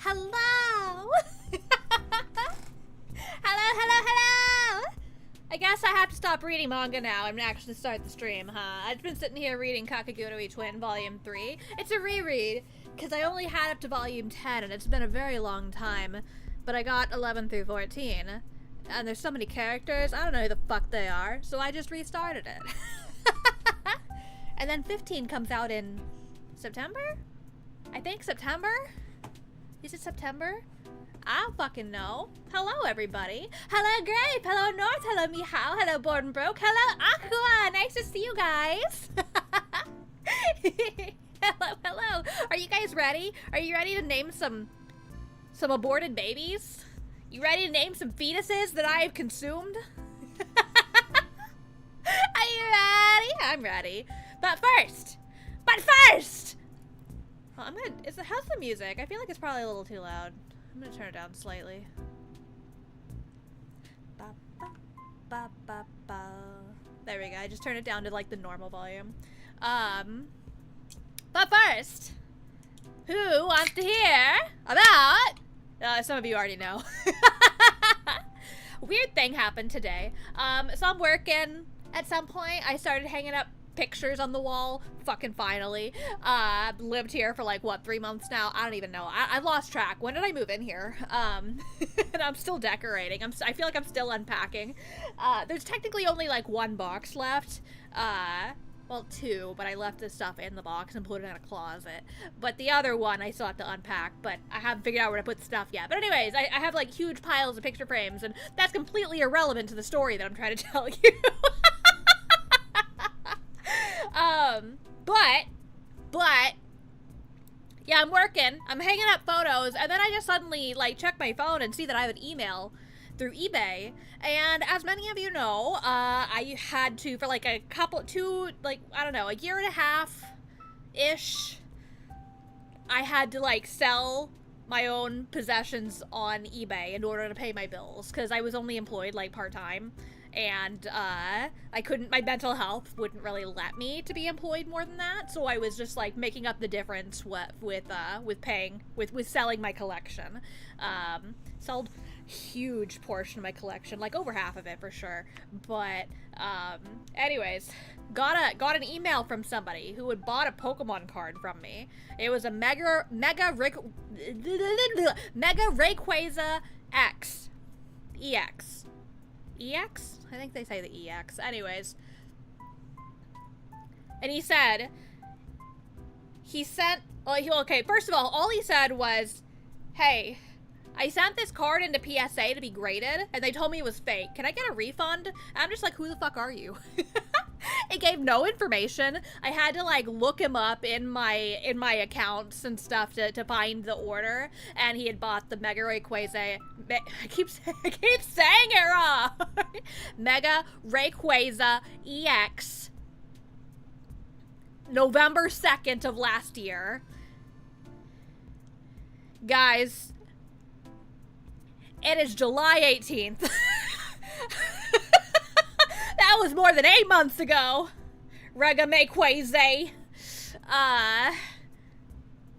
Hello! Hello! I guess I have to stop reading manga now and actually start the stream, huh? I've been sitting here reading Kakegurui Twin Volume 3. It's a reread, because I only had up to Volume 10, and it's been a very long time. But I got 11 through 14. And there's so many characters, I don't know who the fuck they are, so I just restarted it. And then 15 comes out in September? I think September? Is it September? I don't fucking know. Hello, everybody. Hello, Grape. Hello, North. Hello, Mihao. Hello, Born Broke. Hello, Aqua. Nice to see you guys. Hello. Are you guys ready? Are you ready to name some aborted babies? You ready to name some fetuses that I have consumed? Are you ready? I'm ready. But first! Well, how's the music? I feel like it's probably a little too loud. I'm gonna turn it down slightly. There we go. I just turned it down to like the normal volume. But first, who wants to hear about? Some of you already know. Weird thing happened today. So I'm working. At some point, I started hanging up pictures on the wall. Fucking finally. Lived here for like, what, 3 months now? I don't even know. I lost track. When did I move in here? And I'm still decorating. I feel like I'm still unpacking. There's technically only like one box left. Well, two, but I left the stuff in the box and put it in a closet. But the other one I still have to unpack, but I haven't figured out where to put stuff yet. But anyways, I have like huge piles of picture frames, and that's completely irrelevant to the story that I'm trying to tell you. But, yeah, I'm working. I'm hanging up photos, and then I just suddenly, like, check my phone and see that I have an email through eBay. And as many of you know, I had to, for like a year and a half-ish, I had to like sell my own possessions on eBay in order to pay my bills, because I was only employed like part-time, and I couldn't, my mental health wouldn't really let me to be employed more than that, so I was just like making up the difference with selling my collection. Sold huge portion of my collection, like over half of it for sure. But anyways, got an email from somebody who had bought a Pokemon card from me. It was a Mega Rayquaza X EX. I think they say the EX. Anyways, and he sent, okay, first of all he said was, hey, I sent this card into PSA to be graded, and they told me it was fake. Can I get a refund? And I'm just like, who the fuck are you? It gave no information. I had to like look him up in my accounts and stuff to find the order, and he had bought the Mega Rayquaza. I keep saying it wrong. Mega Rayquaza EX. November 2nd of last year. Guys, it is July 18th. That was more than 8 months ago. Rayquaza.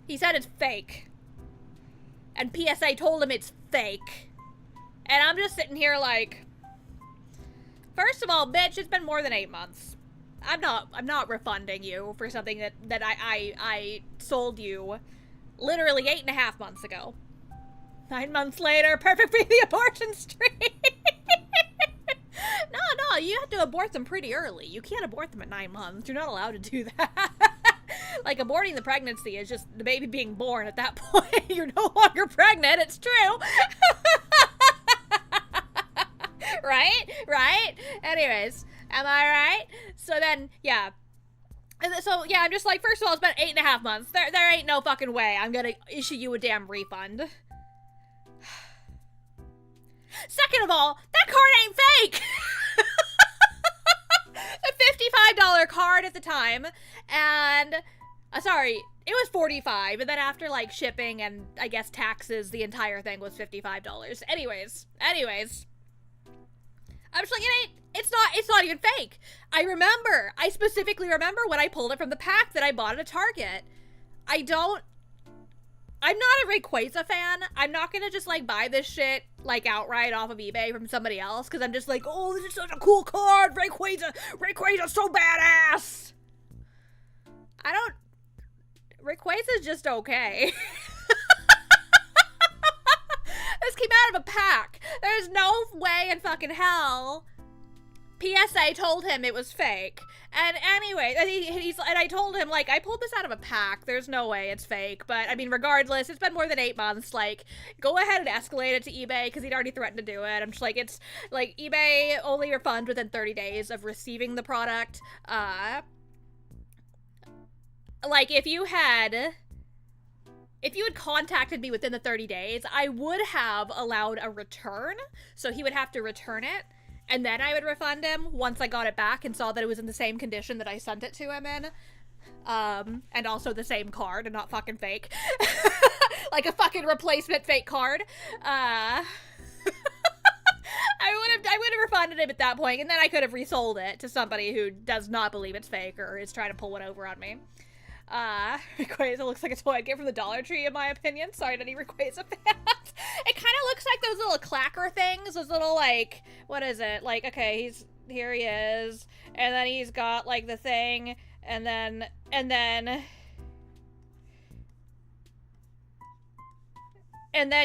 He said it's fake. And PSA told him it's fake. And I'm just sitting here like, first of all, bitch, it's been more than 8 months. I'm not refunding you for something that I sold you literally 8.5 months ago. 9 months later, perfect for the abortion streak. No, you have to abort them pretty early. You can't abort them at 9 months. You're not allowed to do that. Like, aborting the pregnancy is just the baby being born at that point. You're no longer pregnant. It's true. Right? Anyways, am I right? So then, yeah. So, yeah, I'm just like, first of all, it's been 8.5 months. There ain't no fucking way I'm gonna issue you a damn refund. Second of all, that card ain't fake! A $55 card at the time, and, sorry, it was $45, and then after, like, shipping and, I guess, taxes, the entire thing was $55. Anyways, I'm just like, it's not even fake. I specifically remember when I pulled it from the pack that I bought at a Target. I'm not a Rayquaza fan. I'm not gonna just, like, buy this shit, like, outright off of eBay from somebody else, because I'm just like, oh, this is such a cool card! Rayquaza's so badass! Rayquaza's just okay. This came out of a pack. There's no way in fucking hell PSA told him it was fake. And anyway, and I told him, like, I pulled this out of a pack. There's no way it's fake. But, I mean, regardless, it's been more than 8 months. Like, go ahead and escalate it to eBay, because he'd already threatened to do it. I'm just like, it's, like, eBay only refund within 30 days of receiving the product. Like, if you had contacted me within the 30 days, I would have allowed a return. So he would have to return it. And then I would refund him once I got it back and saw that it was in the same condition that I sent it to him in. And also the same card and not fucking fake. Like a fucking replacement fake card. I would have refunded him at that point, and then I could have resold it to somebody who does not believe it's fake or is trying to pull one over on me. Rayquaza looks like a toy I'd get from the Dollar Tree, in my opinion. Sorry to any Rayquaza fans. It kind of looks like those little clacker things, those little, like, what is it? Like, okay, here he is, and then he's got, like, the thing, and then,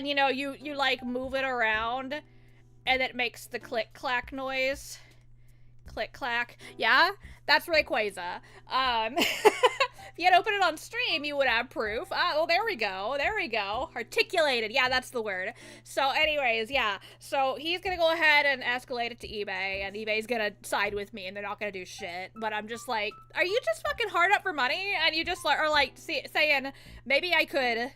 you know, you like, move it around, and it makes the click-clack noise. Click-clack. Yeah? That's Rayquaza. If you had opened it on stream, you would have proof. Oh, there we go. There we go. Articulated. Yeah, that's the word. So, anyways, yeah. So, he's gonna go ahead and escalate it to eBay, and eBay's gonna side with me, and they're not gonna do shit. But I'm just like, are you just fucking hard up for money? And you just are like saying, maybe I could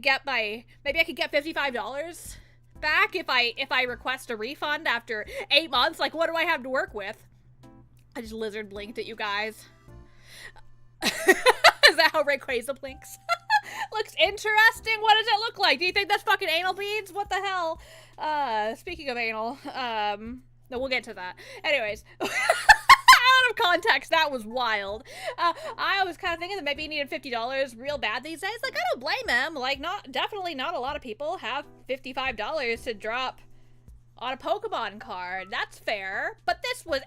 get $55 back if I request a refund after 8 months. Like, what do I have to work with? I just lizard blinked at you guys. Is that how Rayquaza blinks? Looks interesting. What does it look like? Do you think that's fucking anal beads? What the hell? Speaking of anal, no, we'll get to that. Anyways, out of context, that was wild. I was kind of thinking that maybe he needed $50 real bad these days. Like, I don't blame him. Like, definitely not a lot of people have $55 to drop on a Pokemon card. That's fair. But this was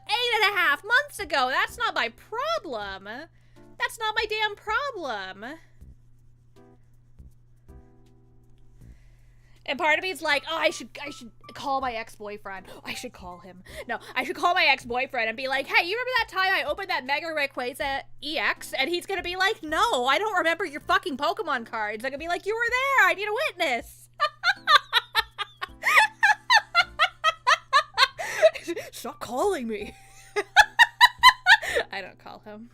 8.5 months ago. That's not my problem. That's not my damn problem. And part of me is like, oh, I should call my ex-boyfriend. Oh, I should call him. No, I should call my ex-boyfriend and be like, hey, you remember that time I opened that Mega Rayquaza EX? And he's gonna be like, no, I don't remember your fucking Pokemon cards. I'm gonna be like, you were there. I need a witness. Stop calling me. I don't call him.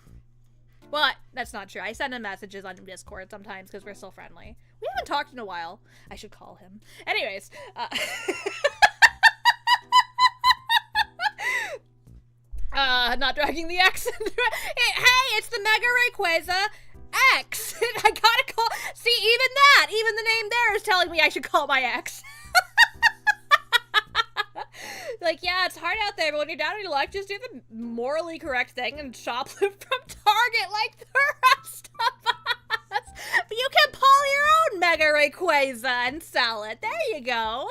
Well, that's not true. I send him messages on Discord sometimes because we're still friendly. We haven't talked in a while. I should call him. Anyways. Not dragging the X. Hey, it's the Mega Rayquaza X. I gotta call. See, even the name there is telling me I should call my ex. Like, yeah, it's hard out there, but when you're down on your luck, just do the morally correct thing and shoplift from Target like the rest of us. But you can pull your own Mega Rayquaza and sell it. There you go.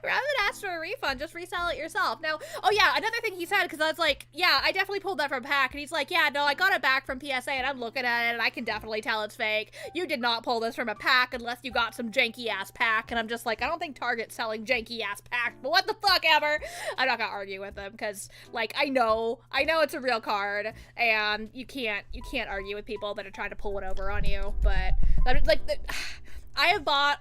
Rather than ask for a refund, just resell it yourself. Now, oh yeah, another thing he said, because I was like, yeah, I definitely pulled that from a pack, and he's like, yeah, no, I got it back from PSA, and I'm looking at it, and I can definitely tell it's fake. You did not pull this from a pack unless you got some janky-ass pack, and I'm just like, I don't think Target's selling janky-ass packs, but what the fuck ever? I'm not gonna argue with him, because, like, I know it's a real card, and you can't argue with people that are trying to pull one over on you, but, like, I have bought,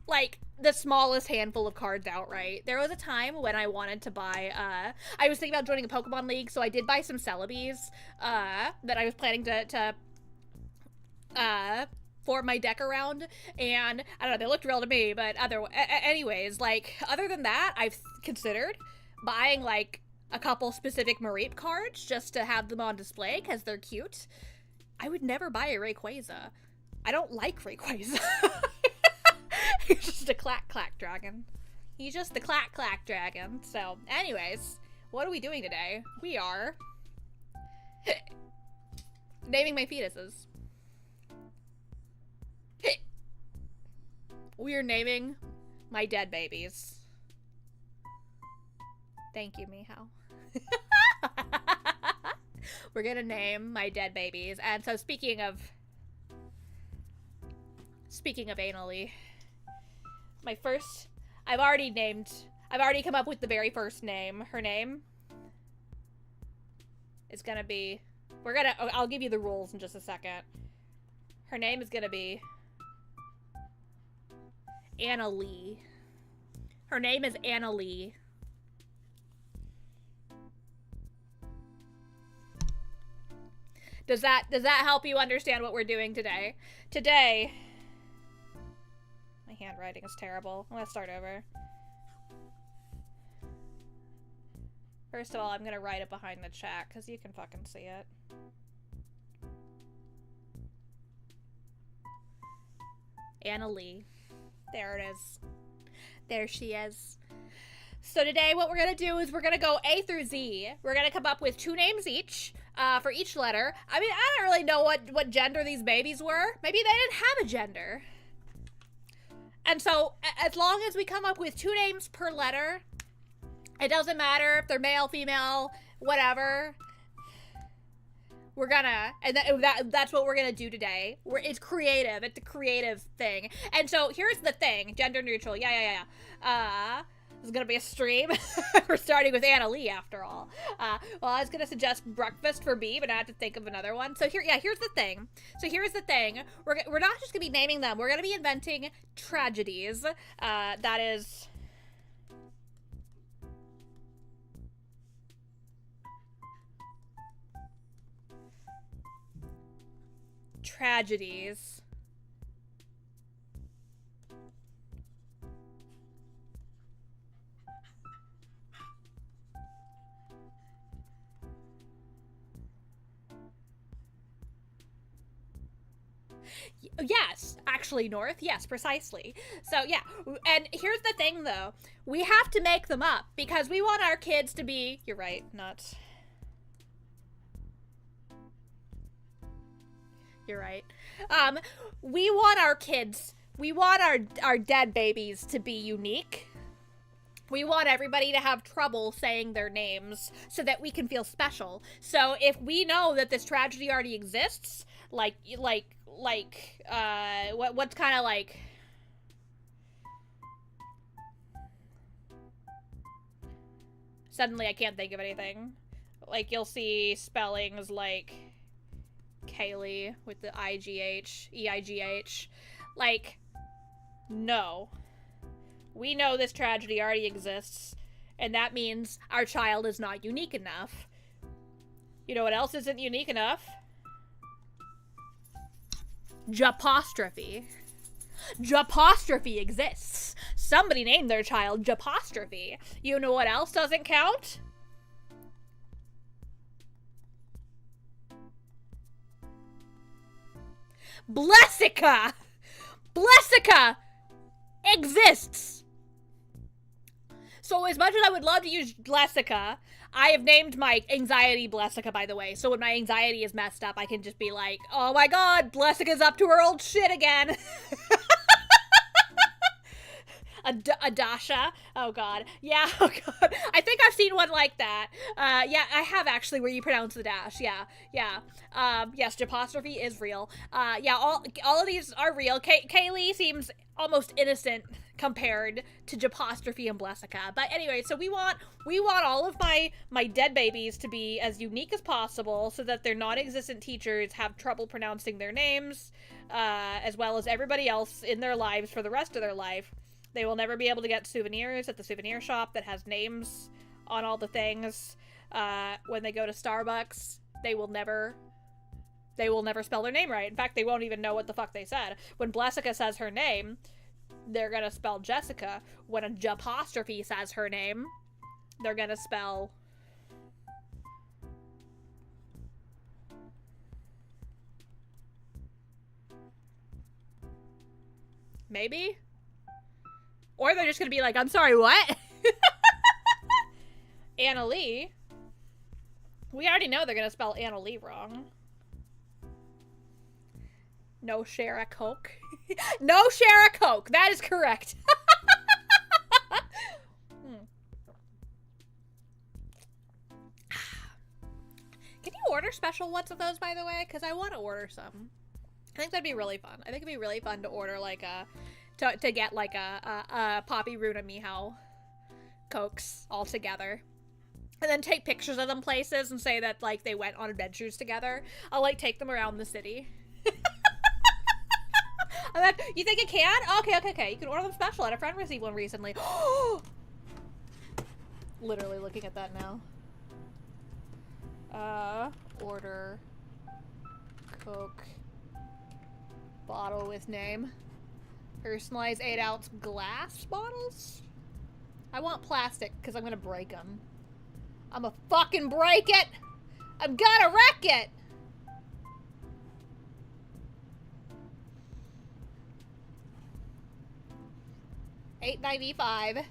like, the smallest handful of cards outright. There was a time when I wanted to buy, I was thinking about joining a Pokemon League, so I did buy some Celebes, that I was planning to form my deck around, and, I don't know, they looked real to me, but anyways, like, other than that, I've considered buying, like, a couple specific Mareep cards just to have them on display, because they're cute. I would never buy a Rayquaza. I don't like Rayquaza. He's just a clack-clack dragon. He's just the clack-clack dragon. So, anyways, what are we doing today? We are naming my fetuses. We are naming my dead babies. Thank you, Mihao. We're gonna name my dead babies. And so speaking of anally, my first, I've already come up with the very first name. Her name is gonna be, I'll give you the rules in just a second. Her name is gonna be Anna Lee. Her name is Anna Lee. Does that help you understand what we're doing today? Today, my handwriting is terrible. Let's start over. First of all, I'm gonna write it behind the chat because you can fucking see it. Anna Lee. There it is. There she is. So today what we're gonna do is we're gonna go A through Z. We're gonna come up with 2 names each for each letter. I mean, I don't really know what gender these babies were. Maybe they didn't have a gender. And so as long as we come up with 2 names per letter, it doesn't matter if they're male, female, whatever. We're gonna, and that's what we're gonna do today. It's creative. It's a creative thing. And so here's the thing. Gender neutral. Yeah. This is gonna be a stream. We're starting with Anna Lee after all. Well, I was gonna suggest breakfast for B, but I had to think of another one. So here's the thing. We're not just gonna be naming them. We're gonna be inventing tragedies. That is... Tragedies. Yes, actually, North. Yes, precisely. So, yeah. And here's the thing, though. We have to make them up because we want our kids to be... You're right, nuts. You're right. We want our kids, we want our dead babies to be unique. We want everybody to have trouble saying their names so that we can feel special. So if we know that this tragedy already exists, what's kind of like... Suddenly I can't think of anything. Like, you'll see spellings like Kaylee with the I-G-H, E-I-G-H. Like, no. We know this tragedy already exists, and that means our child is not unique enough. You know what else isn't unique enough? Japostrophe. Japostrophe exists. Somebody named their child Japostrophe. You know what else doesn't count? Blessica! Blessica exists! So as much as I would love to use Blessica, I have named my anxiety Blessica, by the way. So when my anxiety is messed up, I can just be like, oh my god, Blessica's up to her old shit again. Adasha. Oh god. Yeah, oh god. I think I've seen one like that. Yeah, I have actually, where you pronounce the dash. Yeah. Yes, Japostrophe is real. Yeah, all of these are real. Kaylee seems almost innocent compared to Japostrophe and Blessica. But anyway, so we want all of my dead babies to be as unique as possible so that their non-existent teachers have trouble pronouncing their names, as well as everybody else in their lives for the rest of their life. They will never be able to get souvenirs at the souvenir shop that has names on all the things. When they go to Starbucks, they will never spell their name right. In fact, they won't even know what the fuck they said. When Blessica says her name, they're gonna spell Jessica. When a Japostrophe says her name, they're gonna spell... Maybe? Or they're just gonna be like, I'm sorry, what? Anna Lee? We already know they're gonna spell Anna Lee wrong. No share a Coke. No share a Coke. That is correct. Can you order special ones of those, by the way? Because I want to order some. I think that'd be really fun. I think it'd be really fun to order like a, to get like a Poppy, Runa, Meow Cokes all together. And then take pictures of them places and say that like they went on adventures together. I'll like take them around the city. And then, you think it can? Okay. You can order them special. I had a friend receive one recently. Literally looking at that now. Order Coke bottle with name. Personalized 8-ounce glass bottles? I want plastic because I'm gonna break them. I'm gonna fucking break it! I'm gonna wreck it! $8.95.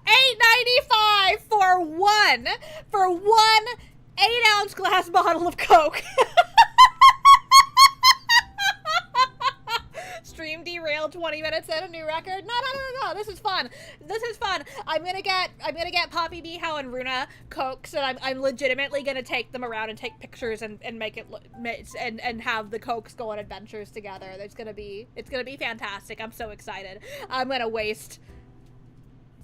$8.95 for one 8-ounce glass bottle of Coke. Stream derailed 20 minutes in, a new record. No. This is fun. I'm gonna get Poppy, Meow, and Runa Cokes, and I'm legitimately gonna take them around and take pictures and make it and have the Cokes go on adventures together. It's gonna be fantastic. I'm so excited. I'm gonna waste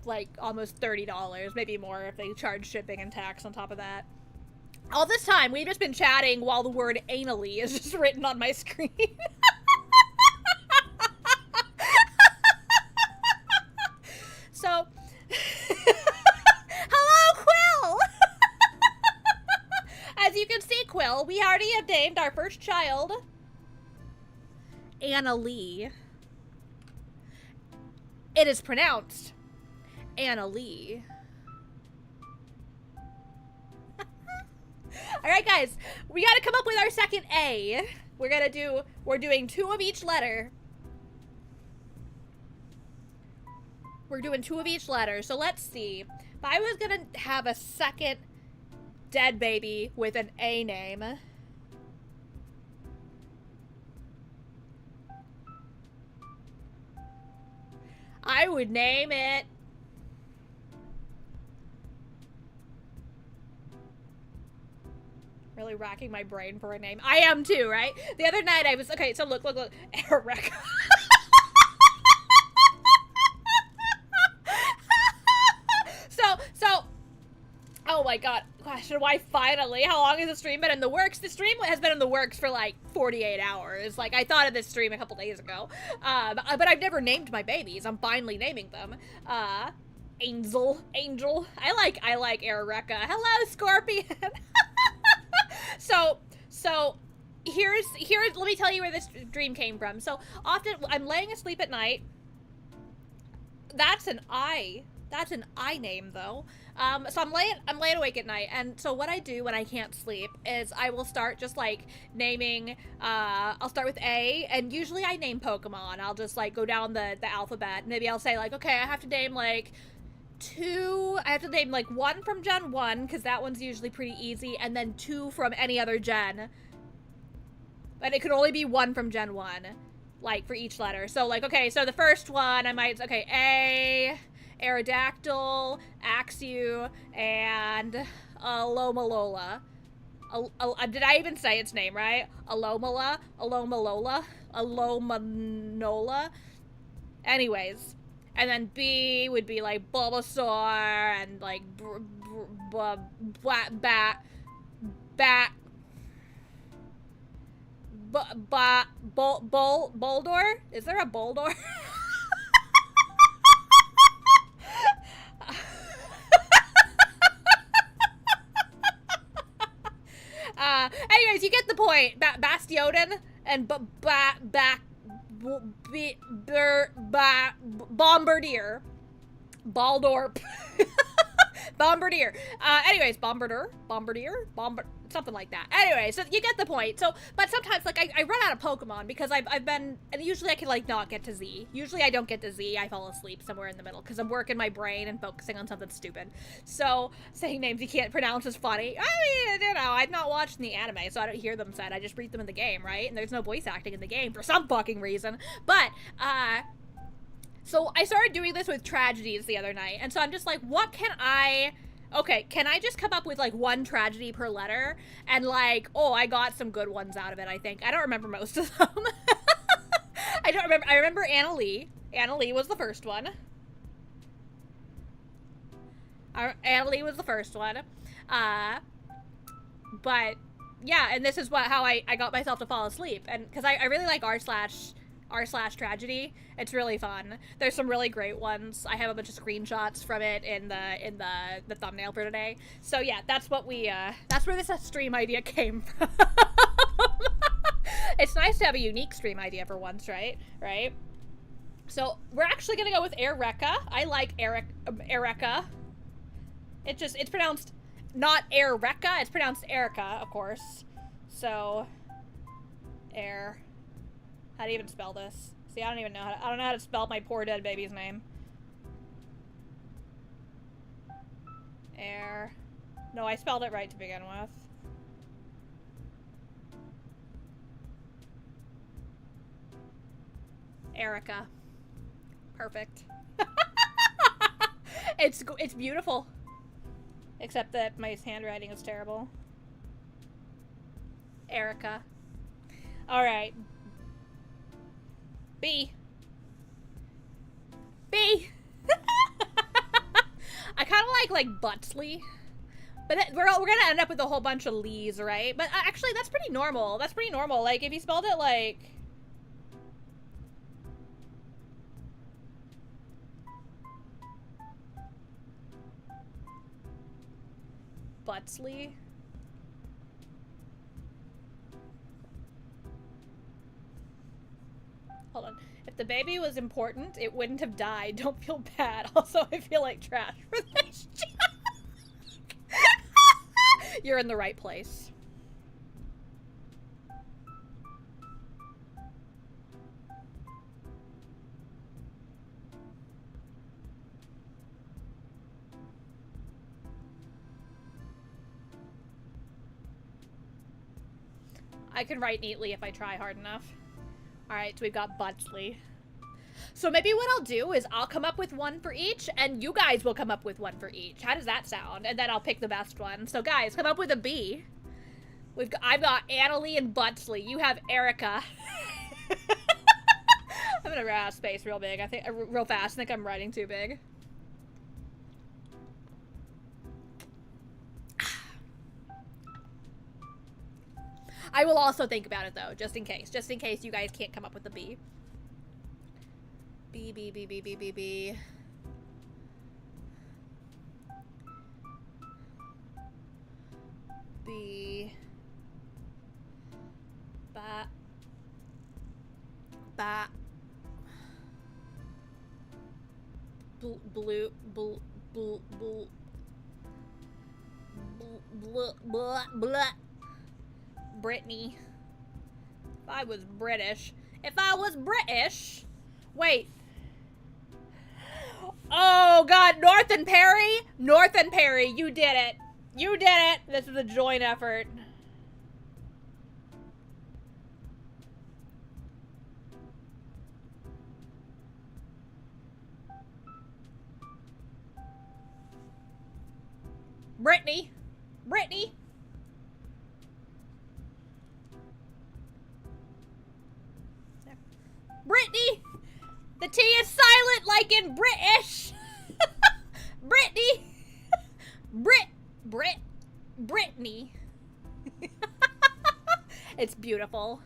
like almost $30, maybe more if they charge shipping and tax on top of that. All this time we've just been chatting while the word anally is just written on my screen. So, hello, Quill! As you can see, Quill, we already have named our first child Anna Lee. It is pronounced Anna Lee. Alright, guys, we gotta come up with our second A. We're doing 2 of each letter. We're doing 2 of each letter. So let's see. If I was gonna have a second dead baby with an A name. I would name it really racking my brain for a name. I am too, right? The other night I was, okay, so look. Eric. So, oh my god, gosh, why finally? How long has the stream been in the works? The stream has been in the works for like 48 hours. Like, I thought of this stream a couple days ago. But I've never named my babies. I'm finally naming them. Angel. I like Erica. Hello, Scorpion. So here's let me tell you where this dream came from. So often I'm laying asleep at night. That's an I name though. So I'm laying awake at night, and so what I do when I can't sleep is I will start just like naming, I'll start with A, and usually I name Pokemon. I'll just like go down the alphabet, and maybe I'll say like, okay, I have to name like 1 from Gen 1, because that one's usually pretty easy, and then 2 from any other gen. But it could only be 1 from Gen 1, like for each letter. So like, okay, so the first one I might, okay, A, Aerodactyl, Axew, and Alomalola. Did I even say its name right? Alomanola? Anyways. And then B would be like Bulbasaur and like Boldor? Is there a Boldor? Anyways, you get the point. Bastiodon and Bombardier. Baldorp. Bombardier. Anyways, Bombardier. something like that. Anyway, so you get the point. So, but sometimes, like, I run out of Pokemon because I've been, and usually I can, like, not get to Z. Usually I don't get to Z, I fall asleep somewhere in the middle because I'm working my brain and focusing on something stupid. So, saying names you can't pronounce is funny. I mean, you know, I've not watched the anime, so I don't hear them said. I just read them in the game, right? And there's no voice acting in the game for some fucking reason. But, so I started doing this with Tragedeighs the other night, and so I'm just like, what can I... Okay, can I just come up with, like, one tragedy per letter? And, like, oh, I got some good ones out of it, I think. I don't remember most of them. I don't remember. I remember Anna Lee. Anna Lee was the first one. Anna Lee was the first one. But, yeah, and this is how I got myself to fall asleep. And, because I really like r/tragedy. It's really fun. There's some really great ones. I have a bunch of screenshots from it in the thumbnail for today. So yeah, that's what we that's where this stream idea came from. It's nice to have a unique stream idea for once, right? Right? So we're actually gonna go with Ereka. I like Ereka. It's pronounced not Ereka, it's pronounced Erica, of course. So how do you even spell this? See, I don't even know I don't know how to spell my poor dead baby's name. No, I spelled it right to begin with. Ereka. Perfect. It's beautiful. Except that my handwriting is terrible. Ereka. Alright. B. I kind of like Butsley, but we're gonna end up with a whole bunch of Lees, right? But actually, that's pretty normal. That's pretty normal. Like if you spelled it like Butsley. Hold on. If the baby was important, it wouldn't have died. Don't feel bad. Also, I feel like trash for this joke. You're in the right place. I can write neatly if I try hard enough. Alright, so we've got Butsley. So maybe what I'll do is I'll come up with one for each, and you guys will come up with one for each. How does that sound? And then I'll pick the best one. So guys, come up with a B. I've got Annalie and Butsley. You have Ereka. I'm gonna run out of space real big. I think real fast. I think I'm writing too big. I will also think about it though, just in case you guys can't come up with a B. B. B. Ba. Ba. Blue. Blah. Brittany. If I was British. Wait. Oh god, North and Perry, you did it. This is a joint effort. Brittany. Brittany! The T is silent like in British! Brittany! Brittany. It's beautiful.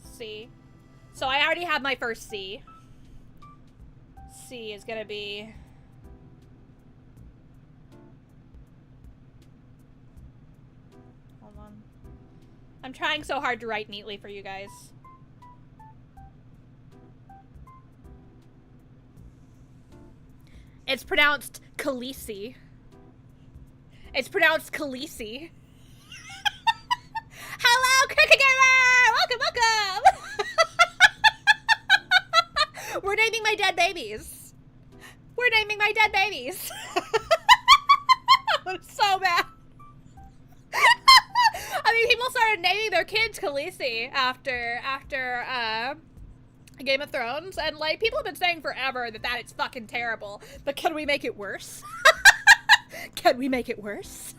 C. So I already have my first C. C is gonna be... Hold on. I'm trying so hard to write neatly for you guys. It's pronounced Khaleesi. It's pronounced Khaleesi. Hello, Cricket Gamer! Welcome, welcome! We're naming my dead babies. We're naming my dead babies. I'm so mad. I mean, people started naming their kids Khaleesi after Game of Thrones, and like people have been saying forever that it's fucking terrible. But can we make it worse? Can we make it worse?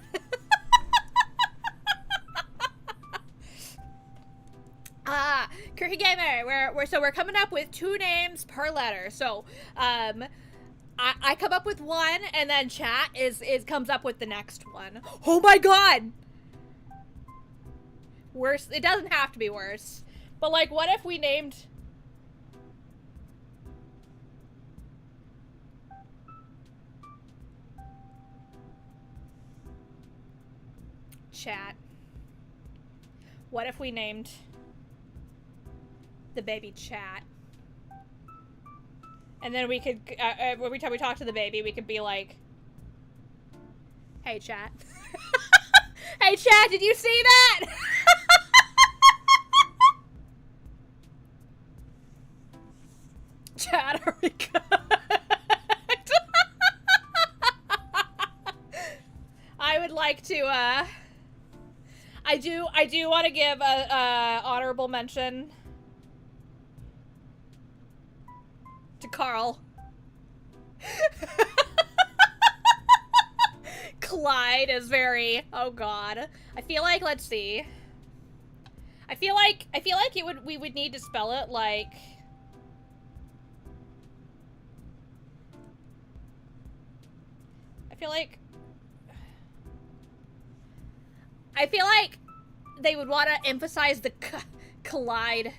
Cricket Gamer, we're coming up with 2 names per letter. So, I come up with one, and then chat comes up with the next one. Oh my god! Worse. It doesn't have to be worse. But like, what if we named... Chat. What if we named the baby Chat? And then we could, every time we talk to the baby, we could be like, hey, Chat. Hey, Chat, did you see that? Chat, are we good? I would like to, I do want to give a honorable mention to Carl. Clyde is very, oh god. I feel like, let's see. I feel like we would need to spell it like, I feel like they would want to emphasize the collide.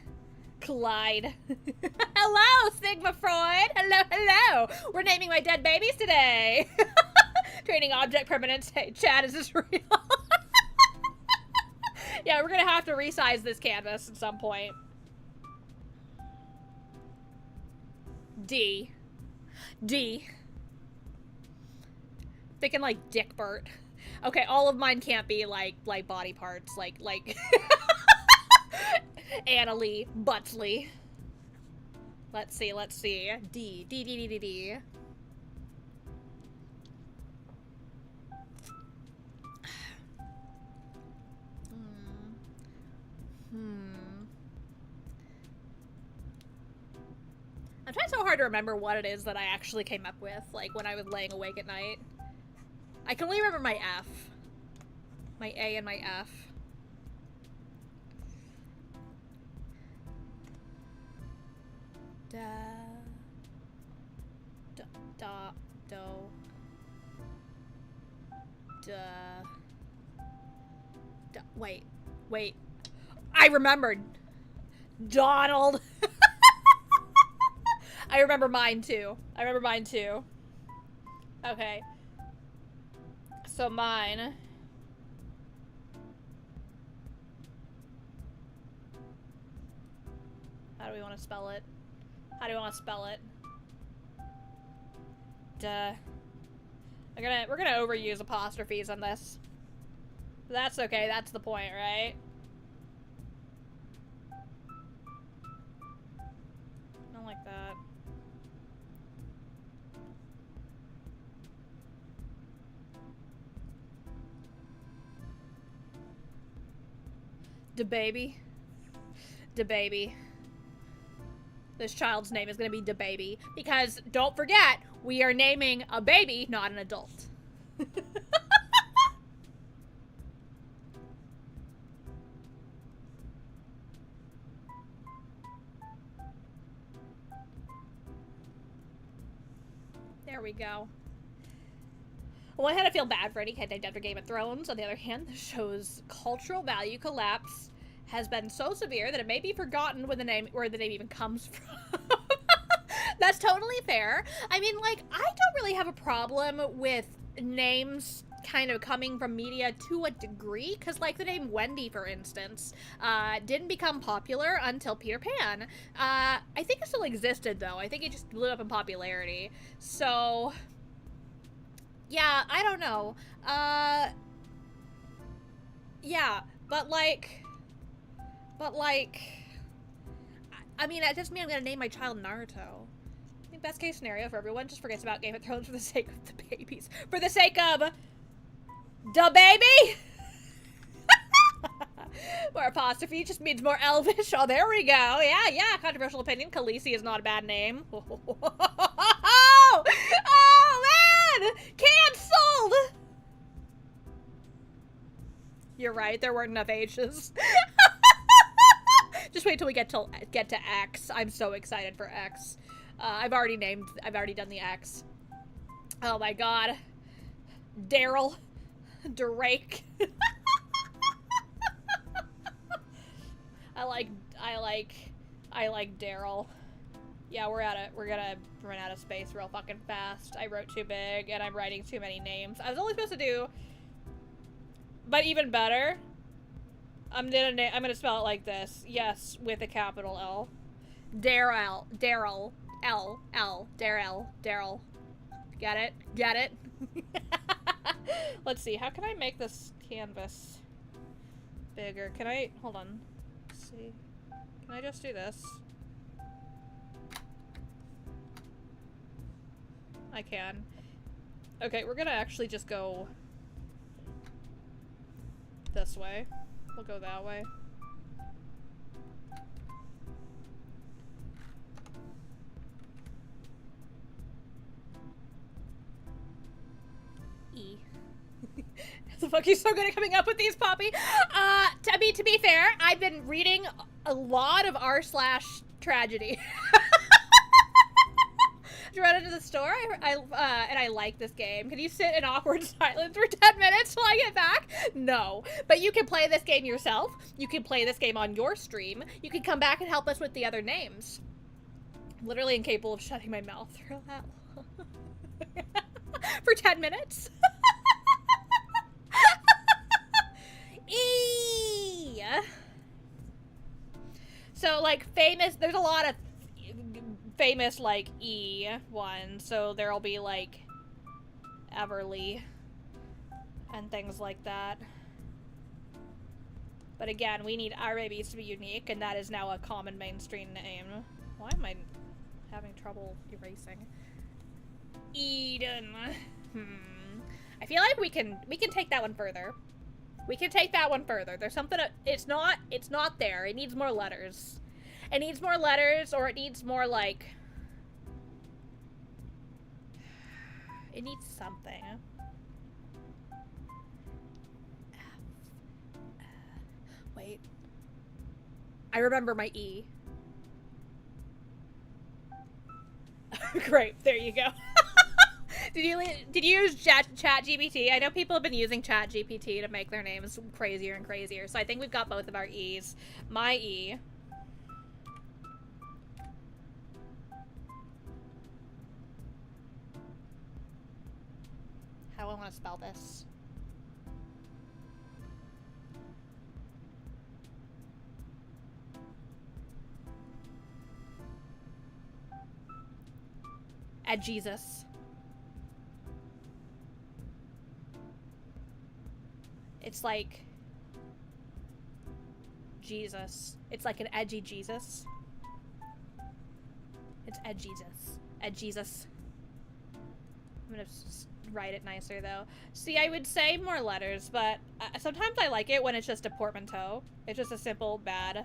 Hello, Sigma Freud. Hello. We're naming my dead babies today. Training object permanence. Hey, Chad, is this real? Yeah, we're gonna have to resize this canvas at some point. D. Thinking like Dick Bert. Okay, all of mine can't be like body parts, like Annalie, Butsley. Let's see. D. I'm trying so hard to remember what it is that I actually came up with, like when I was laying awake at night. I can only remember my F. My A and my F. Wait. I remembered. Donald. I remember mine too. Okay. So mine. How do we want to spell it? Duh. We're gonna overuse apostrophes on this. That's okay, that's the point, right? I don't like that. DaBaby. This child's name is gonna be DaBaby. Because, don't forget, we are naming a baby, not an adult. There we go. On one hand, I feel bad for any kid named after Game of Thrones. On the other hand, the show's cultural value collapse has been so severe that it may be forgotten where the name even comes from. That's totally fair. I mean, like, I don't really have a problem with names kind of coming from media to a degree, because, like, the name Wendy, for instance, didn't become popular until Peter Pan. I think it still existed, though. I think it just blew up in popularity. So, Yeah, I don't know. Yeah, but like, I mean, that doesn't mean I'm gonna name my child Naruto. I think best case scenario for everyone just forgets about Game of Thrones for the sake of the babies. For the sake of the baby! More apostrophe just means more elvish. Oh, there we go. Yeah. Controversial opinion. Khaleesi is not a bad name. Oh, man! Cancelled! You're right. There weren't enough H's. Just wait till we get to X. I'm so excited for X. I've already done the X. Oh my god. Daryl. Drake. I like Daryl. Yeah, we're gonna run out of space real fucking fast. I wrote too big and I'm writing too many names. I was only supposed to do, but even better, I'm gonna spell it like this. Yes, with a capital L. Daryl. Get it? Let's see, how can I make this canvas bigger? Hold on. Let's see. Can I just do this? I can. Okay, we're gonna actually just go this way. We'll go that way. E. The fuck, you so good at coming up with these, Poppy? To be fair, I've been reading a lot of r/tragedy. You run into the store, and I like this game. Can you sit in awkward silence for 10 minutes till I get back? No. But you can play this game yourself. You can play this game on your stream. You can come back and help us with the other names. I'm literally incapable of shutting my mouth for that long. For 10 minutes? E! So, like, there's a lot of famous, like, E ones, so there'll be, like, Everly and things like that. But again, we need our babies to be unique, and that is now a common mainstream name. Why am I having trouble erasing? Eden. I feel like we can take that one further. We can take that one further. There's something, it's not there. It needs more letters. It needs more letters, or it needs more, like, it needs something. Wait. I remember my E. Great, there you go. Did you use ChatGPT? I know people have been using ChatGPT to make their names crazier and crazier, so I think we've got both of our E's. My E. How do I want to spell this? At Jesus. It's like Jesus. It's like an edgy Jesus. It's Ed Jesus. Ed Jesus. I'm gonna write it nicer though. See, I would say more letters, but sometimes I like it when it's just a portmanteau. It's just a simple bad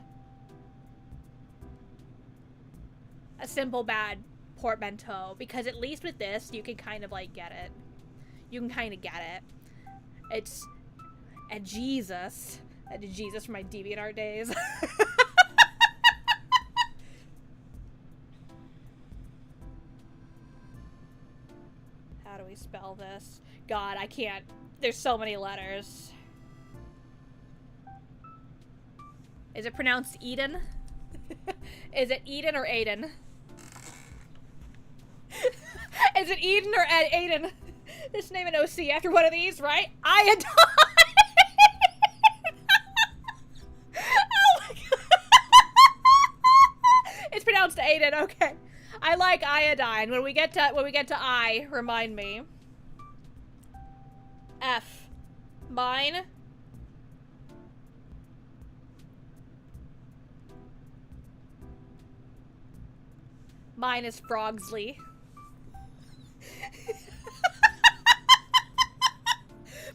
portmanteau, because at least with this you can kind of like get it. You can kind of get it. It's a Jesus. I did Jesus from my DeviantArt days. How do we spell this? God, I can't. There's so many letters. Is it pronounced Eden? Is it Eden or Aiden? Is it Eden or Aiden? Just name an OC after one of these, right? Iodine! Oh my god. It's pronounced Aiden, okay. I like iodine. When we get to I, remind me. F. Mine. Mine is Frogsley.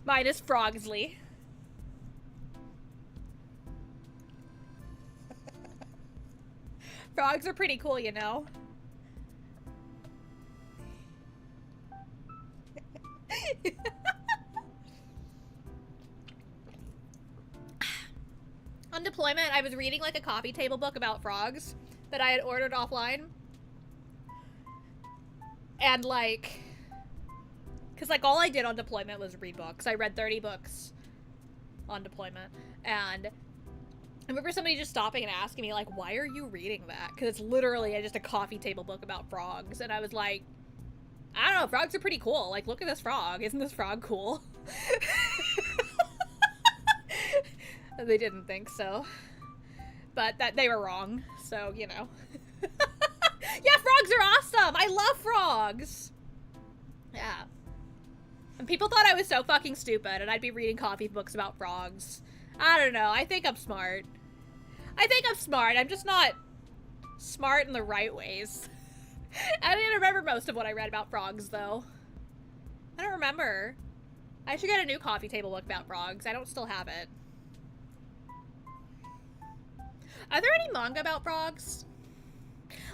Mine is Frogsley. Frogs are pretty cool, you know. On deployment, I was reading like a coffee table book about frogs that I had ordered offline. And like, cause like all I did on deployment was read books. I read 30 books on deployment. And I remember somebody just stopping and asking me like, why are you reading that? Cause it's literally just a coffee table book about frogs. And I was like, I don't know, frogs are pretty cool. Like, look at this frog. Isn't this frog cool? They didn't think so. But that they were wrong. So, you know. Yeah, frogs are awesome! I love frogs! Yeah. And people thought I was so fucking stupid and I'd be reading coffee books about frogs. I don't know. I think I'm smart. I think I'm smart. I'm just not smart in the right ways. I don't even remember most of what I read about frogs, though. I don't remember. I should get a new coffee table book about frogs. I don't still have it. Are there any manga about frogs?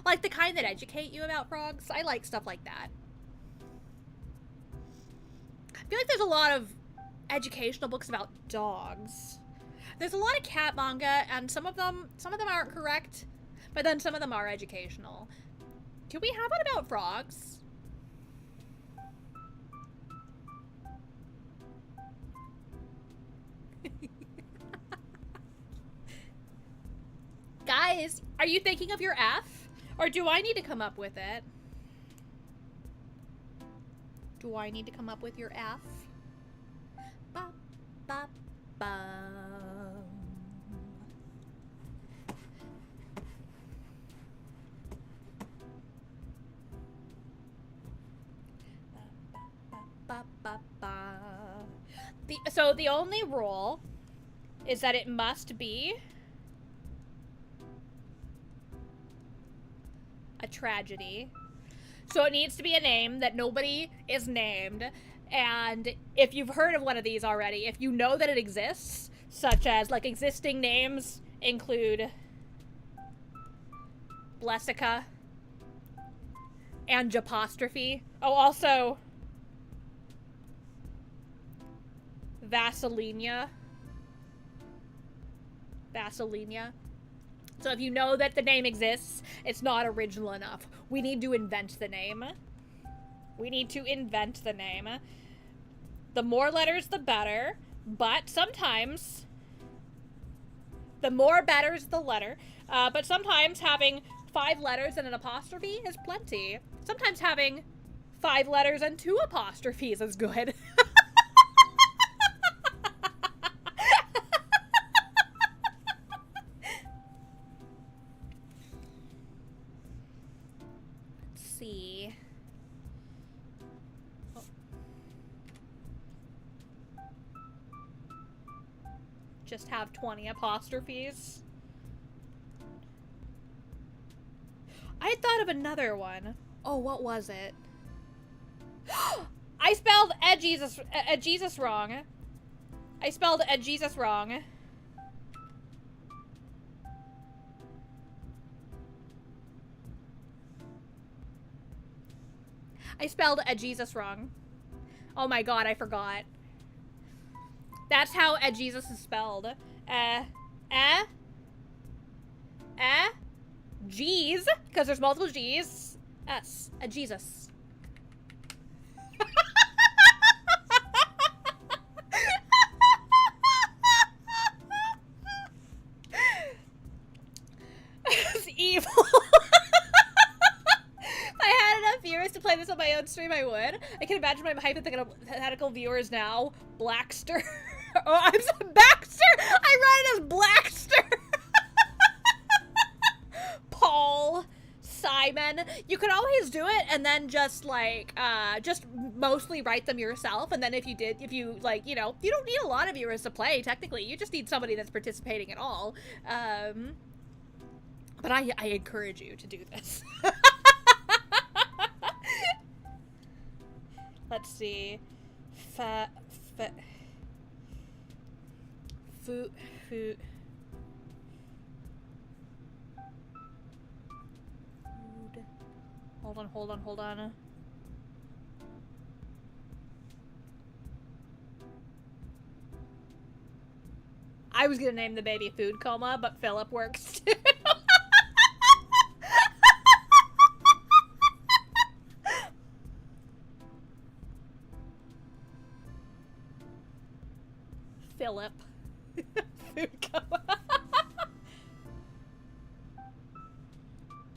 Like the kind that educate you about frogs? I like stuff like that. I feel like there's a lot of educational books about dogs. There's a lot of cat manga, and some of them aren't correct, but then some of them are educational. Do we have one about frogs? Guys, are you thinking of your F? Or do I need to come up with it? Do I need to come up with your F? Ba, ba, ba. Ba, ba, ba. So the only rule is that it must be a tragedy. So it needs to be a name that nobody is named. And if you've heard of one of these already, if you know that it exists, such as like existing names include Blessica, Angapostrophe. Oh, also Vaseline. So if you know that the name exists, it's not original enough. We need to invent the name. The more letters, the better. But sometimes, the more better's the letter. But sometimes having 5 letters and an apostrophe is plenty. Sometimes having 5 letters and 2 apostrophes is good. See. Oh. Just have 20 apostrophes. I thought of another one. Oh, what was it? I spelled Jesus wrong. I spelled Jesus wrong. I spelled Jesus wrong. Oh my god, I forgot. That's how Jesus is spelled. G's, because there's multiple G's. S, Jesus. It's evil. If I had enough viewers to play this on my own stream, I would. I can imagine my hypothetical viewers now. Blackster. Oh, I'm Baxter! I read it as Blackster! Paul. Simon. You could always do it and then just like just mostly write them yourself, and then if you like, you know, you don't need a lot of viewers to play technically. You just need somebody that's participating at all. But I encourage you to do this. Let's see. Food. Hold on. I was gonna name the baby Food Coma, but Philip works too. Philip. Food Coma.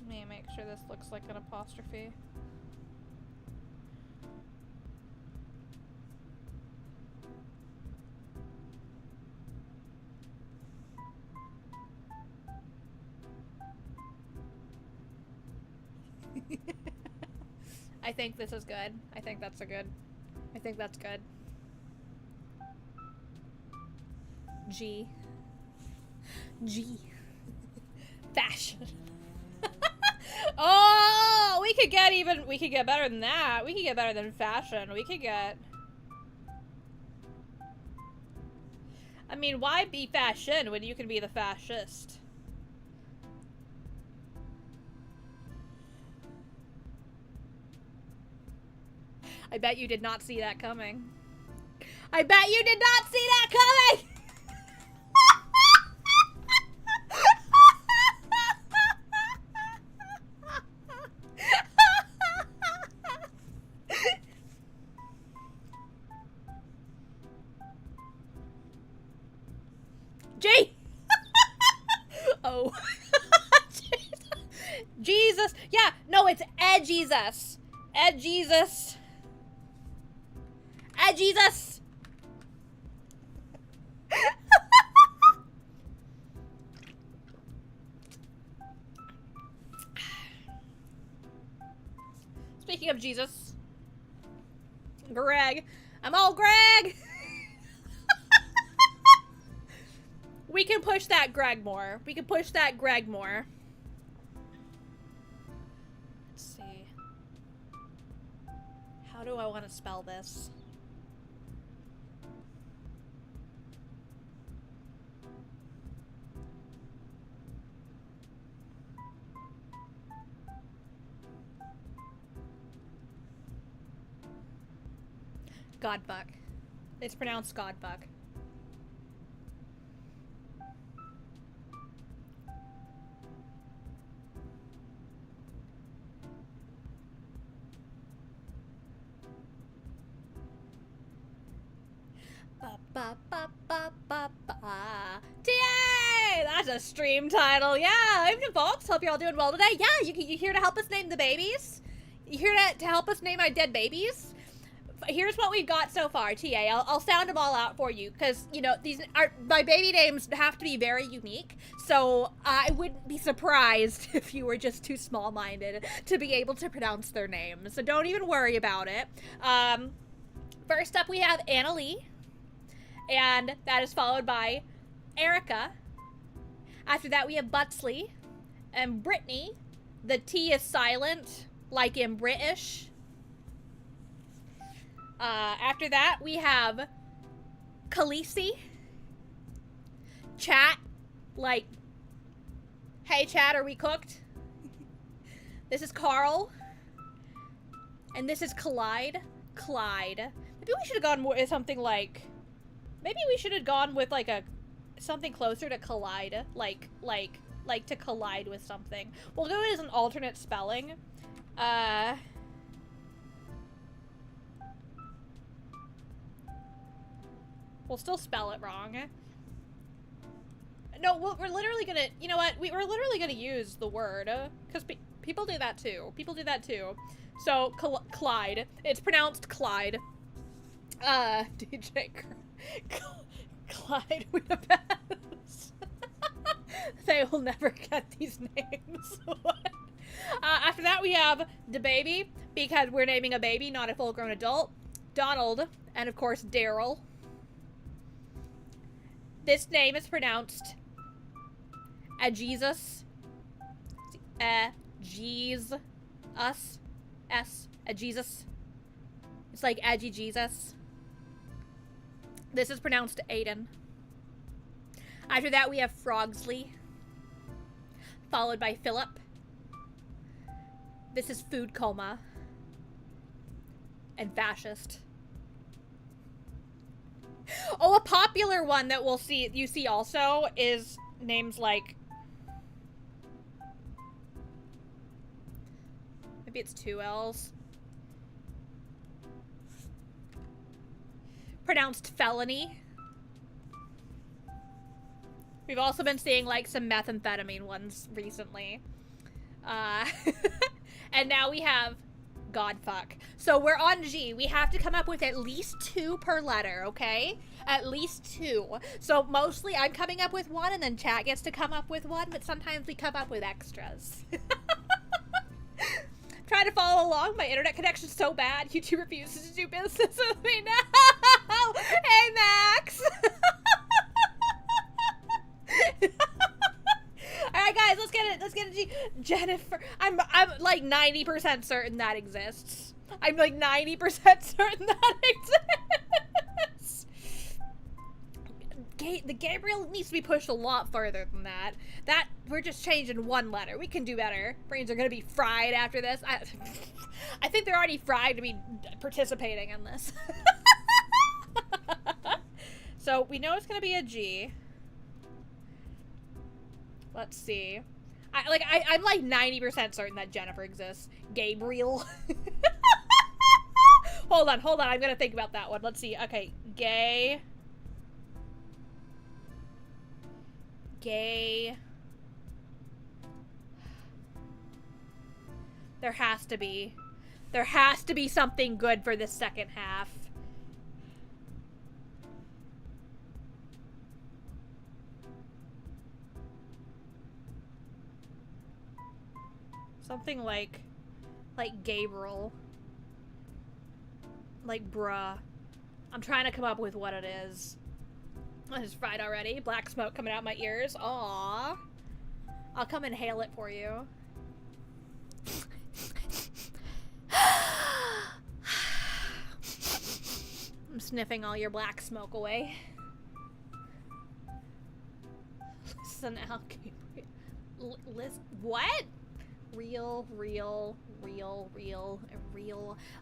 Let me make sure this looks like an apostrophe. I think this is good. I think that's good. G. Fashion. Oh, we could get better than that. We could get better than fashion. I mean, why be fashion when you can be the fascist? I bet you did not see that coming. G! Oh. Jesus. Yeah, no, it's Jesus. Jesus. Jesus. Speaking of Jesus, Greg. I'm all Greg. We can push that Greg more. Let's see. How do I want to spell this? Godfuck. It's pronounced Godfuck. TA! That's a stream title. Yeah, evening folks. Hope you're all doing well today. Yeah, you here to help us name the babies? You here to help us name our dead babies? Here's what we've got so far, TA. I'll sound them all out for you, because, you know, my baby names have to be very unique, so I wouldn't be surprised if you were just too small-minded to be able to pronounce their names, so don't even worry about it. First up, we have Annalie, and that is followed by Erica. After that, we have Butsley and Brittany. The T is silent, like in British. After that, we have Khaleesi. Chat, like, hey chat, are we cooked? This is Carl. And this is Clyde. Maybe we should have gone with something like, maybe we should have gone with like something closer to collide, like to collide with something. We'll go as an alternate spelling. We'll still spell it wrong. No, we're literally gonna, you know what? We're literally gonna use the word, because people do that too. So, Clyde. It's pronounced Clyde. DJ Clyde Winnebago. They will never get these names. After we have the baby, because we're naming a baby, not a full-grown adult. Donald, and of course, Daryl. This name is pronounced Jesus. Jesus. Jesus. It's like edgy Jesus. This is pronounced Aiden. After that, we have Frogsley, followed by Philip. This is Food Coma. And Fascist. Oh, a popular one that you see also is names like, maybe it's 2 L's. Pronounced Felony. We've also been seeing like some methamphetamine ones recently. And now we have Godfuck. So we're on G. We have to come up with at least 2 per letter, okay? At least 2. So mostly I'm coming up with 1 and then chat gets to come up with 1, but sometimes we come up with extras. Trying to follow along. My internet connection's so bad. YouTube refuses to do business with me now. Hey, Max. Alright, guys, let's get it. Let's get it. Jennifer. I'm like 90% certain that exists. I'm like 90% certain that exists. The Gabriel needs to be pushed a lot further than that. We're just changing 1 letter. We can do better. Brains are gonna be fried after this. I think they're already fried to be participating in this. So we know it's gonna be a G. Let's see. I'm like 90% certain that Jennifer exists. Gabriel. Hold on. I'm gonna think about that one. Let's see. Okay, gay. There has to be something good for the second half. Something like Gabriel. Like bruh. I'm trying to come up with what it is. Oh, it's fried already. Black smoke coming out my ears. Aww. I'll come inhale it for you. I'm sniffing all your black smoke away. Listen out, what? Real.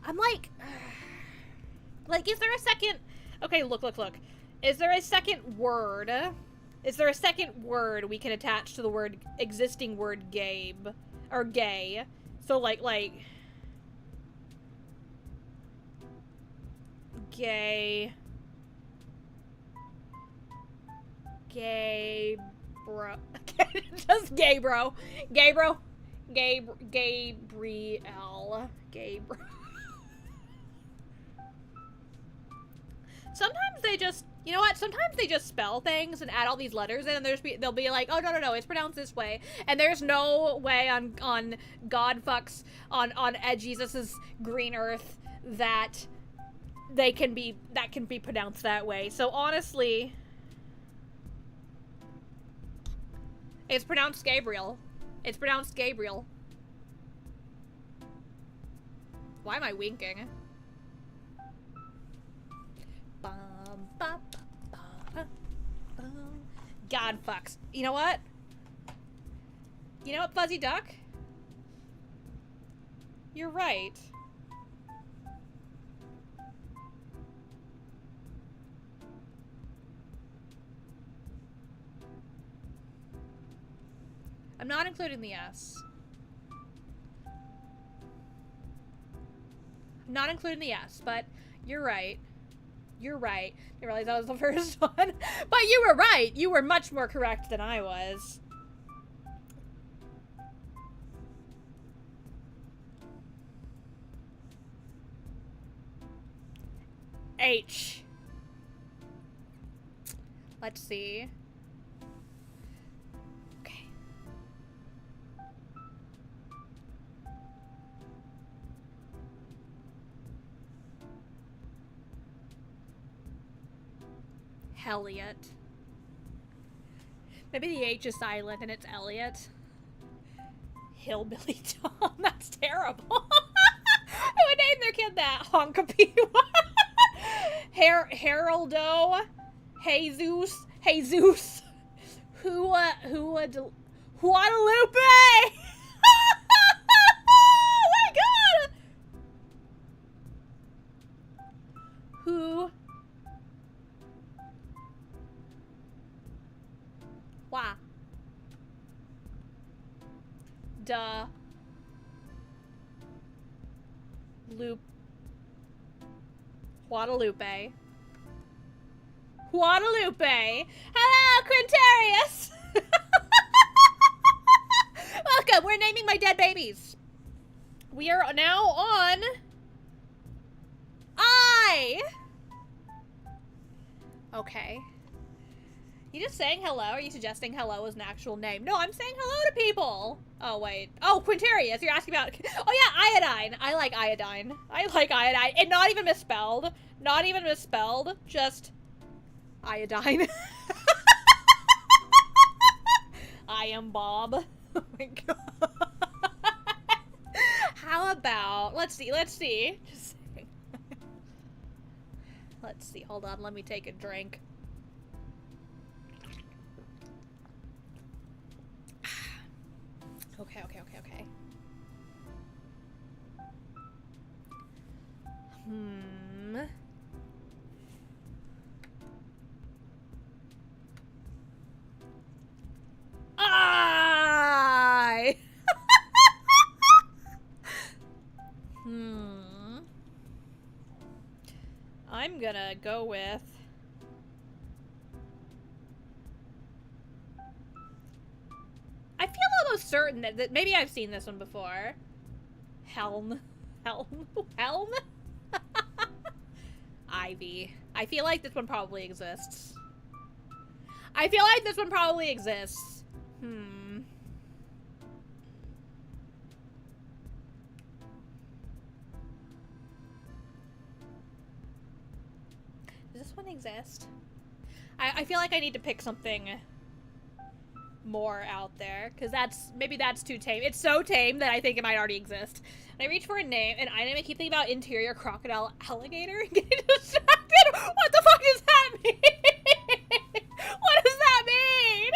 I'm like, is there a second? Okay, look. Is there a second word? Is there a second word we can attach to the word existing word Gabe or gay? So like gay bro. Just gay bro. Gabriel. Sometimes they just, you know what? Sometimes they just spell things and add all these letters in, and they'll be like, oh no, it's pronounced this way, and there's no way on Godfuck's on Jesus's green earth that can be pronounced that way. So honestly, it's pronounced Gabriel. It's pronounced Gabriel. Why am I winking? God fucks. You know what? You know what, Fuzzy Duck? You're right. I'm not including the S. I'm not including the S, but you're right. You're right. I realized that was the first one. But you were right. You were much more correct than I was. H. Let's see. Okay. Helliot. Maybe the H is silent and it's Elliot. Hillbilly Tom. That's terrible. Who would name their kid that? Honkapiwa. Heraldo. Jesus. Guadalupe. Oh my god. Who? Why? Duh. Loop. Guadalupe. Hello, Quintarius. Welcome. We're naming my dead babies. We are now on I. Okay. You just saying hello? Are you suggesting hello is an actual name? No, I'm saying hello to people. Oh, wait. Oh, Quintarius. You're asking about... Oh, yeah, iodine. I like iodine. And not even misspelled. Just iodine. I am Bob. Oh, my God. How about... Let's see. Just saying. Let's see. Hold on. Let me take a drink. Okay. I. I'm gonna go with... I feel almost certain that maybe I've seen this one before. Helm? Ivy. I feel like this one probably exists. Does this one exist? I feel like I need to pick something more out there, because maybe that's too tame. It's so tame that I think it might already exist. I reach for a name, and I keep thinking about interior crocodile alligator and getting distracted. What the fuck does that mean? What does that mean?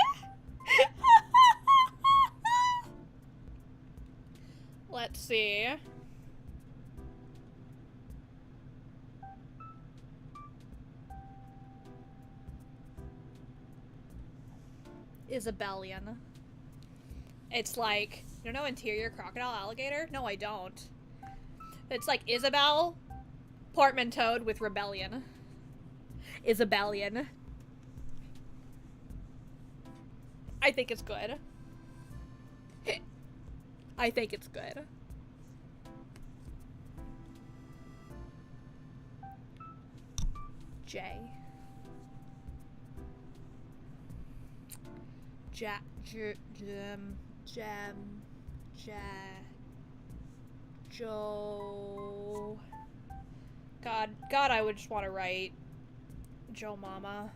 Let's see. Isabellian. It's like, you don't know interior crocodile alligator? No, I don't. It's like Isabel portmanteaued with rebellion. Isabellian. I think it's good. J. Joe. God, I would just want to write Joe Mama.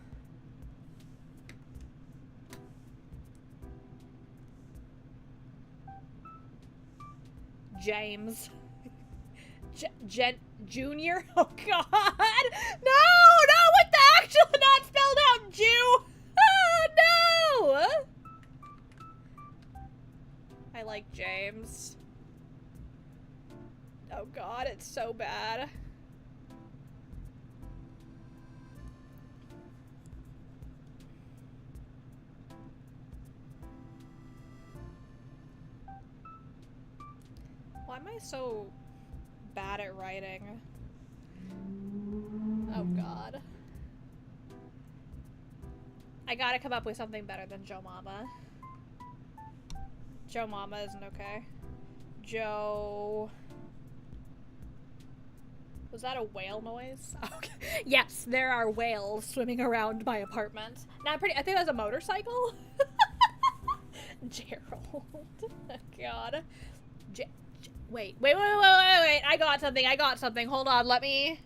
James. Junior? Oh God! No, with the actual not spelled out Jew! Oh no! I like James. Oh God, it's so bad. Why am I so bad at writing? Oh God. I gotta come up with something better than Joe Mama. Joe Mama isn't okay. Joe... Was that a whale noise? Okay. Yes, there are whales swimming around my apartment. Now I think that was a motorcycle. Gerald. Oh God. Wait. I got something. Hold on, let me...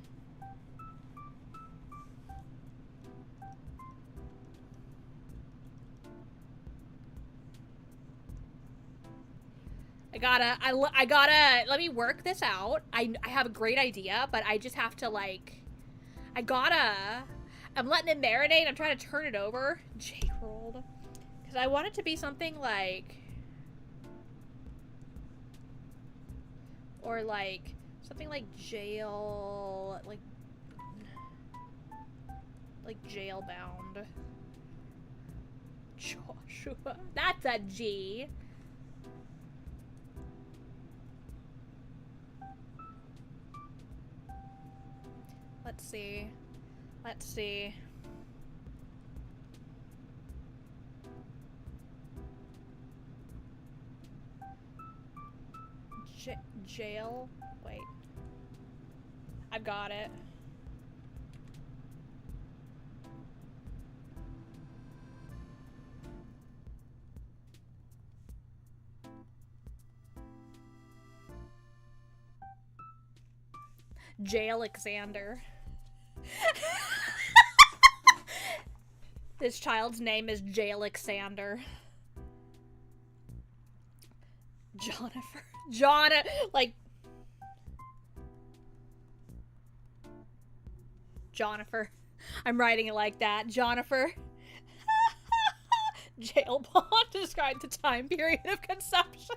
let me work this out. I have a great idea, but I just have to, like, I'm letting it marinate. I'm trying to turn it over. J-rolled. Because I want it to be something like, or like, something like jail, like jailbound. Joshua. That's a G. Let's see. Let's see. Jail? Wait. I've got it. J-Alexander. This child's name is J-Alexander. Like... Jonifer. I'm writing it like that. Jonifer. Jail bond to describe the time period of conception.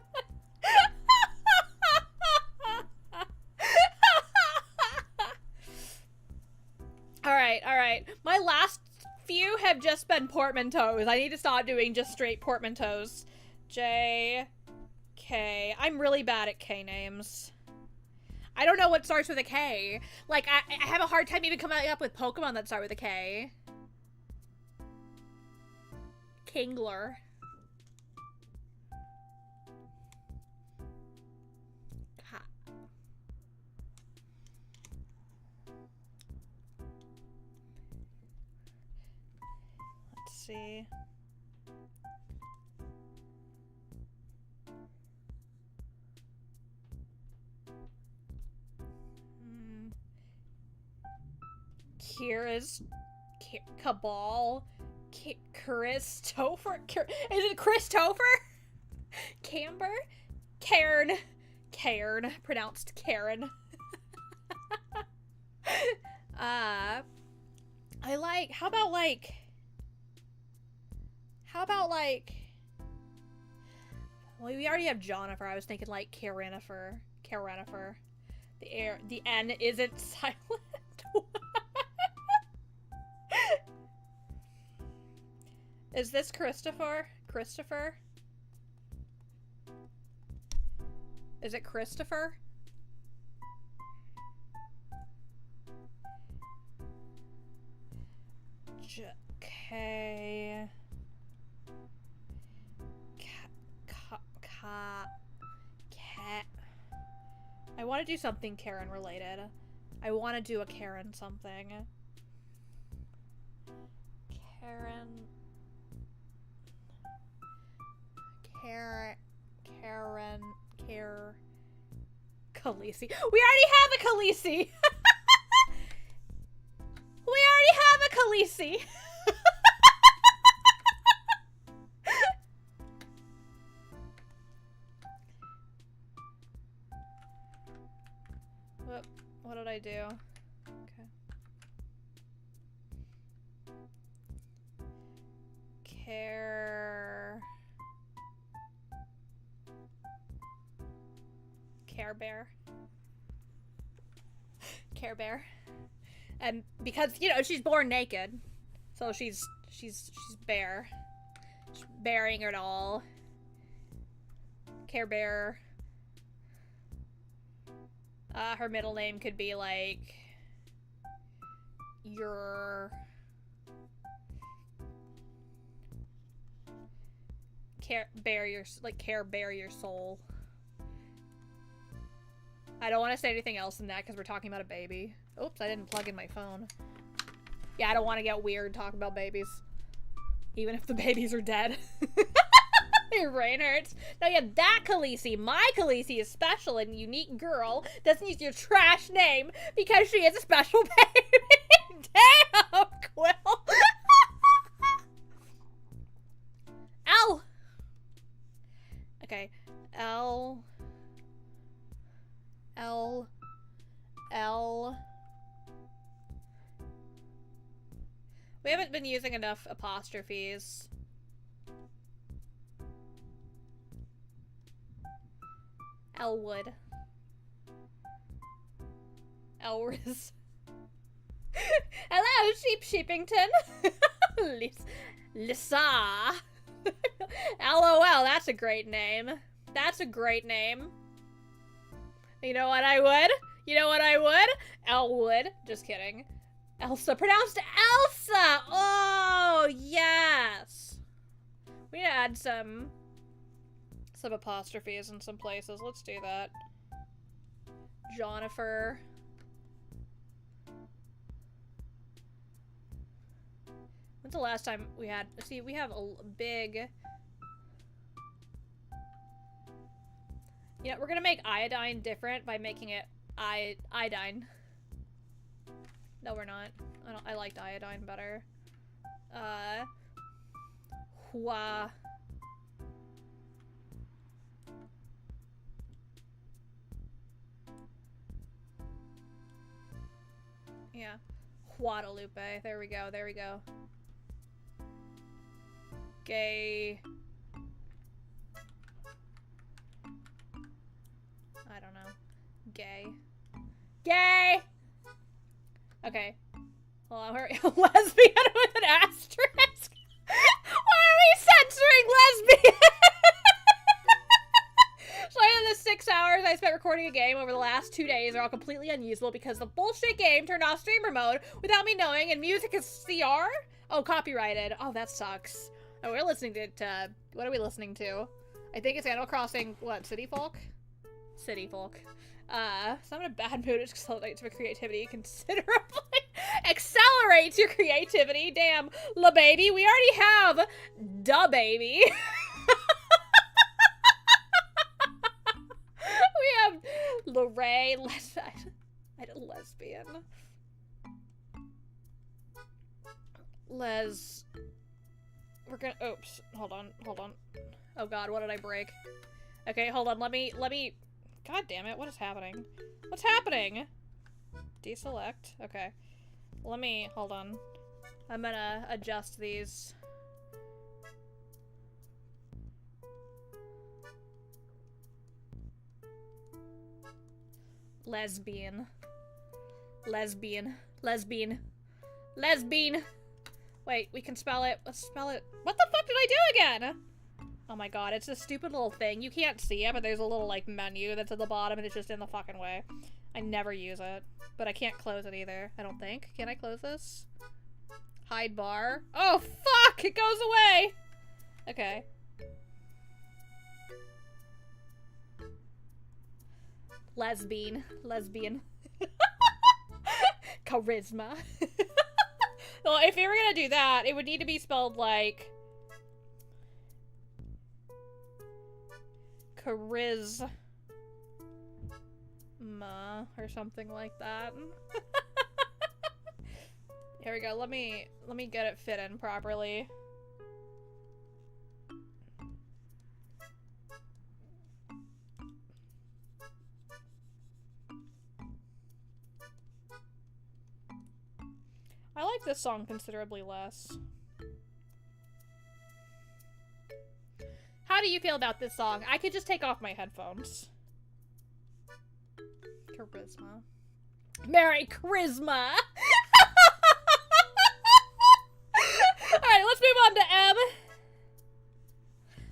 Alright. My last few have just been portmanteaus. I need to stop doing just straight portmanteaus. J, K. I'm really bad at K names. I don't know what starts with a K. Like, I have a hard time even coming up with Pokemon that start with a K. Kingler. Let's see. Kira's Cabal, Christopher. Is it Christopher? Camber, Cairn, pronounced Karen. I like. How about like? Well, we already have Jonifer. I was thinking like Karenifer. The N isn't silent. Is this Christopher? Is it Christopher? K. Cat. I want to do something Karen related. I want to do a Karen something. Khaleesi. We already have a Khaleesi! What did I do? Okay. Care Bear. And because, you know, she's born naked. So she's bare. She's bearing it all. Care Bear. Her middle name could be like Care Bear your soul. I don't want to say anything else than that because we're talking about a baby. Oops, I didn't plug in my phone. Yeah, I don't want to get weird talking about babies. Even if the babies are dead. Your brain hurts. No, yeah, that Khaleesi. My Khaleesi is special and unique girl. Doesn't use your trash name because she is a special baby. Damn, Quill. Ow. A Okay. L. We haven't been using enough apostrophes. Elwood. Elris. Hello, Sheepington. Lisa. LOL, that's a great name. That's a great name. You know what I would? You know what I would? Elwood. Just kidding. Elsa. Pronounced Elsa! Oh, yes! We need to add some apostrophes in some places. Let's do that. Jonifer. When's the last time we had... See, we have a big... You know, we're gonna make iodine different by making it iodine. No, we're not. I liked iodine better. Hua. Yeah. Guadalupe. There we go. There we go. Gay. I don't know. Gay. Gay! Okay. Hold on. Lesbian with an asterisk. Why are we censoring lesbian? So the 6 hours I spent recording a game over the last 2 days are all completely unusable because the bullshit game turned off streamer mode without me knowing, and music is CR? Oh, copyrighted. Oh, that sucks. Oh, we're listening to, what are we listening to? I think it's Animal Crossing, what, City Folk? City Folk. So I'm in a bad mood. It accelerates my creativity considerably. Accelerates your creativity. Damn, la baby. We already have da baby. We have Lorraine. Lesbian. We're gonna. Oops. Hold on. Hold on. Oh God, what did I break? Okay, hold on. Let me. God damn it, what is happening? What's happening? Deselect. Okay. Let me, hold on. I'm gonna adjust these. Lesbian. Lesbian. Lesbian. Lesbian. Wait, we can spell it. Let's spell it. What the fuck did I do again? Oh my God, it's a stupid little thing. You can't see it, but there's a little, like, menu that's at the bottom and it's just in the fucking way. I never use it. But I can't close it either, I don't think. Can I close this? Hide bar. Oh, fuck! It goes away! Okay. Lesbian. Lesbian. Charisma. Well, if you were gonna do that, it would need to be spelled like... Charisma or something like that. Here we go. Let me get it fit in properly. I like this song considerably less. How do you feel about this song? I could just take off my headphones. Charisma. Merry Charisma! Alright, let's move on to M.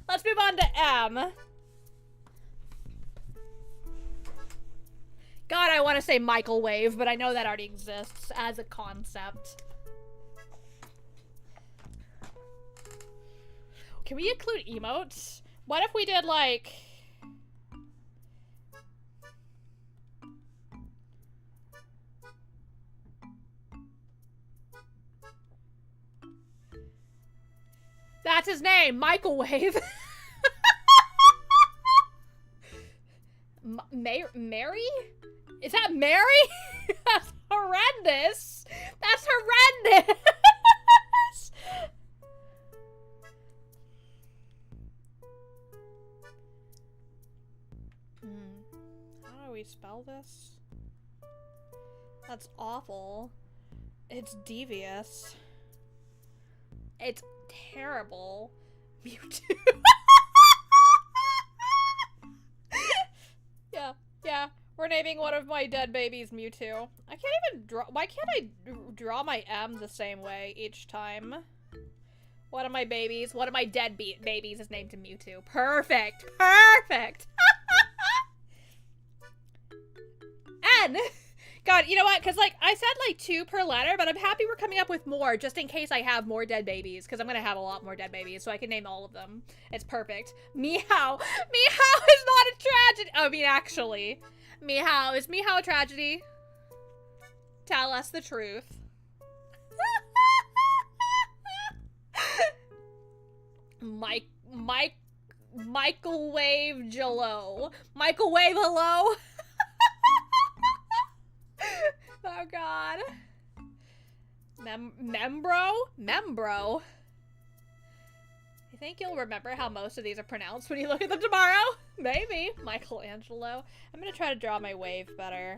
Let's move on to M. God, I want to say microwave, but I know that already exists as a concept. Can we include emotes? What if we did, like... That's his name, Microwave. Mary? Is that Mary? That's horrendous. That's horrendous. we spell this? That's awful. It's devious. It's terrible. Mewtwo. Yeah. We're naming one of my dead babies Mewtwo. I can't even draw. Why can't I draw my M the same way each time? One of my dead babies is named Mewtwo. Perfect. Perfect. N. God, you know what? Because, like, I said, like, 2 per letter, but I'm happy we're coming up with more, just in case I have more dead babies, because I'm going to have a lot more dead babies, so I can name all of them. It's perfect. Meow. Meow is not a tragedy. I mean, actually. Meow. Is Meow a tragedy? Tell us the truth. Microwave Jello. Microwave hello? Oh god. Membro? You think you'll remember how most of these are pronounced when you look at them tomorrow? Maybe. Michelangelo. I'm gonna try to draw my wave better.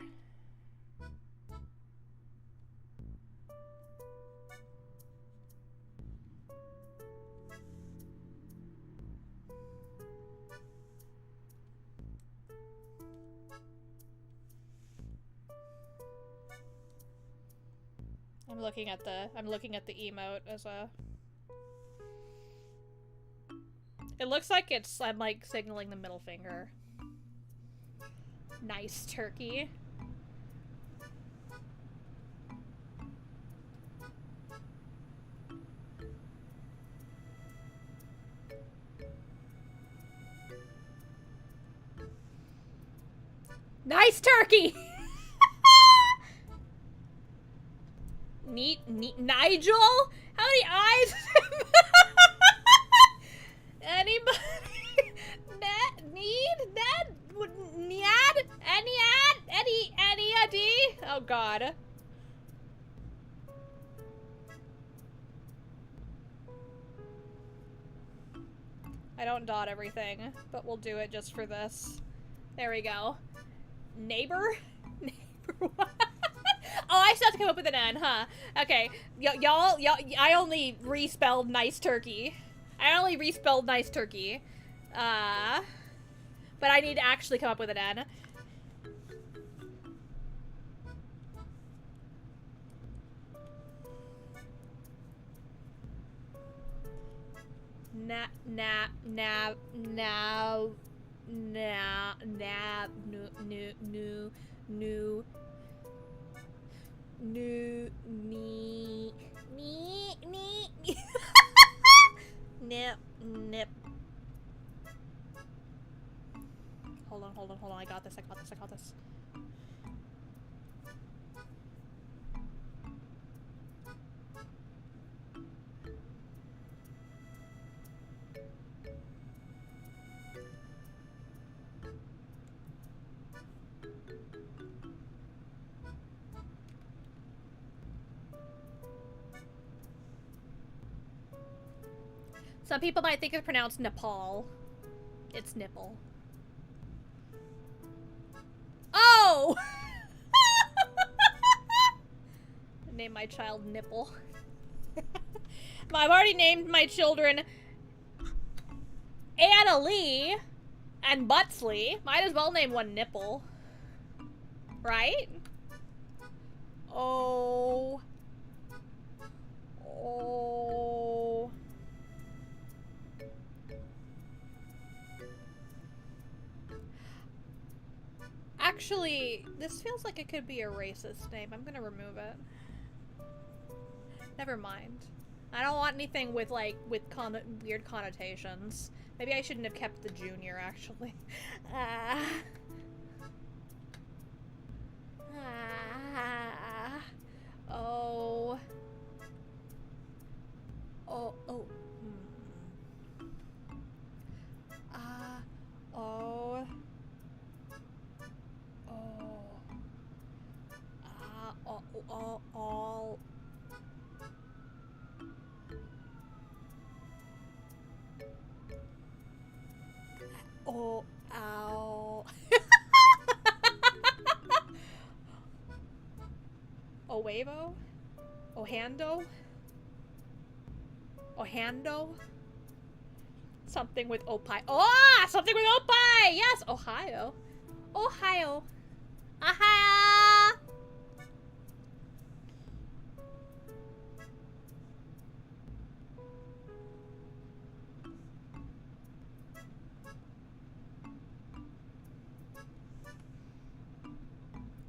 I'm looking at the emote as a... It looks like I'm like signaling the middle finger. Nice turkey. Nice turkey! Nigel? How many eyes? Anybody? Any? Oh god. I don't dot everything, but we'll do it just for this. There we go. Neighbor? Neighbor what? Oh, I still have to come up with an N, huh? Okay. Y'all, I only respelled nice turkey. But I need to actually come up with an N. Nip. Hold on. I got this. Some people might think it's pronounced Nepal. It's nipple. Oh! Name my child Nipple. I've already named my children Anna Lee and Butsley. Might as well name one Nipple. Right? Oh. Actually, this feels like it could be a racist name. I'm gonna remove it. Never mind. I don't want anything with, like, weird connotations. Maybe I shouldn't have kept the junior, actually. Oh. Ow. Owevo? Ohando? Ohando? Something with Opie. Oh! Something with Opie! Yes! Ohio. Ohio. Ohio!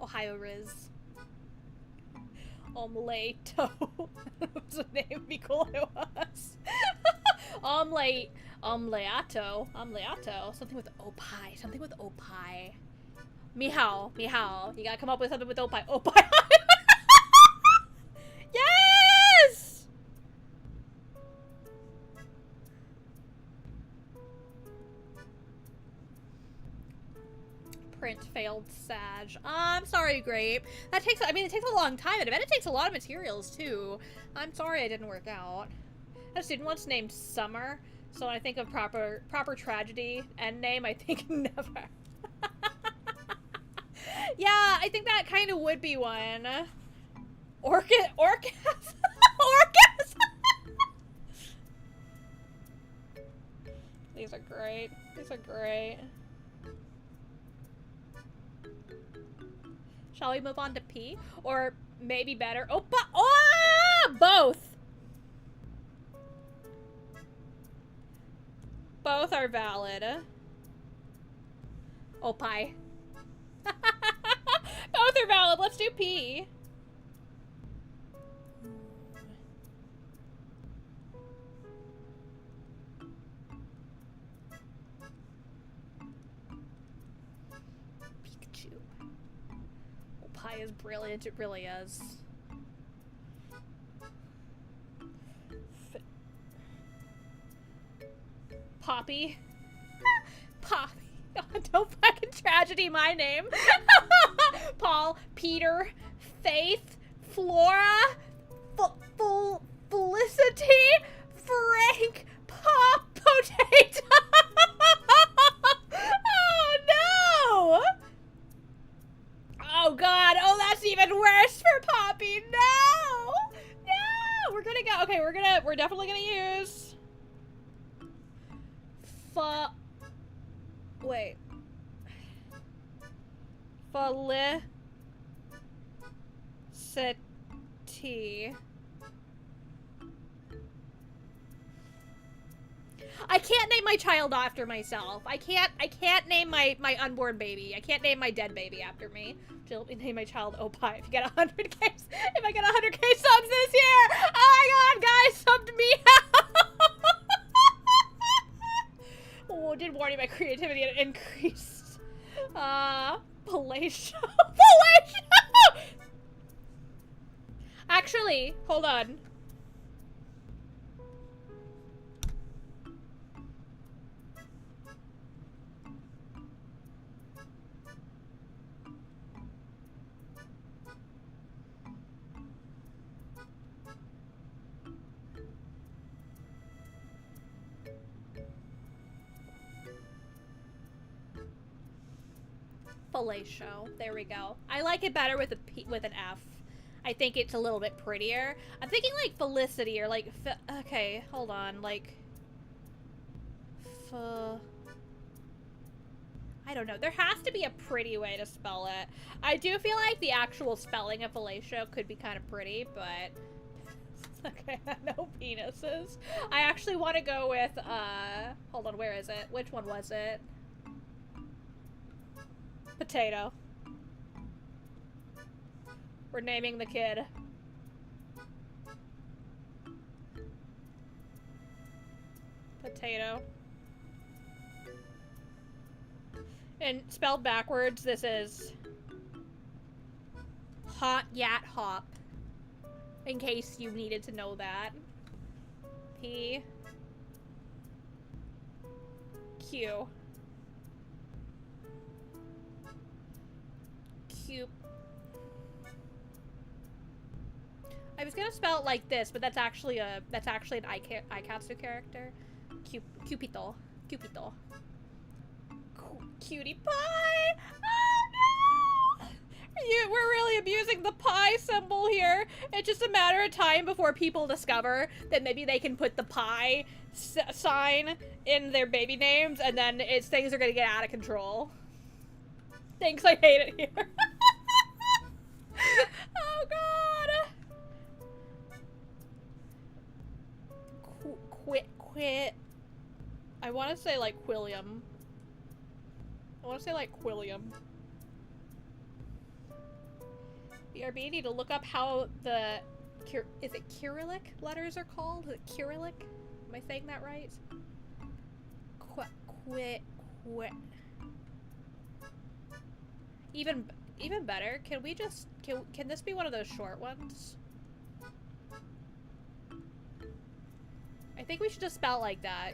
Ohio Riz. Omeleto. What's the name? Be cool if it was. Omelette. Omeleato. Omeleato. Something with Opie. Something with Opie. Mihao. Mihao. You gotta come up with something with Opie. Opie. Yes! Print failed Sag. I'm sorry, Grape. That takes, I mean, it takes a long time, and I bet it takes a lot of materials, too. I'm sorry I didn't work out. I had a student once named Summer, so when I think of proper tragedy end name, I think never. Yeah, I think that kind of would be one. Orcas? Orcas? These are great. These are great. Shall we move on to P? Or maybe better? Oh, both! Both are valid. Opie. Both are valid. Let's do P. Pikachu. Opie is brilliant. It really is. Poppy. Poppy. Oh, don't fucking tragedy my name. Paul, Peter, Faith, Flora, Felicity, Frank, Pop, Potato. Oh no! Oh god, oh that's even worse for Poppy. No! No! We're gonna go, okay, we're definitely gonna use wait. Felicity. I can't name my child after myself. I can't name my unborn baby. I can't name my dead baby after me. Jill, name my child Opie if you get 100k. If I get 100k subs this year. Oh my god, guys, subbed me out. Oh, did warn you my creativity had increased. Palatial. Palatial! Actually, hold on. Fellatio. There we go. I like it better with a P, with an F. I think it's a little bit prettier. I'm thinking like Felicity or like okay, hold on, like I don't know. There has to be a pretty way to spell it. I do feel like the actual spelling of fellatio could be kind of pretty, but okay, no penises. I actually want to go with hold on, where is it? Which one was it? Potato. We're naming the kid. Potato. And spelled backwards, this is hot yat hop. In case you needed to know that. P. Q. Q. I was gonna spell it like this, but that's actually an Aikatsu character. Cupito. Cupito. Cutie pie! Oh no! We're really abusing the pi symbol here. It's just a matter of time before people discover that maybe they can put the pi sign in their baby names, and then things are gonna get out of control. Thanks, I hate it here. Oh god. Quit. I want to say like Quilliam. I want to say like Quilliam. BRB, need to look up how the is it Cyrillic letters are called? Is it Cyrillic? Am I saying that right? Quit. Even better. Can we just can this be one of those short ones? I think we should just spell like that.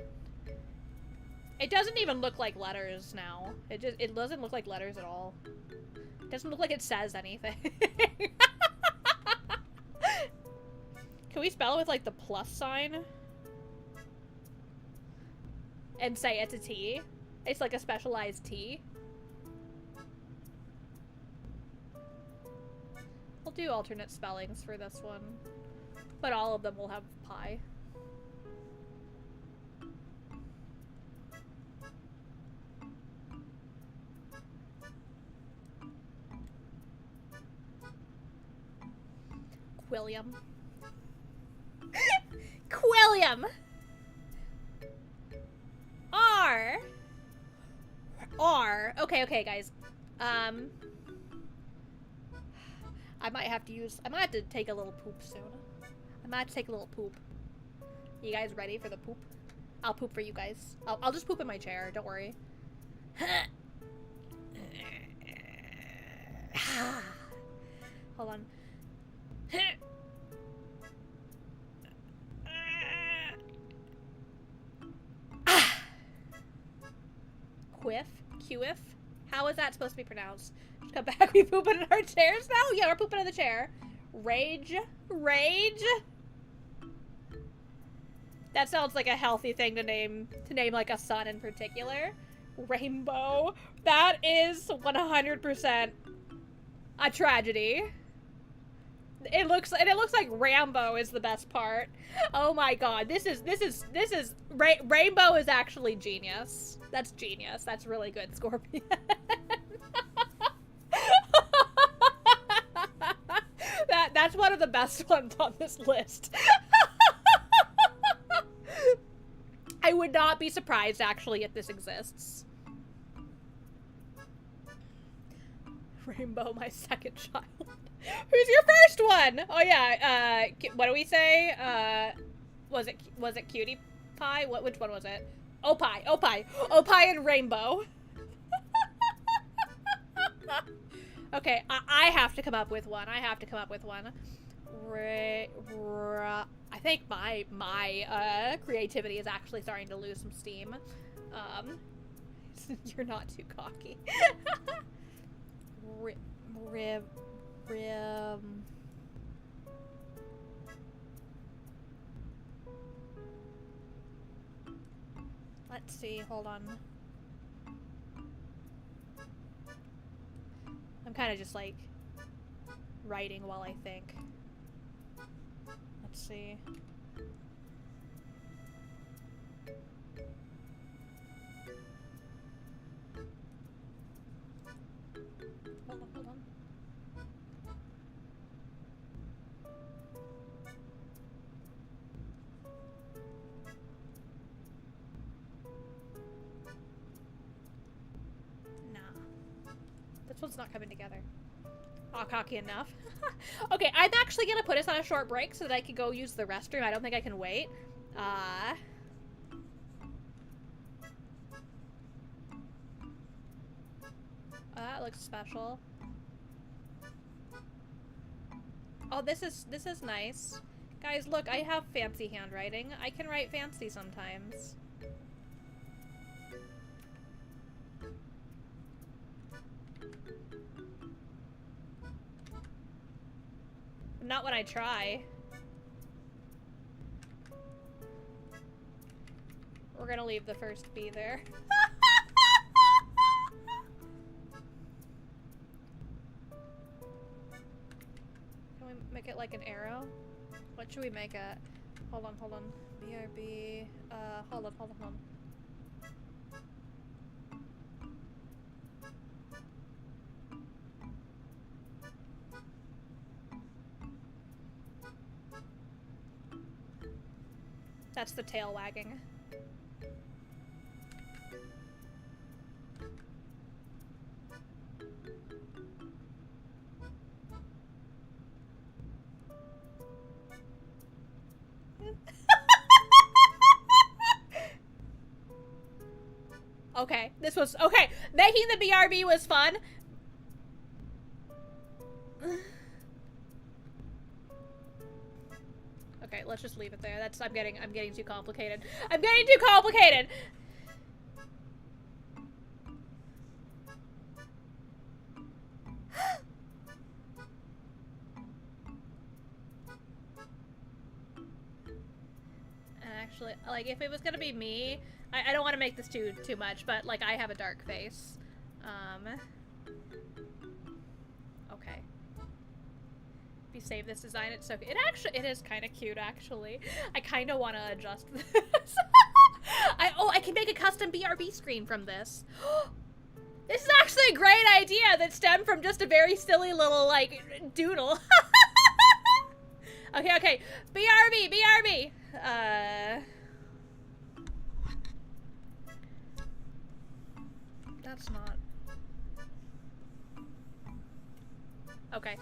It doesn't even look like letters now. It doesn't look like letters at all. It doesn't look like it says anything. Can we spell it with like the plus sign? And say it's a T? It's like a specialized T. We'll do alternate spellings for this one. But all of them will have pi. Quilliam. Quilliam! R. Okay, guys. I might have to take a little poop soon. I might have to take a little poop. You guys ready for the poop? I'll poop for you guys. I'll just poop in my chair, don't worry. Hold on. Quiff? How is that supposed to be pronounced? Just come back, we pooping in our chairs now? Yeah, we're pooping in the chair. Rage? That sounds like a healthy thing to name like a son in particular. Rainbow. That is 100% a tragedy. It looks like Rambo is the best part. Oh my god, Rainbow is actually genius. That's genius. That's really good, Scorpion. That's one of the best ones on this list. I would not be surprised actually if this exists. Rainbow, my second child. Who's your first one? Oh yeah, what do we say? Was it Cutie Pie? Which one was it? Opie and Rainbow. Okay, I have to come up with one. I think my creativity is actually starting to lose some steam. You're not too cocky. Let's see, hold on. I'm kind of just like writing while I think. Let's see. Hold on. This one's not coming together. Not cocky enough. Okay, I'm actually gonna put us on a short break so that I can go use the restroom. I don't think I can wait. That looks special. Oh, this is nice. Guys, look, I have fancy handwriting. I can write fancy sometimes. Not when I try. We're gonna leave the first B there. it like an arrow? What should we make it? Hold on, hold on. BRB. Hold on, hold on, hold on. That's the tail wagging. Okay, this was okay. Making the BRB was fun. Okay, let's just leave it there. That's I'm getting too complicated. I'm getting too complicated. Actually, like if it was gonna be me, I don't want to make this too much, but like I have a dark face. Okay. If you save this design, it's so it is kind of cute actually. I kind of want to adjust this. I can make a custom BRB screen from this. This is actually a great idea that stemmed from just a very silly little like doodle. Okay, BRB. That's not. Okay.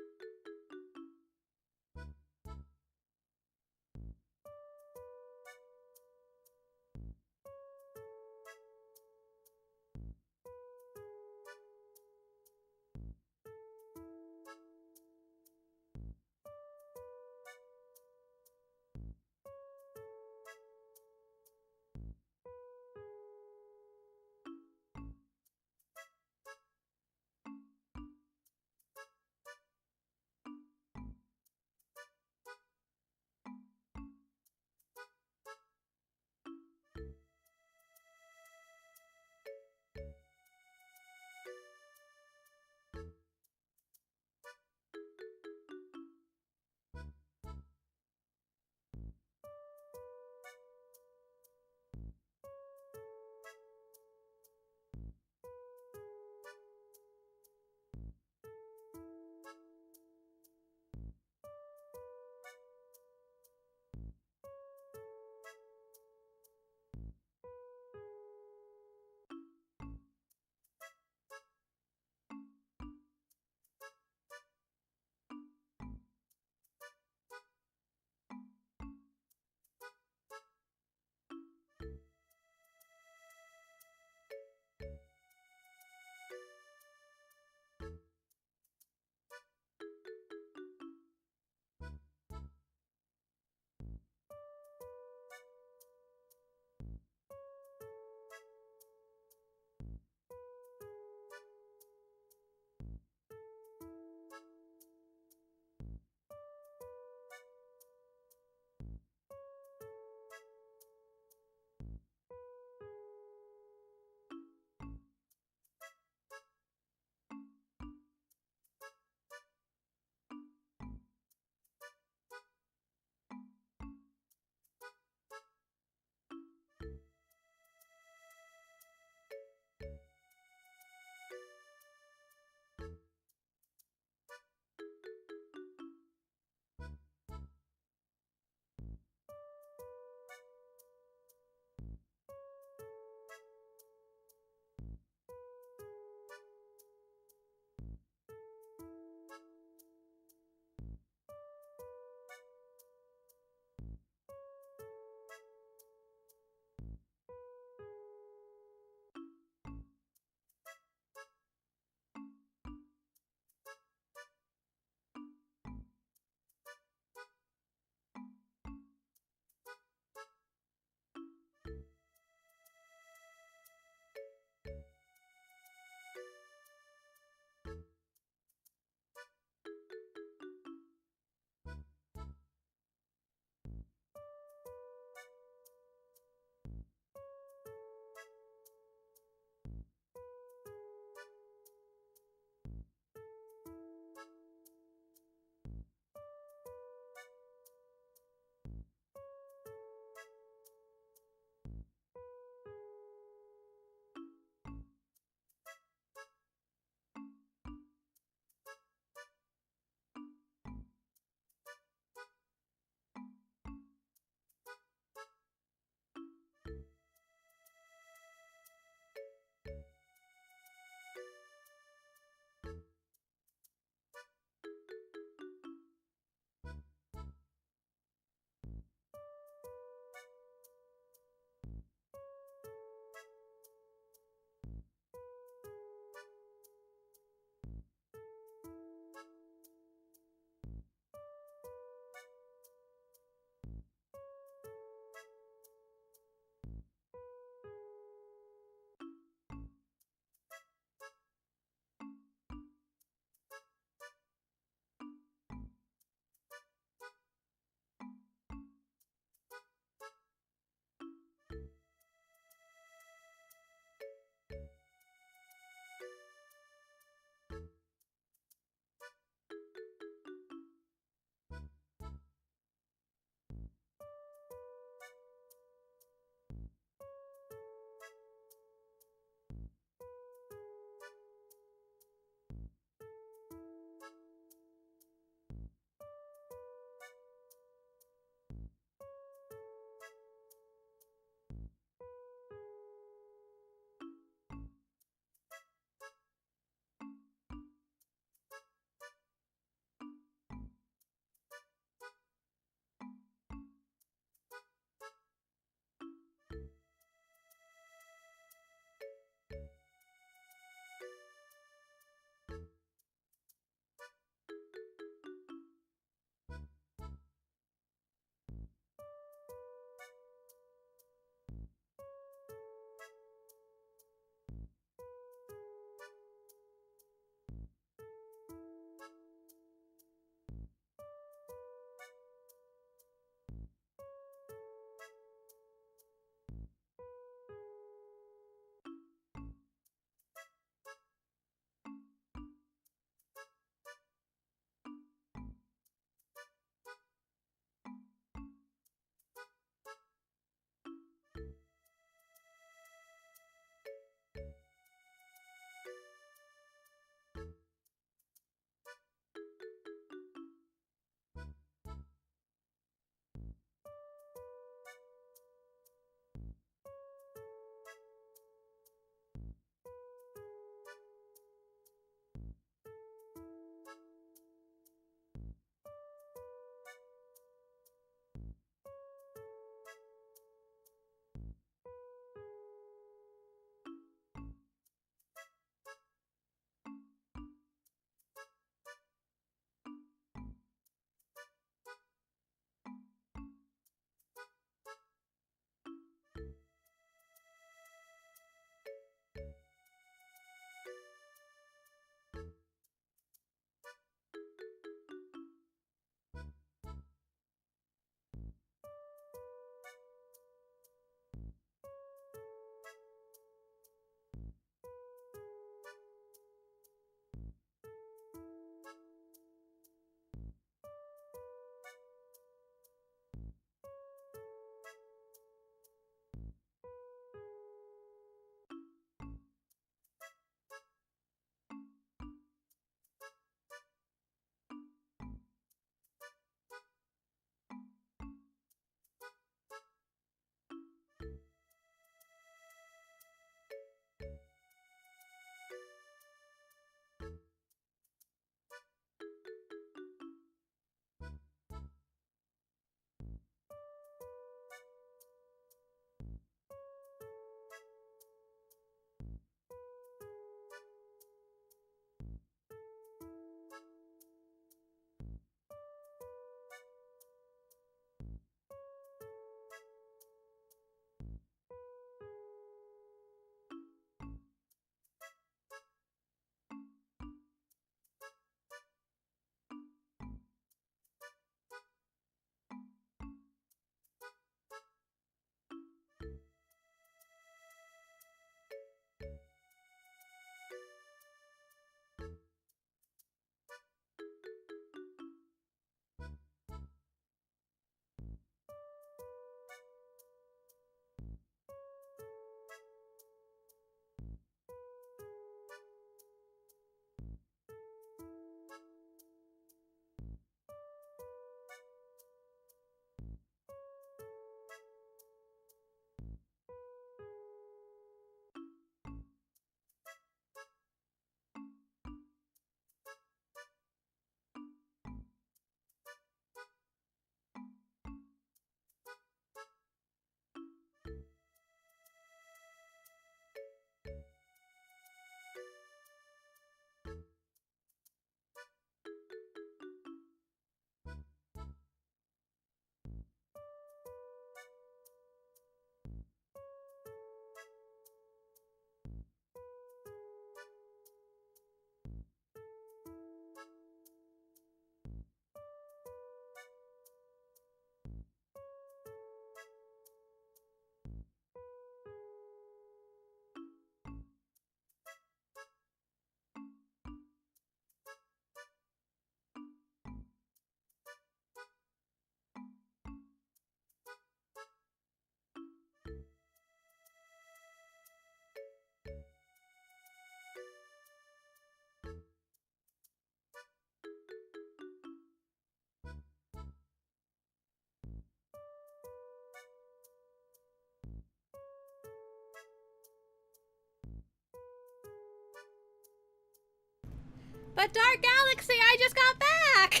But Dark Galaxy, I just got back!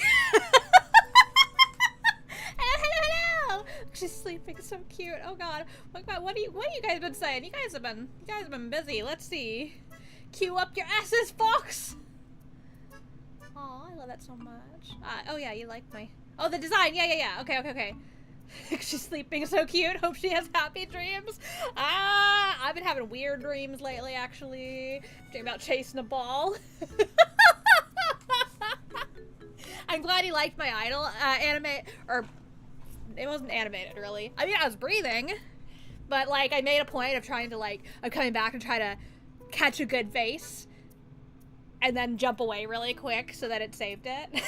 Hello! She's sleeping, so cute. Oh god. Oh god, what have you guys been saying? You guys have been busy. Let's see. Cue up your asses, Fox! Oh, I love that so much. Oh yeah, you like my... Oh, the design! Yeah. Okay. She's sleeping, so cute. Hope she has happy dreams. I've been having weird dreams lately, actually. Dreaming about chasing a ball. I'm glad he liked my idol or it wasn't animated, really. I mean, I was breathing, but like I made a point of trying to I'm coming back and try to catch a good face and then jump away really quick so that it saved it.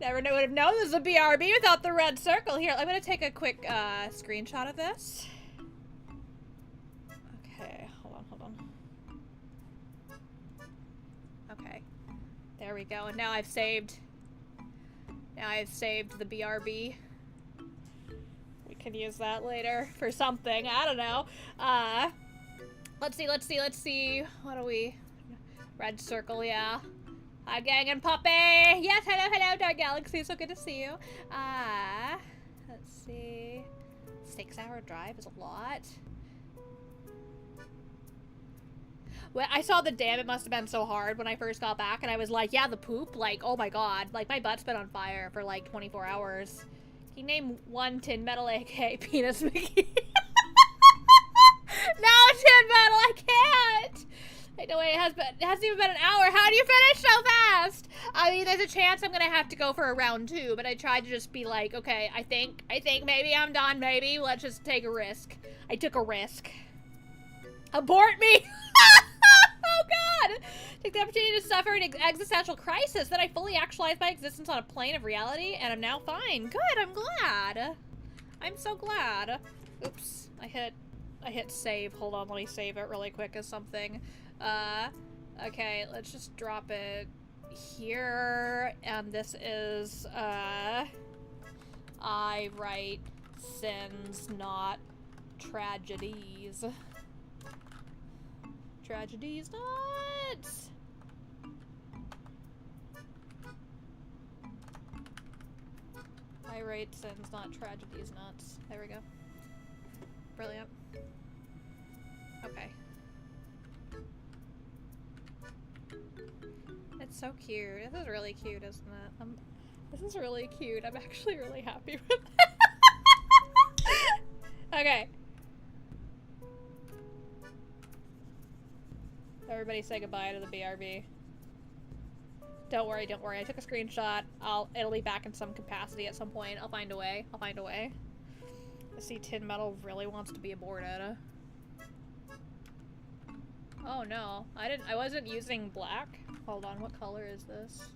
Never would have known this was a BRB without the red circle. Here, I'm gonna take a quick screenshot of this. Okay, hold on. Okay, there we go. And now I've saved the BRB. We can use that later for something. I don't know. Let's see. What do we? Red circle, yeah. Hi, gang and puppy. Yes, hello, Dark Galaxy. So good to see you. Let's see. 6-hour drive is a lot. When I saw the dam, it must have been so hard when I first got back, and I was like, yeah, the poop, like, oh my god, like, my butt's been on fire for, like, 24 hours. Can you name one Tin Metal, aka Penis McGee? No, Tin Metal, I can't! Wait, no, wait, it hasn't even been an hour. How do you finish so fast? I mean, there's a chance I'm gonna have to go for a round 2, but I tried to just be like, okay, I think maybe I'm done, maybe. Let's just take a risk. I took a risk. Abort me! Oh god! Take the opportunity to suffer an existential crisis, then I fully actualized my existence on a plane of reality, and I'm now fine. Good, I'm glad. I'm so glad. Oops, I hit save. Hold on, let me save it really quick as something. Okay, let's just drop it here, and this is, I write sins, not tragedies. Tragedies not! I write sins, not tragedies nuts. There we go. Brilliant. Okay. It's so cute. This is really cute, isn't it? This is really cute. I'm actually really happy with it. Okay. Everybody say goodbye to the BRB. Don't worry. I took a screenshot. It'll be back in some capacity at some point. I'll find a way. I see Tin Metal really wants to be aborted. Oh no. I wasn't using black. Hold on, what color is this?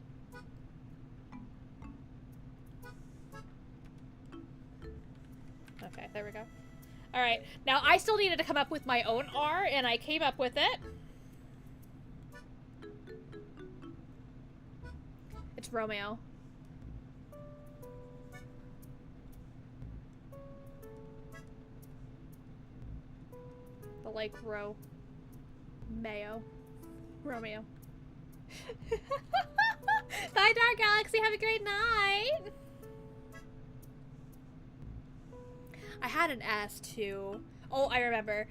Okay, there we go. Alright, now I still needed to come up with my own R, and I came up with it. It's Romeo. But like Mayo. Romeo. Bye, Dark Galaxy. Have a great night. I had an S too. Oh, I remember.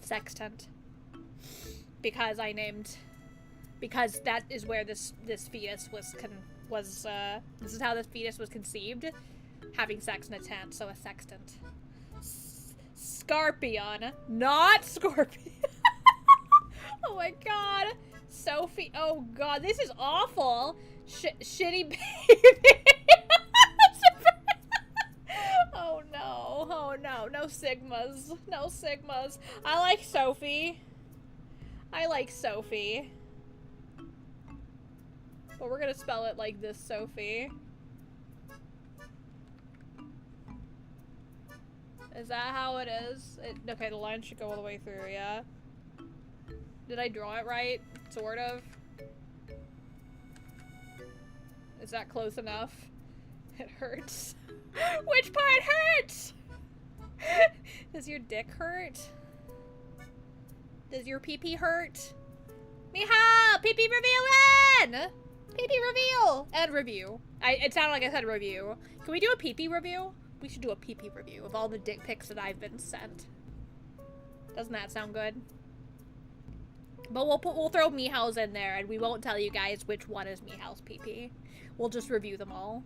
Sextant. Because that is where this fetus was this is how this fetus was conceived, having sex in a tent, so a sextant. Scorpion, not Scorpion. Oh my god. Sophie, oh god, this is awful. Shitty baby. Oh no, no sigmas. I like Sophie. But we're gonna spell it like this, Sophie. Is that how it is? Okay, the line should go all the way through, yeah? Did I draw it right? Sort of. Is that close enough? It hurts. Which part hurts? Does your dick hurt? Does your pee-pee hurt? Mihal! Pee-pee reveal! Pee-pee reveal! And review. It sounded like I said review. Can we do a pee-pee review? We should do a pee-pee review of all the dick pics that I've been sent. Doesn't that sound good? But we'll throw Mihal's in there, and we won't tell you guys which one is Mihal's pee-pee. We'll just review them all.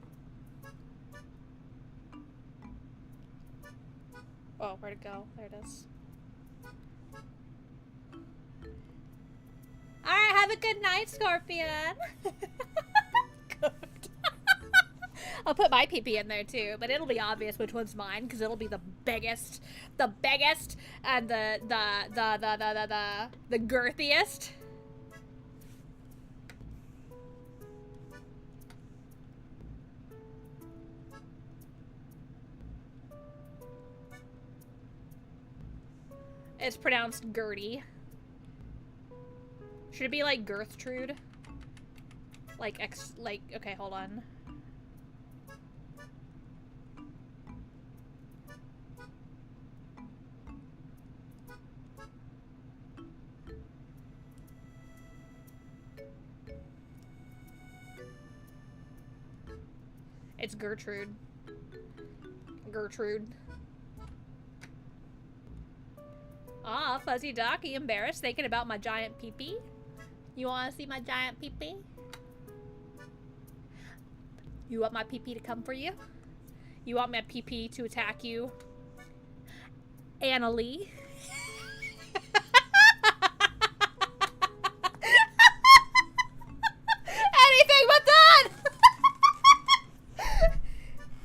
Oh, where'd it go? There it is. Alright, have a good night, Scorpion. Good. I'll put my pee-pee in there too, but it'll be obvious which one's mine, because it'll be the biggest, and the girthiest. It's pronounced Gertie. Should it be like Gertrude? Okay, hold on. It's Gertrude. Gertrude. Ah, Fuzzy Ducky, embarrassed thinking about my giant pee-pee? You wanna see my giant pee-pee? You want my pee-pee to come for you? You want my pee-pee to attack you? Annalie? Anything but that!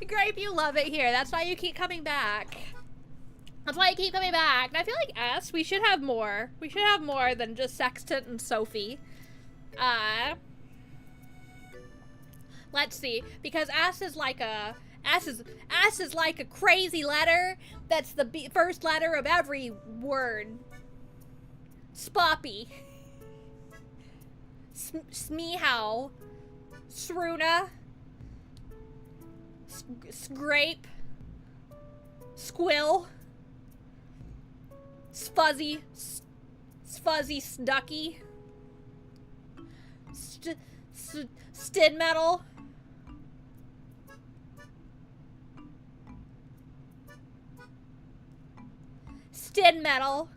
Grape, you love it here. That's why you keep coming back. That's why I keep coming back. And I feel like S, we should have more. We should have more than just Sextant and Sophie. Let's see. Because S is like a crazy letter that's the first letter of every word. Spoppy. Smeehow. Sruna. Scrape. Squill. Sfuzzy Stucky. Stid metal. Stid metal.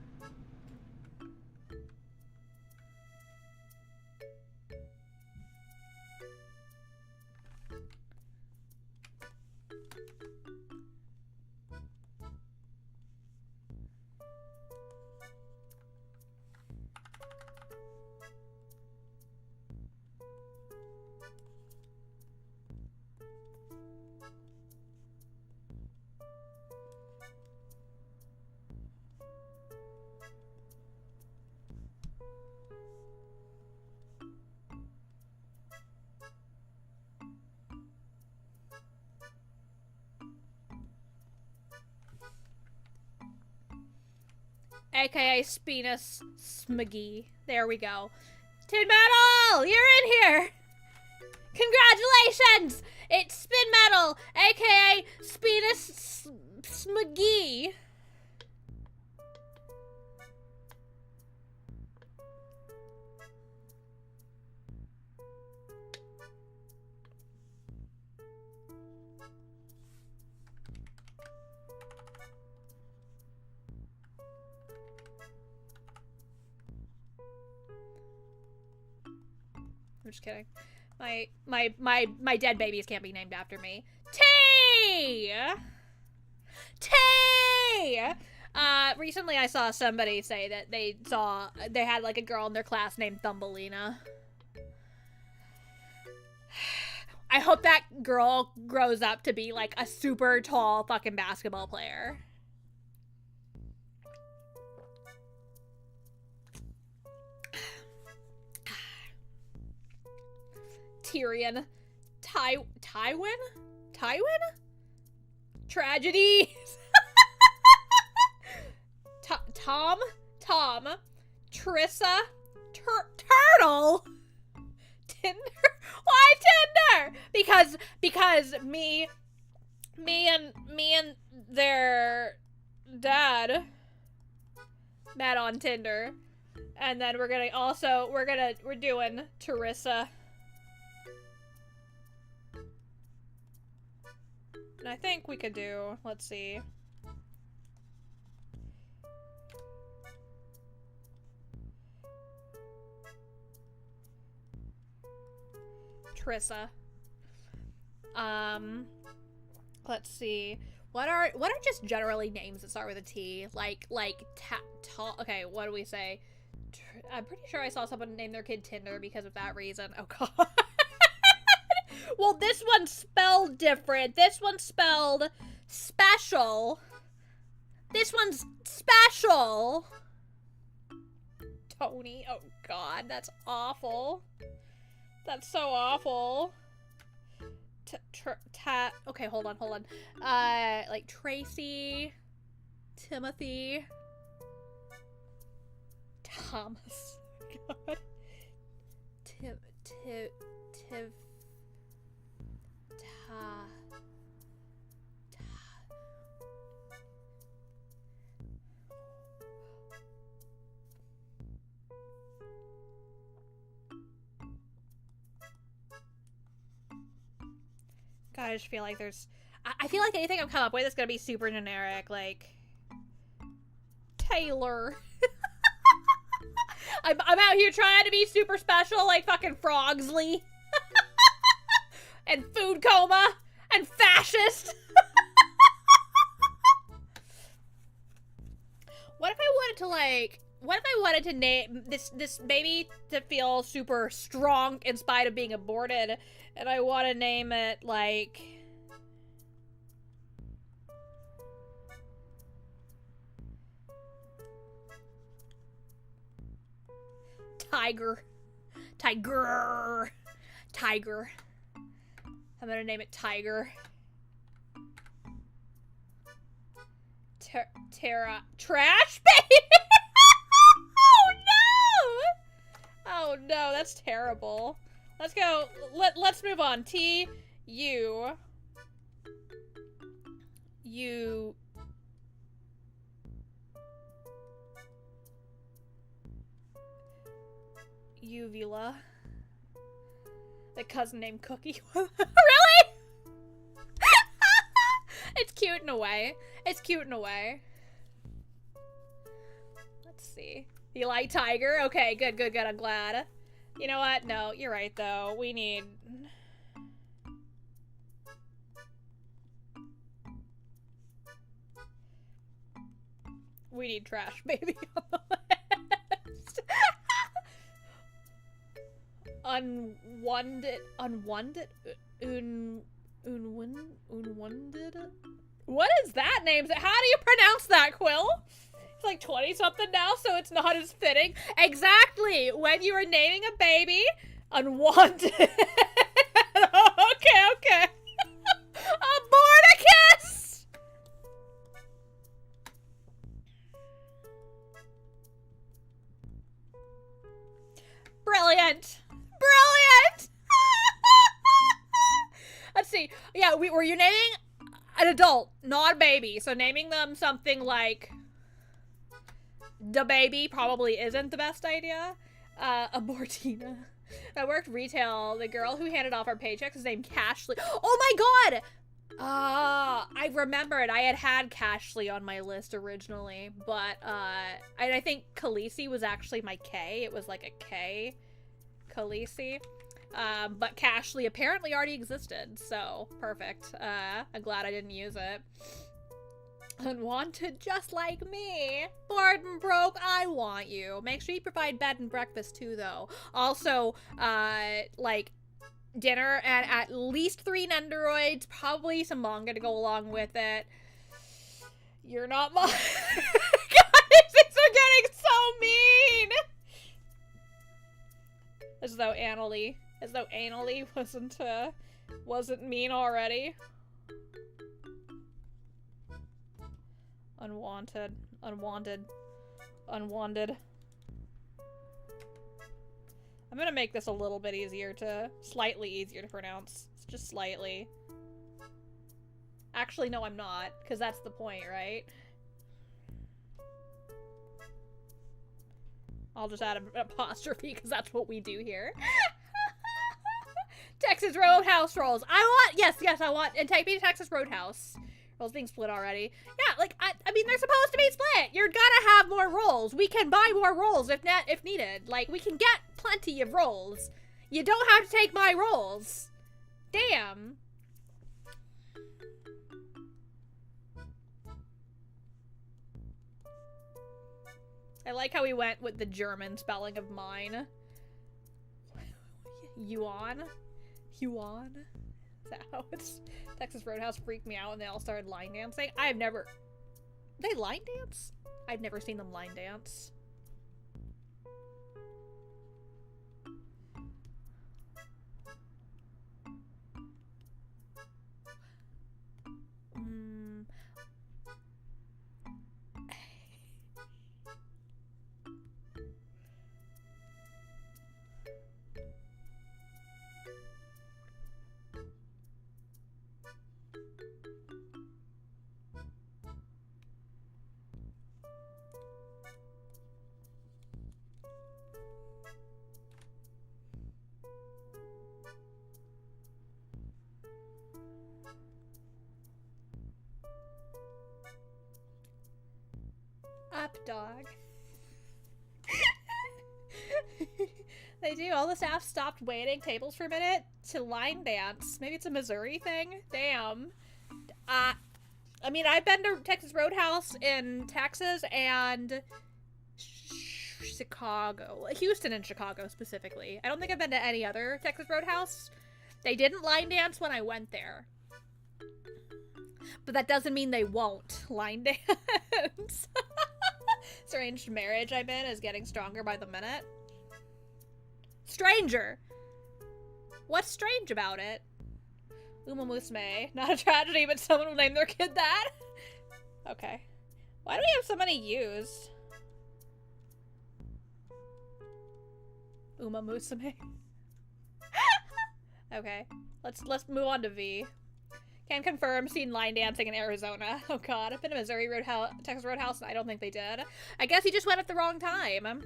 AKA Spinus Smiggy. There we go. Tin Metal! You're in here! Congratulations! It's Spin Metal, AKA Spinus Smiggy. I'm just kidding. My dead babies can't be named after me. T! Recently I saw somebody say that they had like a girl in their class named Thumbelina. I hope that girl grows up to be like a super tall fucking basketball player. Tyrion. Tywin? Tragedeighs. Tom. Trissa. Turtle. Tinder. Why Tinder? because me and their dad met on Tinder, and then we're doing Teresa, and I think we could do, let's see, Trissa. Let's see. What are just generally names that start with a T? Okay, what do we say? I'm pretty sure I saw someone name their kid Tinder because of that reason. Oh god. Well, this one's spelled different. This one's spelled special. This one's special. Tony. Oh god, that's awful. That's so awful. Okay, hold on. Like Tracy, Timothy, Thomas. God. God, I just feel like I feel like anything I've come up with is gonna be super generic, like Taylor. I'm out here trying to be super special, like fucking Frogsley. And food coma and fascist. What if I wanted to name this baby to feel super strong in spite of being aborted, and I want to name it like Tiger. I'm gonna name it Tiger. Tara. Trash baby! Oh no! Oh no, that's terrible. Let's go. Let's move on. Uvula. The cousin named Cookie. Really? It's cute in a way. It's cute in a way. Let's see. You like Tiger? Okay, good. I'm glad. You know what? No, you're right, though. We need trash baby on the list. Unwanted. What is that name? How do you pronounce that, Quill? It's like 20-something now, so it's not as fitting. Exactly! When you are naming a baby, unwanted. Okay. Aborticus! Brilliant! Let's see. Yeah, were you naming an adult, not a baby? So naming them something like the baby probably isn't the best idea. Abortina. I worked retail. The girl who handed off our paychecks is named Cashley. Oh my god! I remembered I had Cashley on my list originally, but I think Khaleesi was actually my K. It was like a K. Khaleesi. But Cashley apparently already existed, so perfect. I'm glad I didn't use it. Unwanted, just like me. Bored and broke, I want you. Make sure you provide bed and breakfast too, though. Also, like, dinner and at least 3 Nendoroids, probably some manga to go along with it. You're not mine. Guys, things are getting so mean! As though Annalie wasn't mean already. Unwanted. I'm gonna make this a little bit slightly easier to pronounce. Just slightly. Actually, no, I'm not, because that's the point, right? I'll just add an apostrophe, because that's what we do here. Texas Roadhouse rolls. Yes, I want, and take me to Texas Roadhouse. Rolls being split already. Yeah, like, I mean, they're supposed to be split. You're gonna have more rolls. We can buy more rolls if needed. Like, we can get plenty of rolls. You don't have to take my rolls. Damn. I like how we went with the German spelling of mine. Yuan? Yuan? Is that how it's... Texas Roadhouse freaked me out and they all started line dancing. I've never... They line dance? I've never seen them line dance. Up, dog. They do. All the staff stopped waiting tables for a minute to line dance. Maybe it's a Missouri thing? Damn. I mean, I've been to Texas Roadhouse in Texas and Chicago. Houston and Chicago specifically. I don't think I've been to any other Texas Roadhouse. They didn't line dance when I went there. But that doesn't mean they won't line dance. This arranged marriage I'm in is getting stronger by the minute. Stranger! What's strange about it? Uma Musume. Not a tragedy, but someone will name their kid that. Okay. Why do we have so many used? Uma Musume. Okay. Let's move on to V. Can confirm, seen line dancing in Arizona. Oh god, I've been to Missouri Roadhouse, Texas Roadhouse, and I don't think they did. I guess he just went at the wrong time.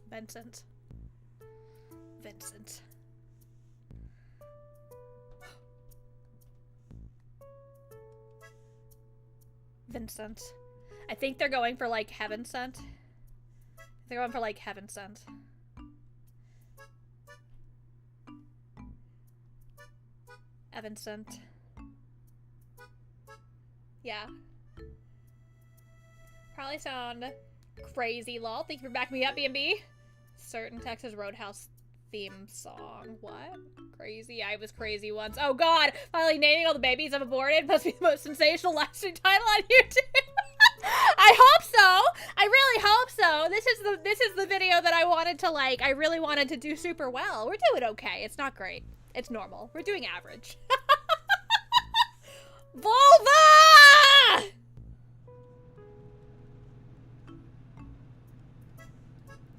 Vincent. Vincent. Vincent. I think they're going for like Heaven Sent. They're going for like Heaven Sent. Evansent. Yeah. Probably sound crazy, lol. Thank you for backing me up, B&B. Certain Texas Roadhouse theme song. What? Crazy. I was crazy once. Oh god! Finally naming all the babies I've aborted must be the most sensational lasting title on YouTube. I hope so! I really hope so! This is the video that I wanted to like, I really wanted to do super well. We're doing okay. It's not great. It's normal. We're doing average. Vulva!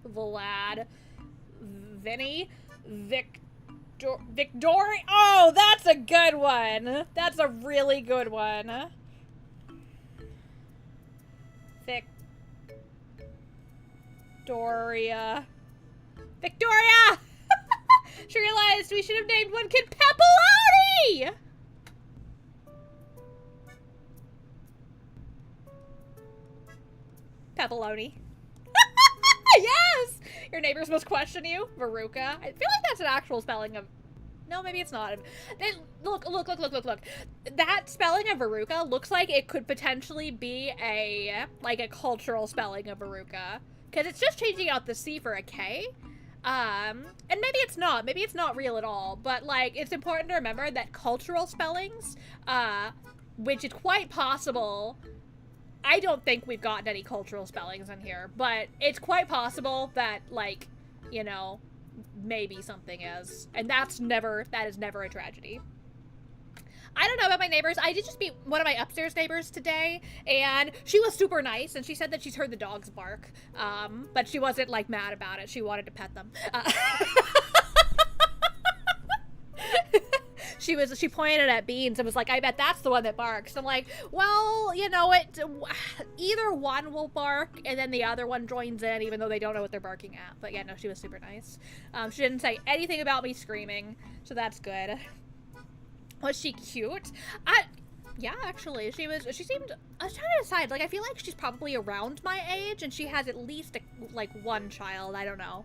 Vlad. Vinny. Victoria. Oh, that's a good one. That's a really good one. Victoria. Victoria! She realized we should have named one kid Pepperoni! Pepperoni. Yes! Your neighbors must question you. Veruca. I feel like that's an actual spelling of... No, maybe it's not. Look. That spelling of Veruca looks like it could potentially be a cultural spelling of Veruca. Because it's just changing out the C for a K. And maybe it's not. Maybe it's not real at all. But, like, it's important to remember that cultural spellings, which is quite possible... I don't think we've gotten any cultural spellings in here, but it's quite possible that, like, you know, maybe something is. And that is never a tragedy. I don't know about my neighbors. I did just meet one of my upstairs neighbors today, and she was super nice, and she said that she's heard the dogs bark, but she wasn't, like, mad about it. She wanted to pet them. She pointed at Beans and was like, I bet that's the one that barks. I'm like, well, you know, either one will bark, and then the other one joins in, even though they don't know what they're barking at. But yeah, no, she was super nice. She didn't say anything about me screaming, so that's good. Was she cute? Yeah, actually, she seemed, I was trying to decide, like, I feel like she's probably around my age, and she has at least, like, one child, I don't know.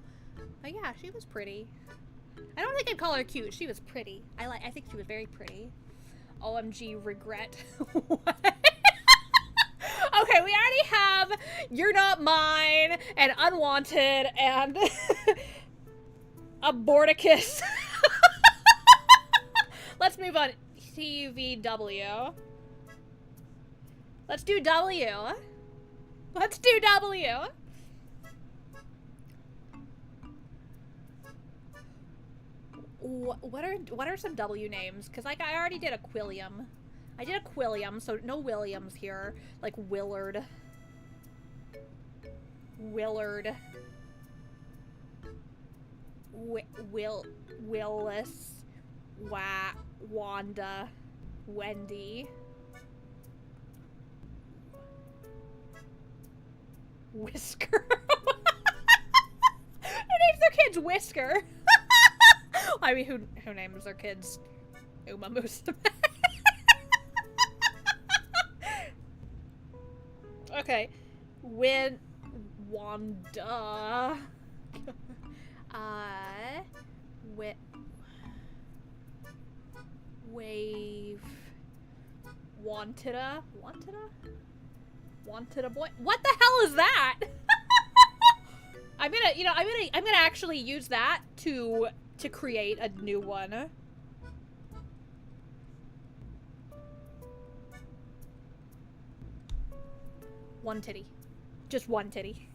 But yeah, she was pretty. I don't think I'd call her cute, she was pretty. I think she was very pretty. OMG, regret. What? Okay, we already have You're Not Mine, and Unwanted, and Aborticus. Let's move on. TVW. Let's do W. Let's do W. What are some W names? Because, like, I already did Aquilium. I did Aquilium, so no Williams here. Like Willard. Willard. Willis. Wanda, Wendy, Whisker. Who names their kids Whisker? I mean, who names their kids Uma Musume? Okay, Wanda. Wave. Wanteda boy. What the hell is that? I'm gonna actually use that to create a new one. One titty. Just one titty.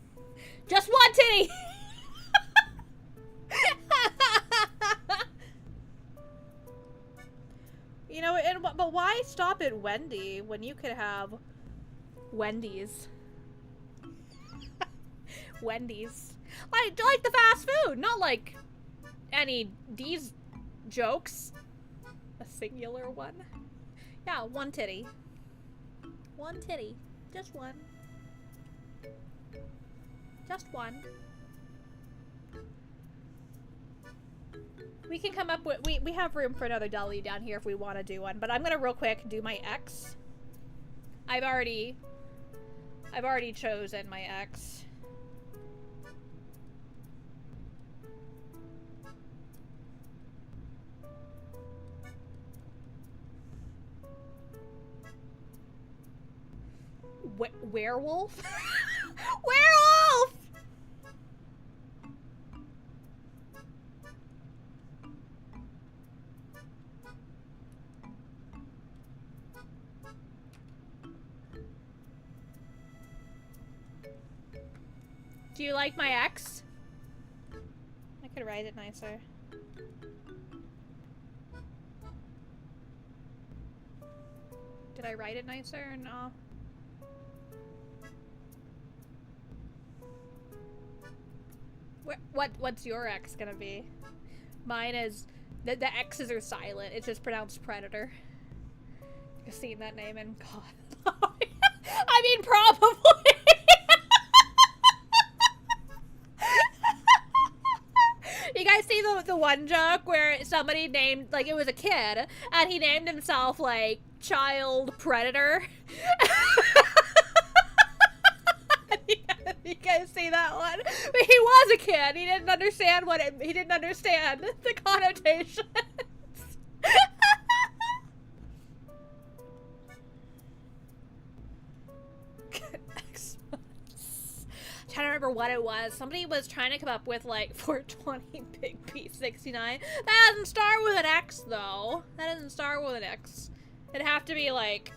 Just one titty! You know, but why stop at Wendy when you could have Wendy's? Wendy's. Like the fast food, not like any D's jokes. A singular one. Yeah, one titty. One titty. Just one. Just one. We can come up with, we have room for another W down here if we want to do one, but I'm gonna real quick do my X. I've already chosen my X. Werewolf? Werewolf! Do you like my X? I could write it nicer. Did I write it nicer or no? What's your X gonna be? Mine is the X's are silent. It's just pronounced predator. You've seen that name in God. I mean, probably. You guys see the one joke where somebody named, like, it was a kid, and he named himself, like, Child Predator? You guys see that one? But he was a kid. He didn't understand he didn't understand the connotations. Trying to remember what it was. Somebody was trying to come up with like 420 Big P69. That doesn't start with an X though. That doesn't start with an X. It'd have to be like.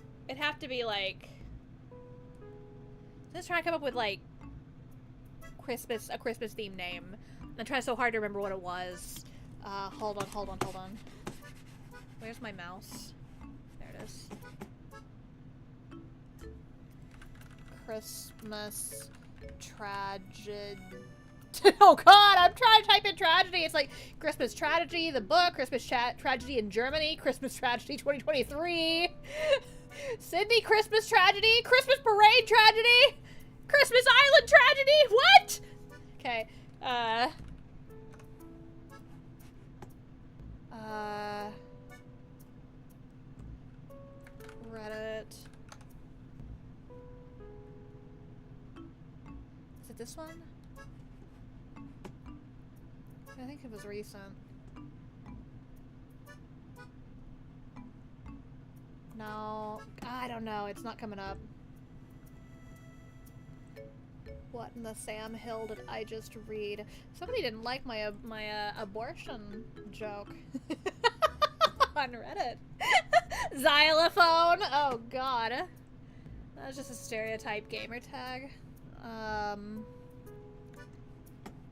Let's try to come up with like a Christmas themed name. I'm trying so hard to remember what it was. Hold on. Where's my mouse? There it is. Christmas tragedy. Oh god, I'm trying to type in tragedy. It's like Christmas tragedy, the book, Christmas tragedy in Germany, Christmas tragedy 2023, Sydney Christmas tragedy, Christmas parade tragedy, Christmas island tragedy. What? Okay. Reddit. Is it this one? I think it was recent. No, I don't know. It's not coming up. What in the Sam Hill did I just read? Somebody didn't like my abortion joke on Reddit. Xylophone. Oh god, that was just a stereotype gamer tag.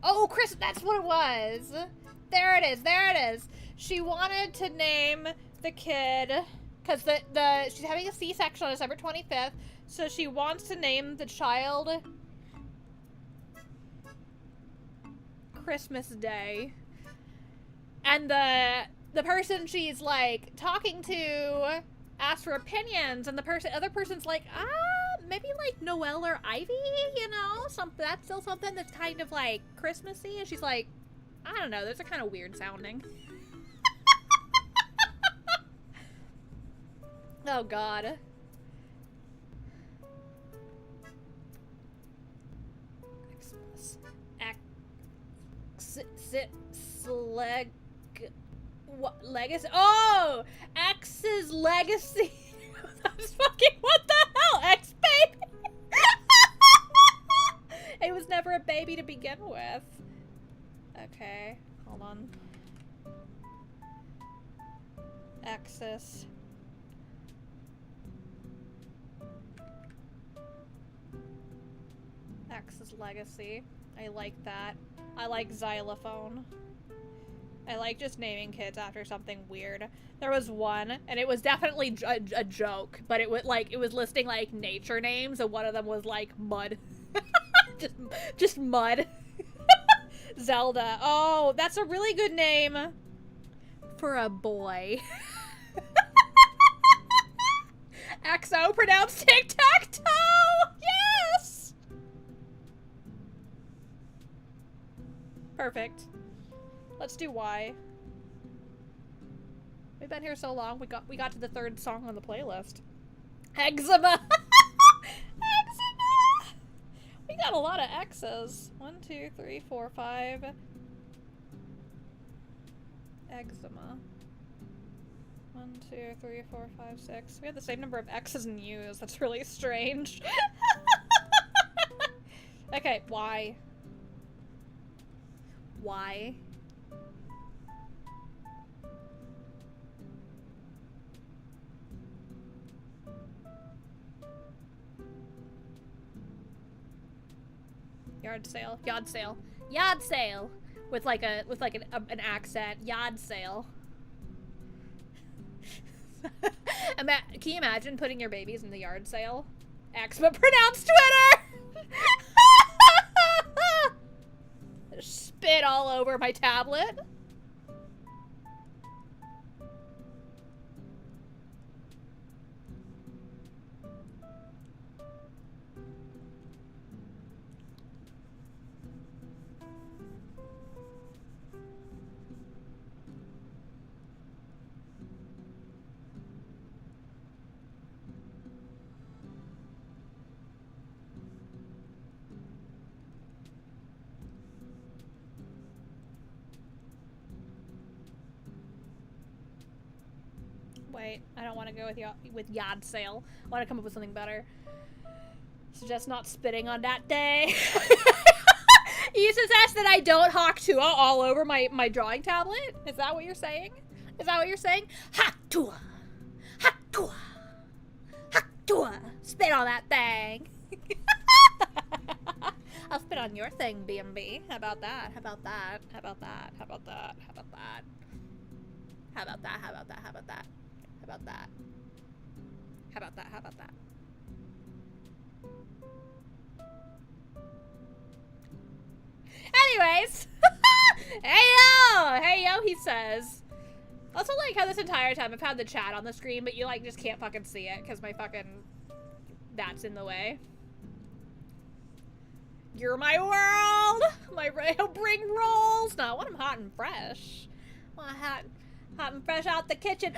Oh, Chris, that's what it was. There it is. There it is. She wanted to name the kid because she's having a C-section on December 25th, so she wants to name the child Christmas Day. And the person she's like talking to asked for opinions, and the other person's like, maybe like Noel or Ivy, you know, that's still something that's kind of like Christmassy. And she's like, I don't know, those are kind of weird sounding. Oh god. Xmas. Legacy. Oh! X's legacy. That's fucking, what the hell? X baby. It was never a baby to begin with. Okay, hold on. X's. X's legacy. I like that. I like xylophone. I like just naming kids after something weird. There was one, and it was definitely a joke, but it was like, it was listing like nature names, and one of them was like mud. just mud. Zelda. Oh, that's a really good name for a boy. XO pronounced tic-tac-toe. Yes. Perfect. Let's do Y. We've been here so long. We got to the third song on the playlist. Eczema. Eczema. We got a lot of X's. 1, 2, 3, 4, 5. Eczema. 1, 2, 3, 4, 5, 6. We have the same number of X's and U's. That's really strange. Okay, Y. Y. Yard sale. Yard sale. Yard sale. With like an accent. Yard sale. Can you imagine putting your babies in the yard sale? X, but pronounced Twitter! Spit all over my tablet. Wait, I don't want to go with yard sale. I want to come up with something better. Suggest not spitting on that day. You suggest that I don't hawk tua all over my drawing tablet? Is that what you're saying? Is that what you're saying? Hawk tua! Hawk tua! Hawk tua! Spit on that thing! I'll spit it on your thing, B&B. How about that? How about that? How about that? How about that? How about that? How about that? How about that? How about that? How about that? How about that? How about that? Anyways. Hey yo, he says. Also like how this entire time I've had the chat on the screen, but you like just can't fucking see it because my fucking that's in the way. You're my world! My bring rolls! No, I want them hot and fresh. I want hot and fresh out the kitchen.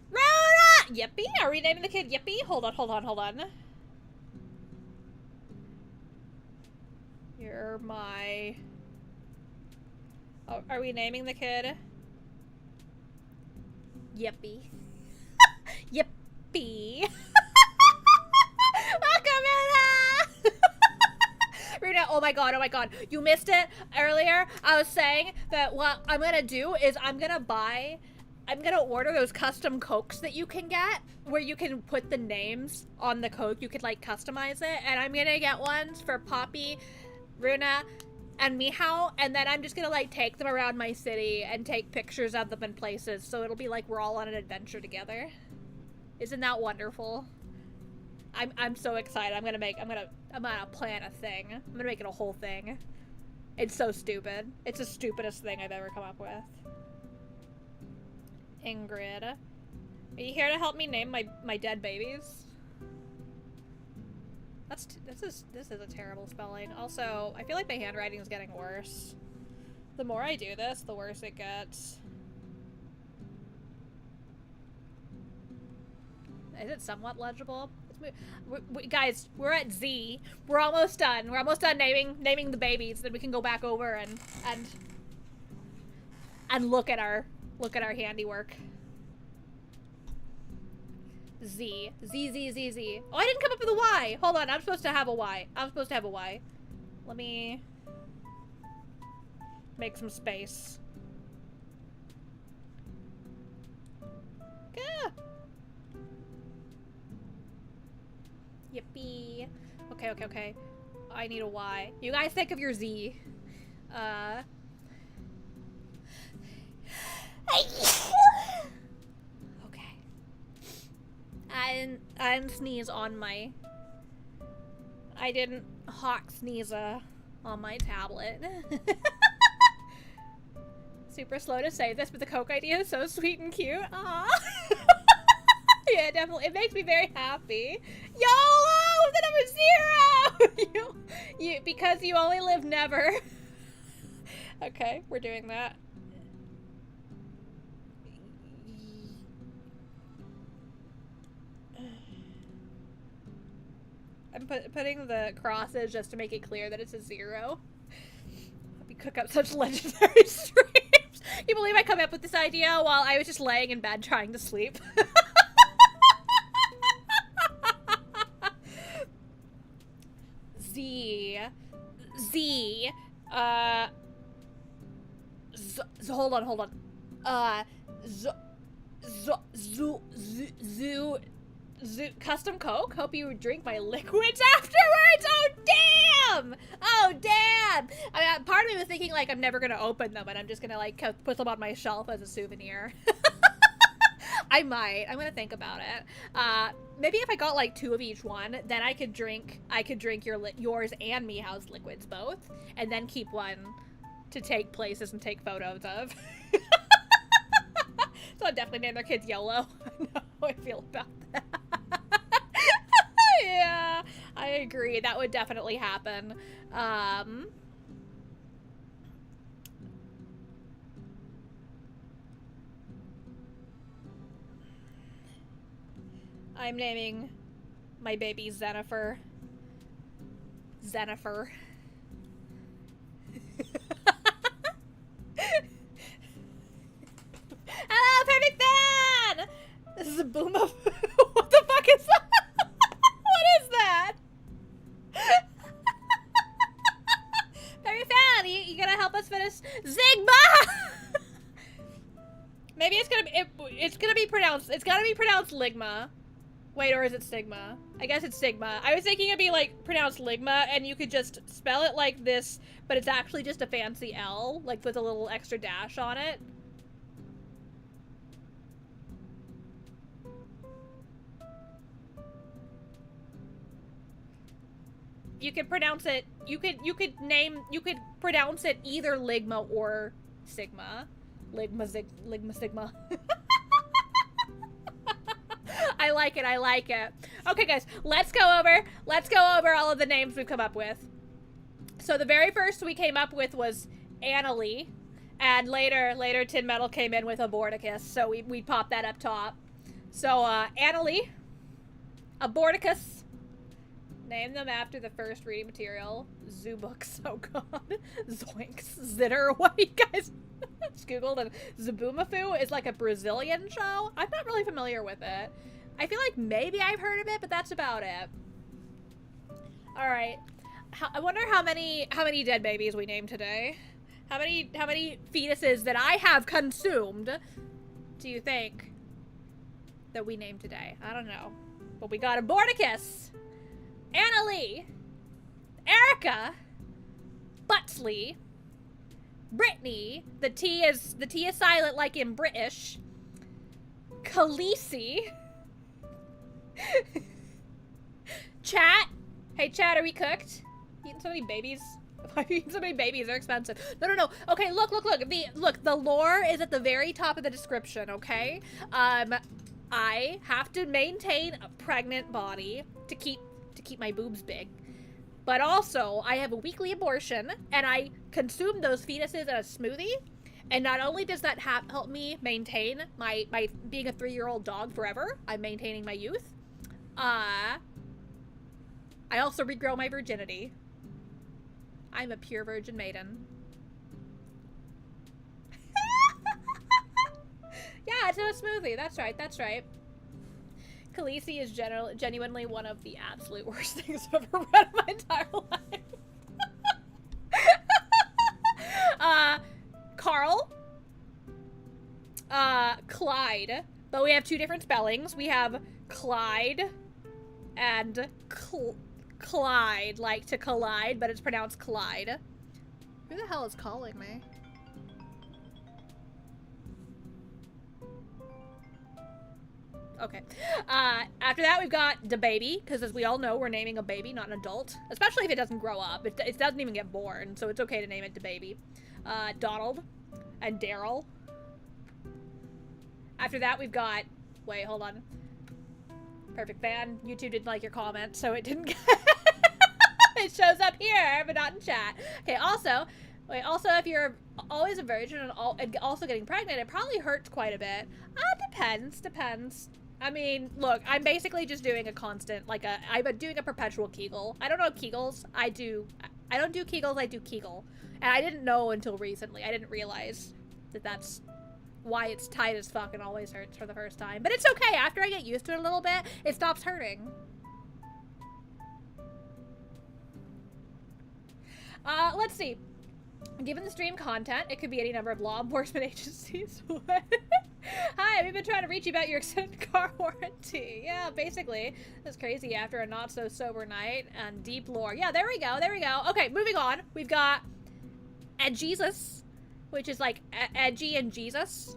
Rhoda! Yippee? Are we naming the kid Yippee? Hold on. You're my... Oh, are we naming the kid? Yippee. Yippee. Welcome in! Rita, oh my god, you missed it earlier. I was saying that what I'm gonna do is I'm gonna order those custom Cokes that you can get, where you can put the names on the Coke, you could like customize it, and I'm gonna get ones for Poppy, Runa, and Mihao, and then I'm just gonna like take them around my city and take pictures of them in places, so it'll be like we're all on an adventure together. Isn't that wonderful? I'm so excited. I'm gonna plan a thing. I'm gonna make it a whole thing. It's so stupid. It's the stupidest thing I've ever come up with. Ingrid, are you here to help me name my dead babies? This is a terrible spelling. Also, I feel like my handwriting is getting worse. The more I do this, the worse it gets. Is it somewhat legible? Guys, we're at Z. We're almost done. We're almost done naming the babies. Then we can go back over and look at our handiwork. Z. Z. Oh, I didn't come up with a Y. Hold on, I'm supposed to have a Y. Let me make some space. Gah. Yippee. Okay. I need a Y. You guys think of your Z. Okay. I didn't sneeze on my... I didn't hawk sneeze on my tablet. Super slow to say this, but the Coke idea is so sweet and cute. Aww. Yeah, definitely. It makes me very happy. YOLO! The number 0! you because you only live never. Okay, we're doing that. I'm putting the crosses just to make it clear that it's a 0. We cook up such legendary streams. You believe I come up with this idea while I was just laying in bed trying to sleep? Hold on. Custom Coke? Hope you drink my liquids afterwards? Oh damn! Part of me was thinking like I'm never gonna open them and I'm just gonna like put them on my shelf as a souvenir. I might. I'm gonna think about it. Maybe if I got like 2 of each one, then I could drink yours and Mihao's liquids both, and then keep one to take places and take photos of. So I'd definitely name their kids YOLO. I know how I feel about that. Yeah, I agree. That would definitely happen. I'm naming my baby Zenifer. Hello, Perfect Fan! This is a boom of... What the fuck is that? What is that? Perfect Fan, you gonna help us finish Zigma? Maybe it's gonna be pronounced Ligma. Wait, or is it Sigma? I guess it's Sigma. I was thinking it'd be like pronounced Ligma, and you could just spell it like this, but it's actually just a fancy L, like with a little extra dash on it. You could pronounce it, you could pronounce it either Ligma or Sigma. Ligma Sigma. I like it, I like it. Okay guys, let's go over all of the names we've come up with. So the very first we came up with was Annalie, and later Tin Metal came in with Aborticus, so we popped that up top. So Annalie, Aborticus, name them after the first reading material. Zoobooks, oh god. Zoinks, Zitter, what do you guys just googled? And Zaboomafoo is like a Brazilian show. I'm not really familiar with it. I feel like maybe I've heard of it, but that's about it. Alright. I wonder how many dead babies we named today. How many fetuses that I have consumed do you think that we named today? I don't know. But we got Aborticus, Annalie, Erica, Butsley, Brittany, the T is silent like in British, Khaleesi, Chat. Hey chat, are we cooked? Eating so many babies? Why are you eating so many babies? They're expensive. No. Okay, look. The lore is at the very top of the description, okay? I have to maintain a pregnant body to keep my boobs big. But also, I have a weekly abortion, and I consume those fetuses in a smoothie. And not only does that help me maintain my being a 3-year-old dog forever, I'm maintaining my youth. I also regrow my virginity. I'm a pure virgin maiden. Yeah, it's in a smoothie. That's right. Khaleesi is genuinely one of the absolute worst things I've ever read in my entire life. Carl. Clyde. But we have two different spellings. We have Clyde and Clyde, like to collide, but it's pronounced Clyde. Who the hell is calling me? Okay. After that, we've got the baby, because as we all know, we're naming a baby, not an adult. Especially if it doesn't grow up. It doesn't even get born, so it's okay to name it the baby. Donald and Daryl. After that, we've got... Wait, hold on. Perfect fan. YouTube didn't like your comment, so it didn't... It shows up here, but not in chat. Okay, also, if you're always a virgin and also getting pregnant, it probably hurts quite a bit. Depends. I mean, look, I'm basically just doing a constant, I'm doing a perpetual Kegel. I don't know Kegels. I don't do Kegels, I do Kegel. And I didn't know until recently. I didn't realize that that's why it's tight as fuck and always hurts for the first time. But it's okay. After I get used to it a little bit, it stops hurting. Let's see. Given the stream content, it could be any number of law enforcement agencies. What? Hi, we've been trying to reach you about your extended car warranty. Yeah, basically. That's crazy after a not-so-sober night and deep lore. Yeah, there we go. Okay, moving on. We've got Jesus, which is like edgy and Jesus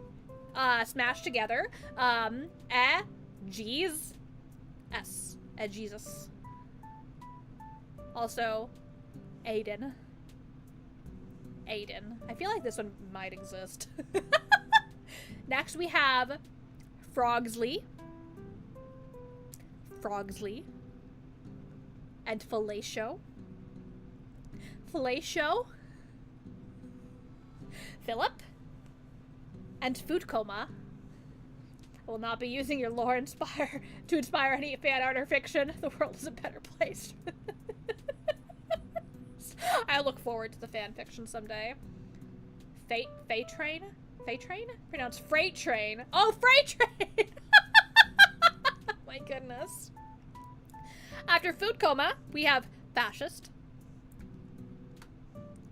smashed together. Jesus. Jesus. Also, Aiden. I feel like this one might exist. Next we have Frogsley. And Fellatio. Philip. And Food Coma. I will not be using your lore to inspire any fan art or fiction. The world is a better place. I look forward to the fan fiction someday. Freight train? Pronounced freight train. Oh, freight train! My goodness. After Food Coma, we have Fascist.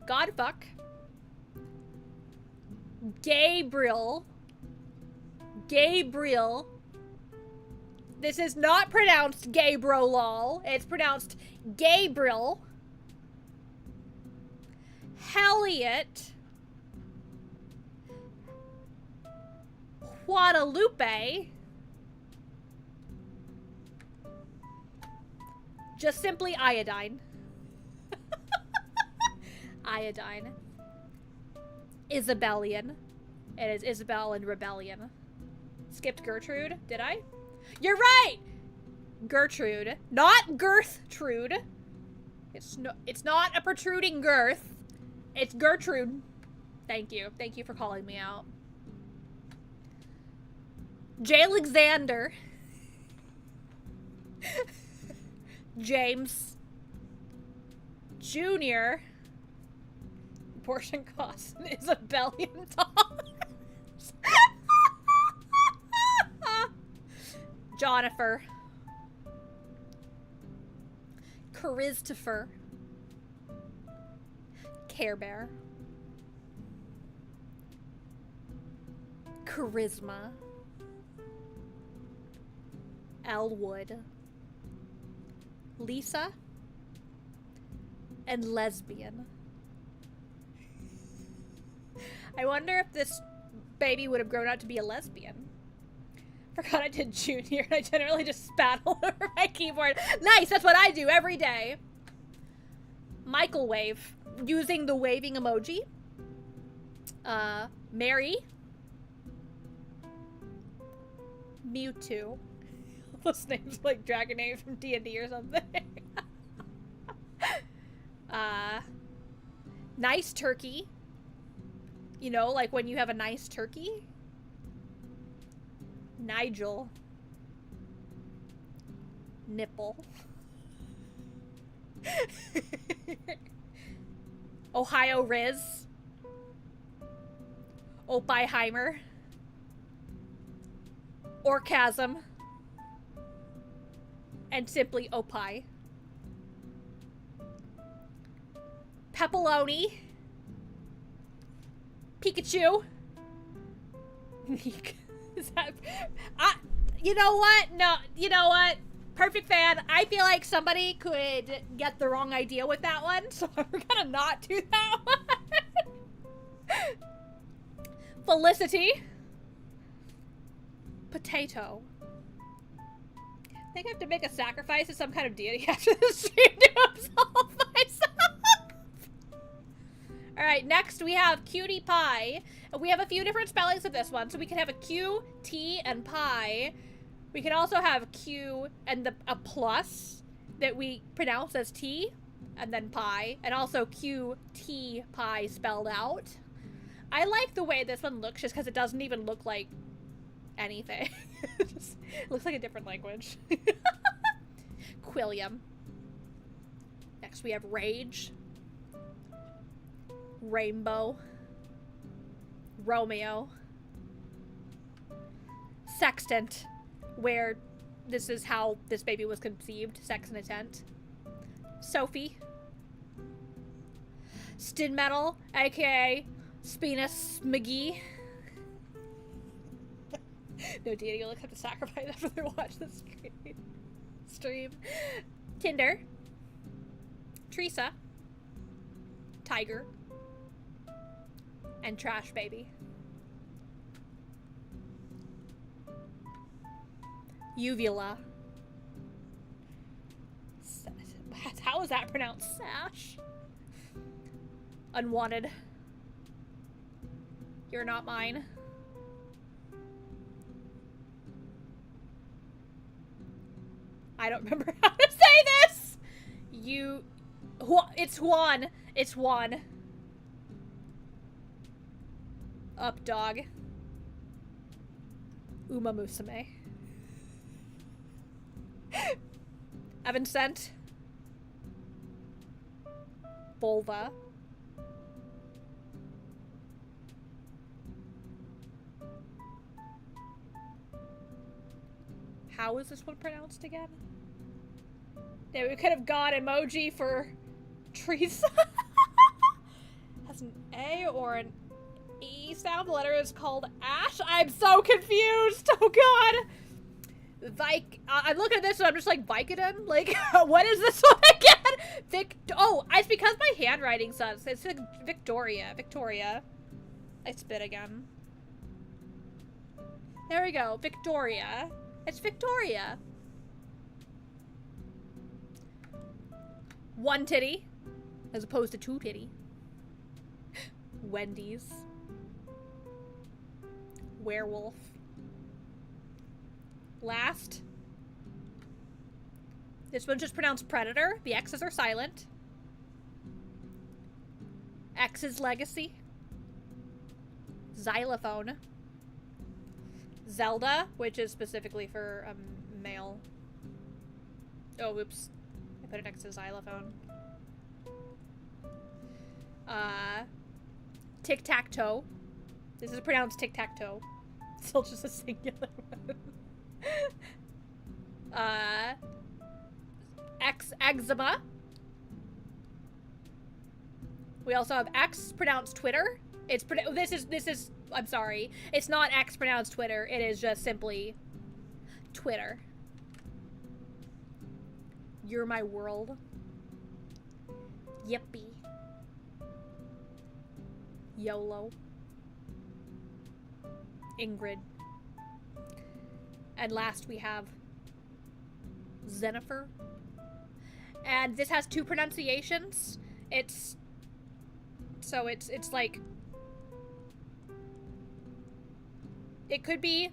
Godfuck. Gabriel. This is not pronounced Gabriel. It's pronounced Gabriel. Helliot. Guadalupe. Just simply iodine. Iodine. Isabellian. It is Isabel and Rebellion. Skipped Gertrude, did I? You're right! Gertrude. Not Girthtrude. It's not a protruding girth. It's Gertrude. Thank you. Thank you for calling me out. J-Alexander. James. Junior. Abortion costs an Isabellian dollars. Jonnifer. Christopher. Care Bear. Charisma. Elwood. Lisa. And Lesbian. I wonder if this baby would have grown out to be a lesbian. Forgot I did Junior and I generally just spat all over my keyboard. Nice, that's what I do every day. Michael Wave, using the waving emoji. Mary. Mewtwo. Those names are like dragon names from D&D or something. Nice turkey. You know, like when you have a nice turkey. Nigel. Nipple. Ohio Riz. Oppenheimer. Orgasm. And simply Opie. Pepperoni. Pikachu. Meek. Is that... you know what? No, you know what? Perfect fan. I feel like somebody could get the wrong idea with that one, so we're gonna not do that one. Felicity. Potato. I think I have to make a sacrifice to some kind of deity after this stream to absolve myself. Alright, next we have Cutie Pie. We have a few different spellings of this one. So we can have a Q, T, and pie. We can also have Q and a plus that we pronounce as T, and then pie. And also Q, T, pie spelled out. I like the way this one looks just because it doesn't even look like anything. It just looks like a different language. Quilliam. Next we have Rage. Rainbow. Romeo. Sextant, where this is how this baby was conceived. Sex and intent. Sophie. Stinmetal, aka Spinus McGee. No deity, you'll have to sacrifice after they watch the stream. Tinder. Teresa. Tiger. And Trash Baby. Uvula. How is that pronounced? Sash. Unwanted. You're not mine. I don't remember how to say this! It's Juan. It's Juan. Up, dog. Uma Musume. Evanscent. Volva. How is this one pronounced again? Yeah, we could have got emoji for Teresa. Has an A or an E sound. The letter is called Ash. I'm so confused. Oh god. I'm looking at this and I'm just like, Vicodin? Like, what is this one again? Oh, it's because my handwriting sucks. It's like Victoria. I spit again. There we go. Victoria. It's Victoria. One titty. As opposed to two titty. Wendy's. Werewolf. Last. This one's just pronounced predator. The X's are silent. X's legacy. Xylophone. Zelda, which is specifically for a male. Oh, oops. I put it next to xylophone. Tic-tac-toe. This is pronounced tic-tac-toe. Still just a singular one. Eczema. We also have X pronounced Twitter. This is I'm sorry. It's not X pronounced Twitter. It is just simply Twitter. You're my world. Yippee. YOLO. Ingrid. And last we have Zenifer. And this has two pronunciations. It's like it could be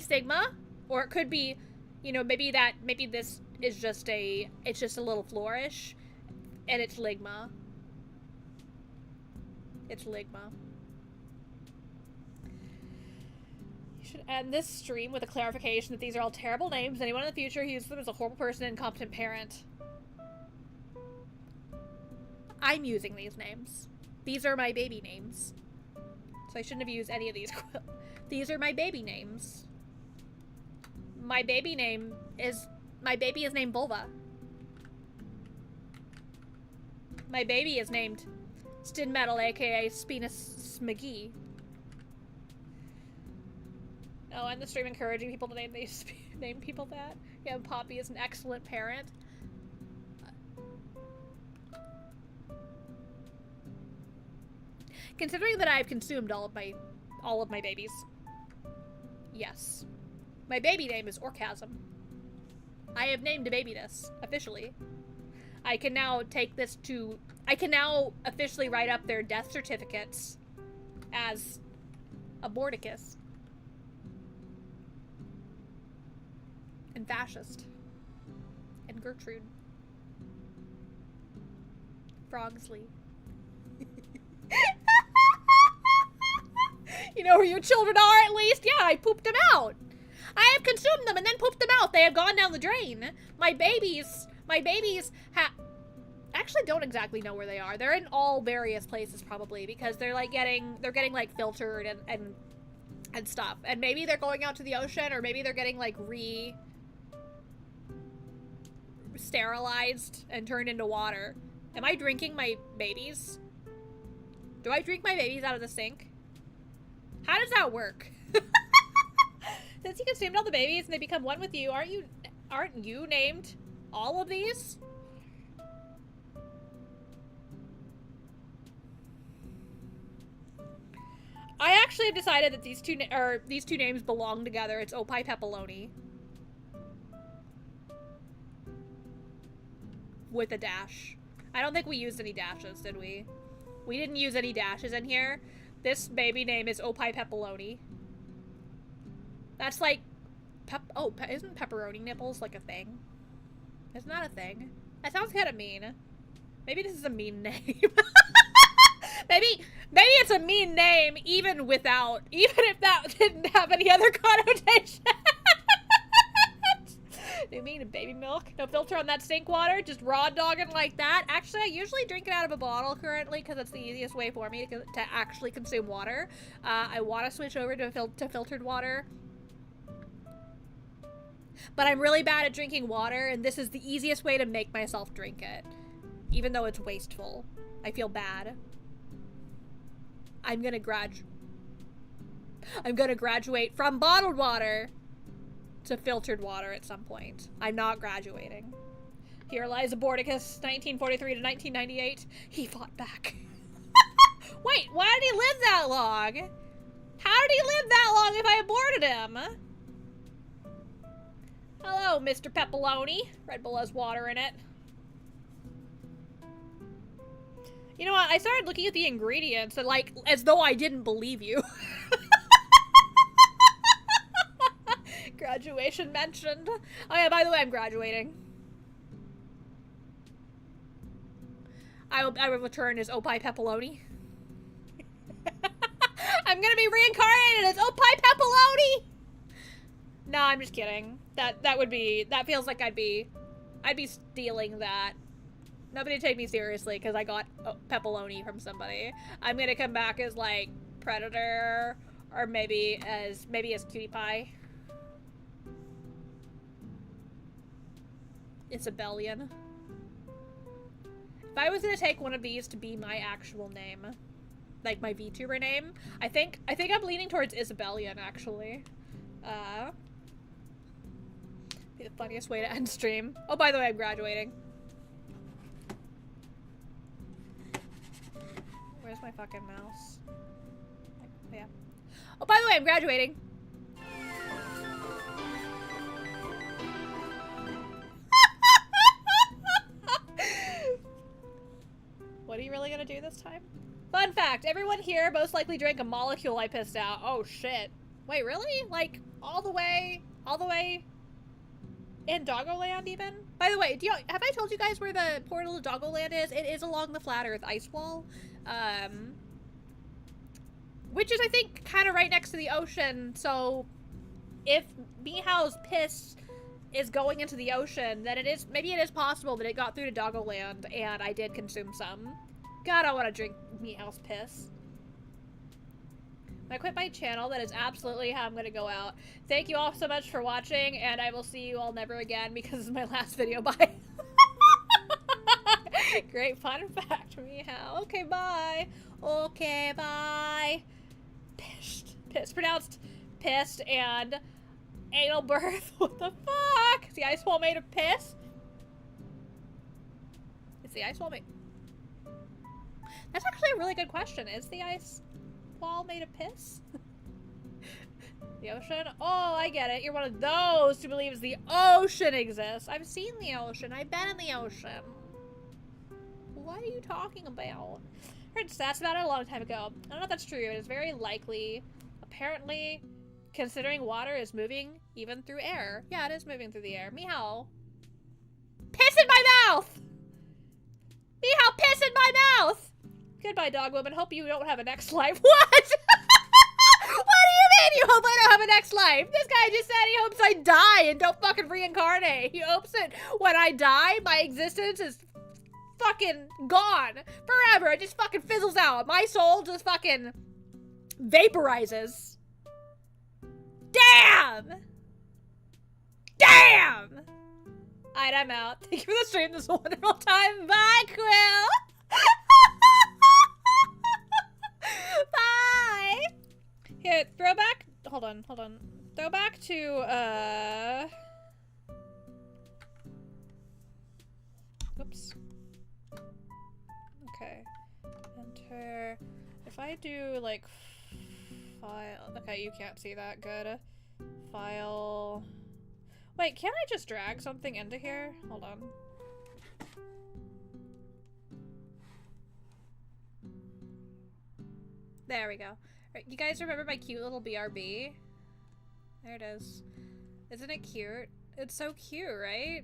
Sigma, or it could be, you know, maybe this is just a little flourish, and it's Ligma. It's Ligma. You should end this stream with a clarification that these are all terrible names. Anyone in the future who uses them is a horrible person and incompetent parent. I'm using these names. These are my baby names. So I shouldn't have used any of these. These are my baby names. My baby is named Bulva. My baby is named Stin Metal, aka Spinus McGee. Oh, and the stream encouraging people to name people that. Yeah, Poppy is an excellent parent. Considering that I've consumed all of my babies. Yes. My baby name is Orchasm. I have named a baby this, officially. I can now officially write up their death certificates as Aborticus. And Fascist. And Gertrude. Frogsley. You know where your children are, at least? Yeah, I pooped them out. I have consumed them and then pooped them out. They have gone down the drain. My babies actually don't exactly know where they are. They're in all various places probably, because they're getting like filtered and stuff. And maybe they're going out to the ocean, or maybe they're getting like sterilized and turned into water. Am I drinking my babies? Do I drink my babies out of the sink? How does that work? Since you consumed all the babies and they become one with you, aren't you named all of these? I actually have decided that these two names belong together. It's Opie Pepperoni. With a dash. I don't think we used any dashes, did we? We didn't use any dashes in here. This baby name is Opie Pepperoni. That's like... isn't pepperoni nipples like a thing? Isn't that a thing? That sounds kind of mean. Maybe this is a mean name. Maybe it's a mean name even if that didn't have any other connotation. You mean baby milk? No filter on that sink water? Just raw dogging like that? Actually, I usually drink it out of a bottle currently because it's the easiest way for me to actually consume water. I want to switch over to filtered water. But I'm really bad at drinking water, and this is the easiest way to make myself drink it. Even though it's wasteful. I feel bad. I'm gonna graduate from bottled water to filtered water at some point. I'm not graduating. Here lies Aborticus, 1943 to 1998. He fought back. Wait, why did he live that long? How did he live that long if I aborted him? Hello, Mr. Pepperoni. Red Bull has water in it. You know what? I started looking at the ingredients and, like, as though I didn't believe you. Graduation mentioned. Oh yeah, by the way, I'm graduating. I will return as Opie Pepperoni. I'm gonna be reincarnated as Opie Pepperoni! No, I'm just kidding. That feels like I'd be stealing that. Nobody take me seriously because I got pepperoni from somebody. I'm gonna come back as like Predator or maybe as Cutie Pie. Isabellian. If I was gonna take one of these to be my actual name, like my VTuber name, I think I'm leaning towards Isabellian actually. Be the funniest way to end stream. Oh, by the way, I'm graduating. Where's my fucking mouse? Yeah. Oh, by the way, I'm graduating. What are you really gonna do this time? Fun fact, everyone here most likely drank a molecule I pissed out. Oh shit. Wait, really? Like, all the way in Doggoland even? By the way, have I told you guys where the portal to Doggoland is? It is along the Flat Earth ice wall. Which is, I think, kind of right next to the ocean, so if Meow's piss is going into the ocean, then maybe it is possible that it got through to Doggoland and I did consume some. God, I want to drink Meow's piss. When I quit my channel, that is absolutely how I'm going to go out. Thank you all so much for watching, and I will see you all never again because this is my last video. Bye. Great fun fact, Meow. Okay, bye. Okay, bye. Pissed. Pissed. Pronounced pissed and anal birth. What the fuck? Is the ice wall made of piss? Is the ice wall made... That's actually a really good question. Is the ice wall made of piss? The ocean? Oh, I get it. You're one of those who believes the ocean exists. I've seen the ocean. I've been in the ocean. What are you talking about? I heard stats about it a long time ago. I don't know if that's true. It is very likely. Apparently, considering water is moving even through air. Yeah, it is moving through the air. Meow. Piss in my mouth! Meow, piss in my mouth! Goodbye, dog woman. Hope you don't have a next life. What? What do you mean you hope I don't have a next life? This guy just said he hopes I die and don't fucking reincarnate. He hopes that when I die, my existence is fucking gone forever. It just fucking fizzles out. My soul just fucking vaporizes. Damn! Damn! Alright, I'm out. Thank you for the stream. This was a wonderful time. Bye, Quill! Bye! Here, throwback. Hold on. Throwback to, oops. Okay. Enter. If I do, like, file. Okay, you can't see that. Good. File. Wait, can't I just drag something into here? Hold on. There we go. Right, you guys remember my cute little BRB? There it is. Isn't it cute? It's so cute, right?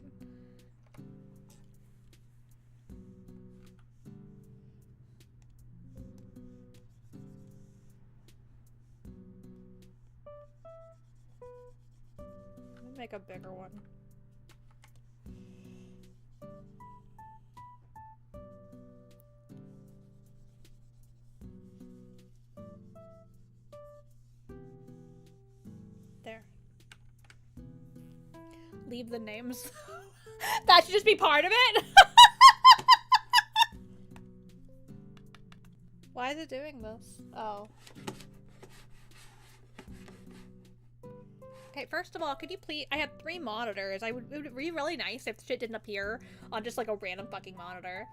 Let me make a bigger one. There. Leave the names. That should just be part of it? Why is it doing this? Oh. Okay, first of all, could you please... I have 3 monitors. It would be really nice if shit didn't appear on just, like, a random fucking monitor.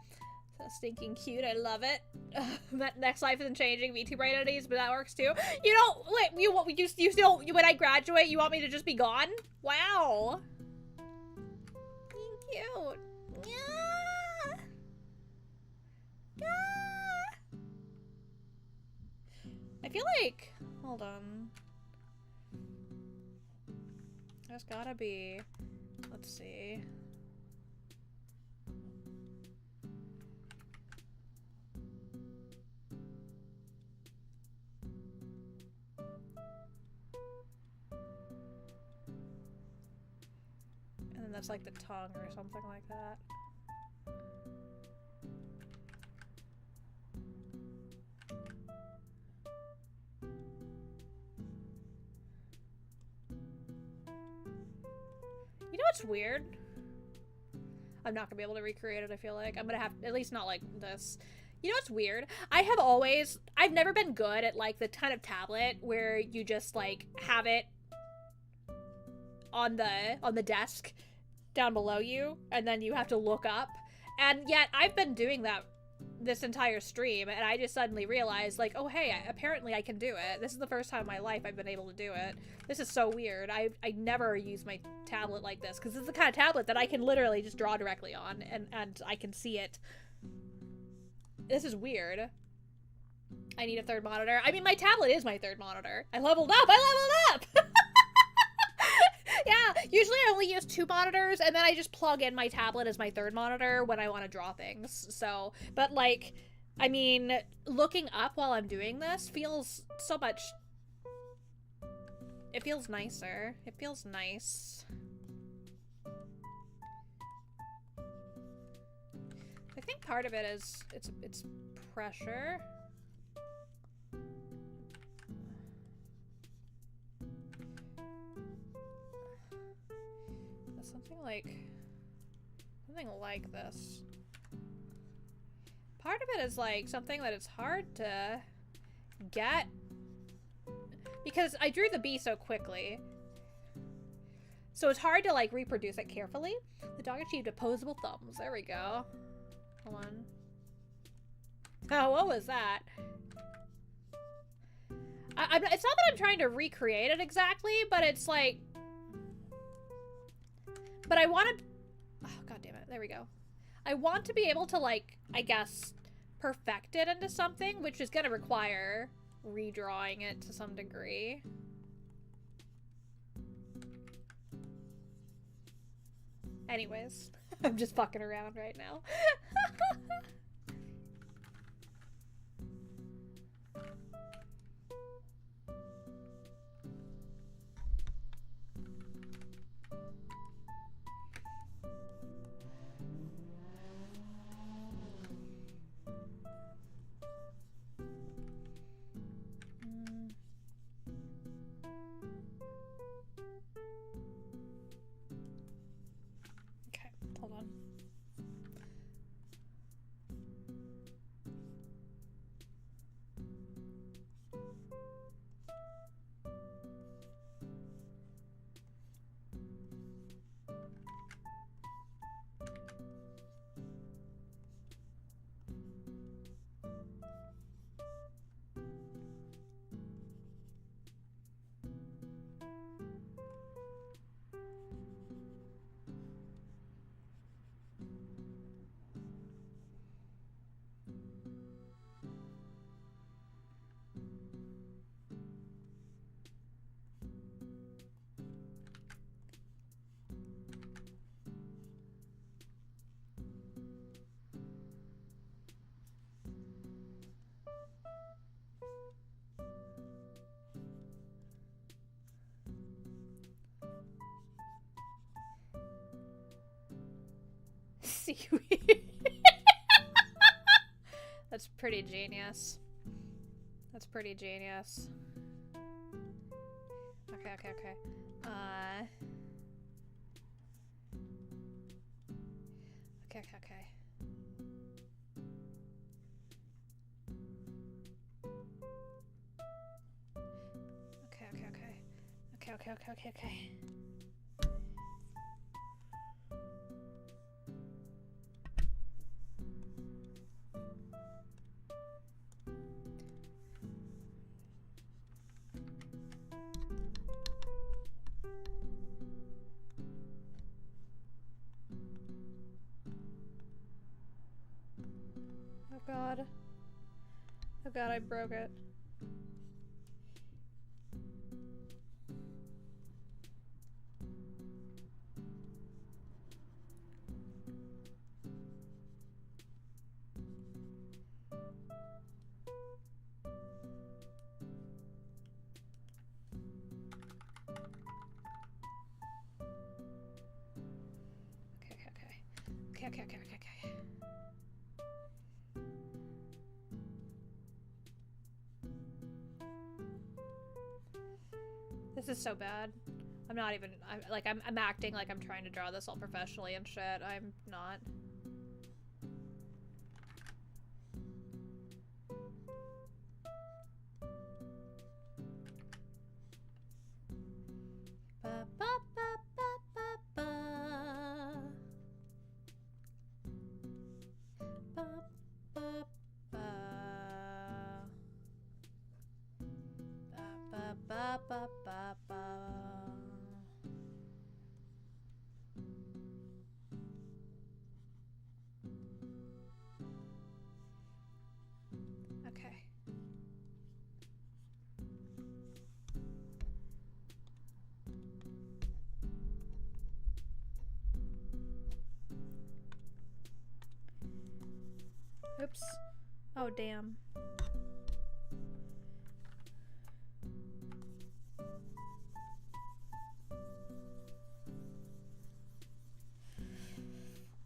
So stinking cute. I love it. Next life isn't changing. VTuber identities, but that works too. You know, wait, you still... When I graduate, you want me to just be gone? Wow. Cute. Yeah. Yeah. I feel like... Hold on. There's gotta be... Let's see. And then that's like the tongue or something like that. You know what's weird? I'm not gonna be able to recreate it, I feel like. I'm gonna have, at least not like this. You know what's weird? I've never been good at like the kind of tablet where you just like have it on the desk down below you and then you have to look up. And yet I've been doing that this entire stream, and I just suddenly realized, like, oh hey, apparently I can do it. This is the first time in my life I've been able to do it. This is so weird. I never use my tablet like this, because it's the kind of tablet that I can literally just draw directly on, and I can see it. This is weird. I need a 3rd monitor. I mean, my tablet is my 3rd monitor. I leveled up! I leveled up! Yeah, usually I only use 2 monitors, and then I just plug in my tablet as my 3rd monitor when I want to draw things. So, but like, I mean, looking up while I'm doing this feels so much... It feels nicer. It feels nice. I think part of it is, it's pressure. Something like this. Part of it is like something that it's hard to get because I drew the bee so quickly. So it's hard to like reproduce it carefully. The dog achieved opposable thumbs. There we go. Hold on. Oh, what was that? It's not that I'm trying to recreate it exactly, but it's like... But I want to... Oh, God damn it. There we go. I want to be able to, like, I guess, perfect it into something, which is going to require redrawing it to some degree. Anyways, I'm just fucking around right now. Hold on. Seaweed. That's pretty genius. That's pretty genius. Okay. Okay. Okay. Oh god. Oh god, I broke it. Okay. This is so bad. I'm not even, I'm acting like I'm trying to draw this all professionally and shit. I'm not. Okay. Oops. Oh, damn.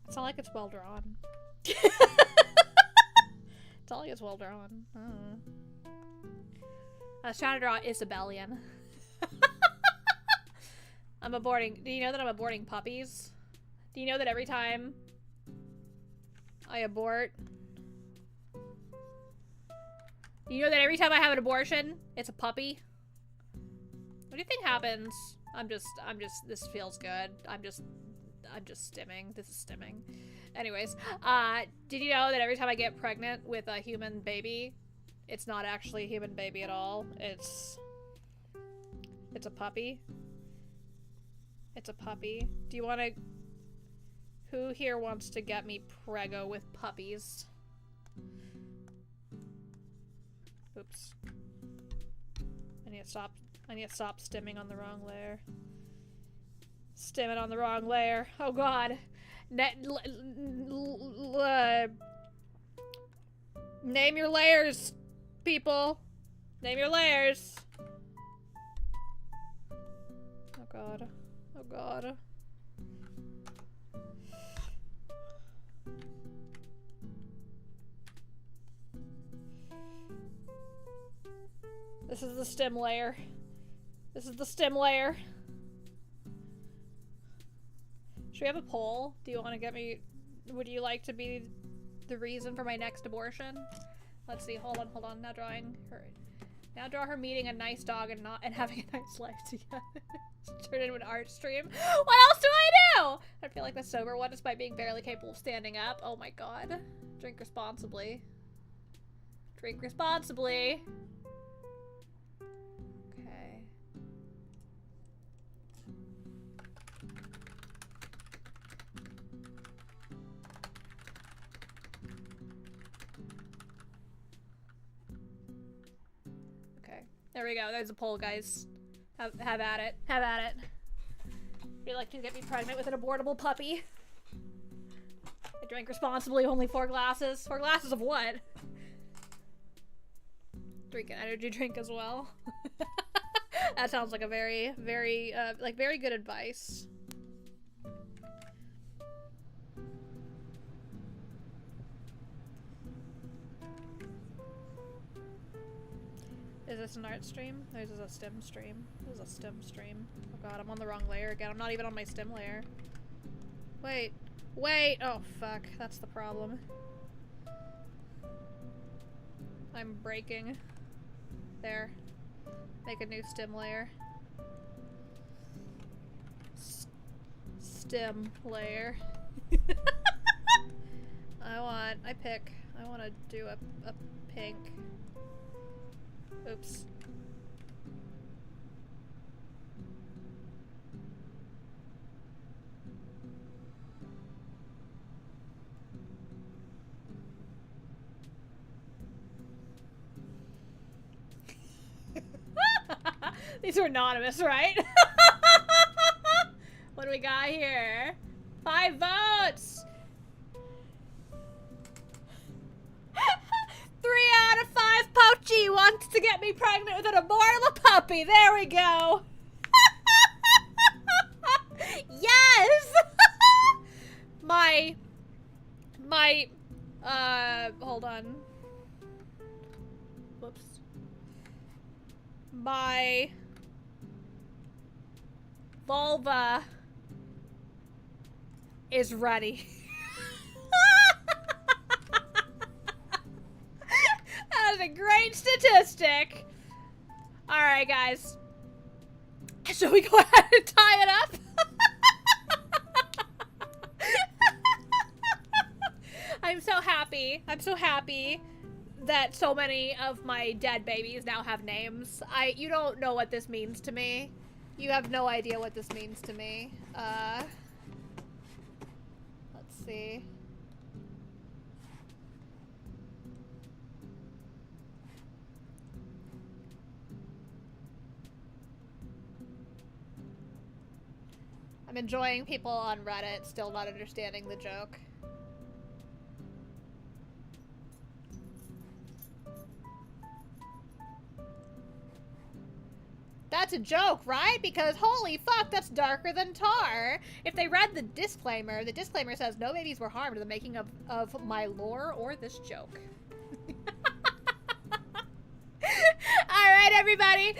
It's not like it's well drawn. It's not like it's well drawn. I was trying to draw Isabellian. I'm aborting. Do you know that I'm aborting puppies? Do you know that every time I abort, you know that every time I have an abortion, it's a puppy? What do you think happens? This feels good. I'm just stimming. This is stimming. Anyways, did you know that every time I get pregnant with a human baby, it's not actually a human baby at all? It's a puppy. It's a puppy. Do you want to... Who here wants to get me preggo with puppies? Oops. I need to stop stimming on the wrong layer. Stim it on the wrong layer. Oh god. Name your layers, people. Name your layers. Oh god. Oh god. This is the stem layer. This is the stem layer. Should we have a poll? Do you want to get me... Would you like to be the reason for my next abortion? Let's see. Hold on. Now drawing her... Now draw her meeting a nice dog and having a nice life together. Turn it into an art stream. What else do I do? I feel like the sober one is by being barely capable of standing up. Oh my god. Drink responsibly. Drink responsibly. Okay. Okay. There we go. There's a poll, guys. Have at it. Have at it. Would you like to get me pregnant with an abortable puppy? I drank responsibly, only 4 glasses. 4 glasses of what? Drink an energy drink as well. That sounds like a very good advice. Is this an art stream? Or is this a stem stream? This is a stem stream. Oh god, I'm on the wrong layer again. I'm not even on my stem layer. Wait. Wait! Oh fuck, that's the problem. I'm breaking. There. Make a new stem layer. Stem layer. I want to do a pink. Oops. These are anonymous, right? What do we got here? 5 votes! 3 out of 5 Pochi wants to get me pregnant with an abortable puppy. There we go. Yes! Hold on. Whoops. My vulva is ready. That is a great statistic. All right, guys. Shall we go ahead and tie it up? I'm so happy. I'm so happy that so many of my dead babies now have names. You don't know what this means to me. You have no idea what this means to me. Let's see. I'm enjoying people on Reddit still not understanding the joke. That's a joke, right? Because holy fuck, that's darker than tar. If they read the disclaimer says no babies were harmed in the making of my lore or this joke. Alright, everybody.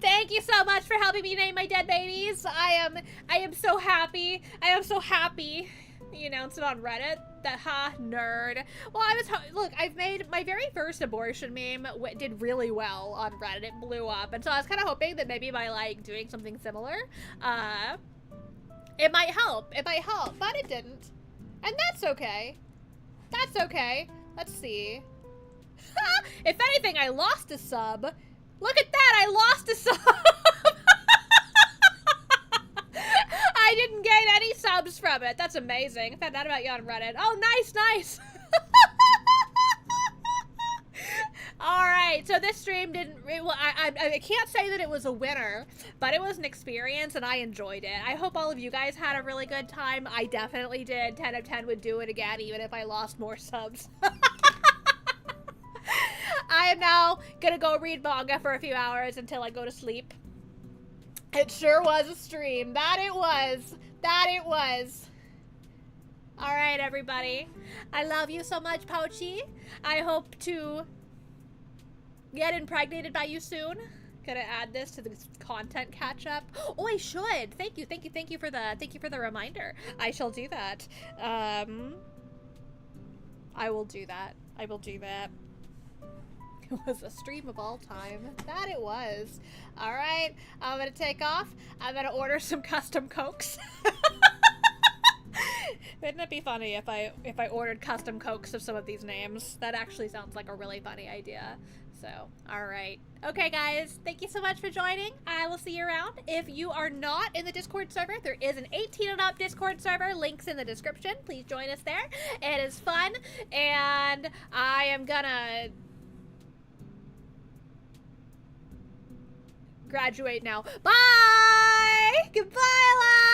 Thank you so much for helping me name my dead babies. I am so happy. I am so happy. You announced it on Reddit. That nerd. Well, look, I've made my very first abortion meme did really well on Reddit. It blew up, and so I was kind of hoping that maybe by like doing something similar, it might help. It might help, but it didn't, and that's okay. That's okay. Let's see. If anything, I lost a sub. Look at that! I lost a sub. I didn't gain any subs from it. That's amazing. I found out about you on Reddit. Oh, nice, nice. All right, so this stream didn't. Well, I can't say that it was a winner, but it was an experience, and I enjoyed it. I hope all of you guys had a really good time. I definitely did. 10 of 10 would do it again, even if I lost more subs. I am now gonna go read manga for a few hours until I go to sleep. It sure was a stream. That it was. That it was. All right, everybody. I love you so much, Pouchy. I hope to get impregnated by you soon. Gonna add this to the content catch up. Oh, I should. Thank you for the reminder. I shall do that. I will do that. I will do that. It was a stream of all time. That it was. All right, I'm gonna take off. I'm gonna order some custom Cokes. Wouldn't it be funny if I ordered custom Cokes of some of these names? That actually sounds like a really funny idea. So, all right. Okay, guys, thank you so much for joining. I will see you around. If you are not in the Discord server, there is an 18 and up Discord server. Links in the description. Please join us there. It is fun, and I am gonna graduate now. Bye! Goodbye, love!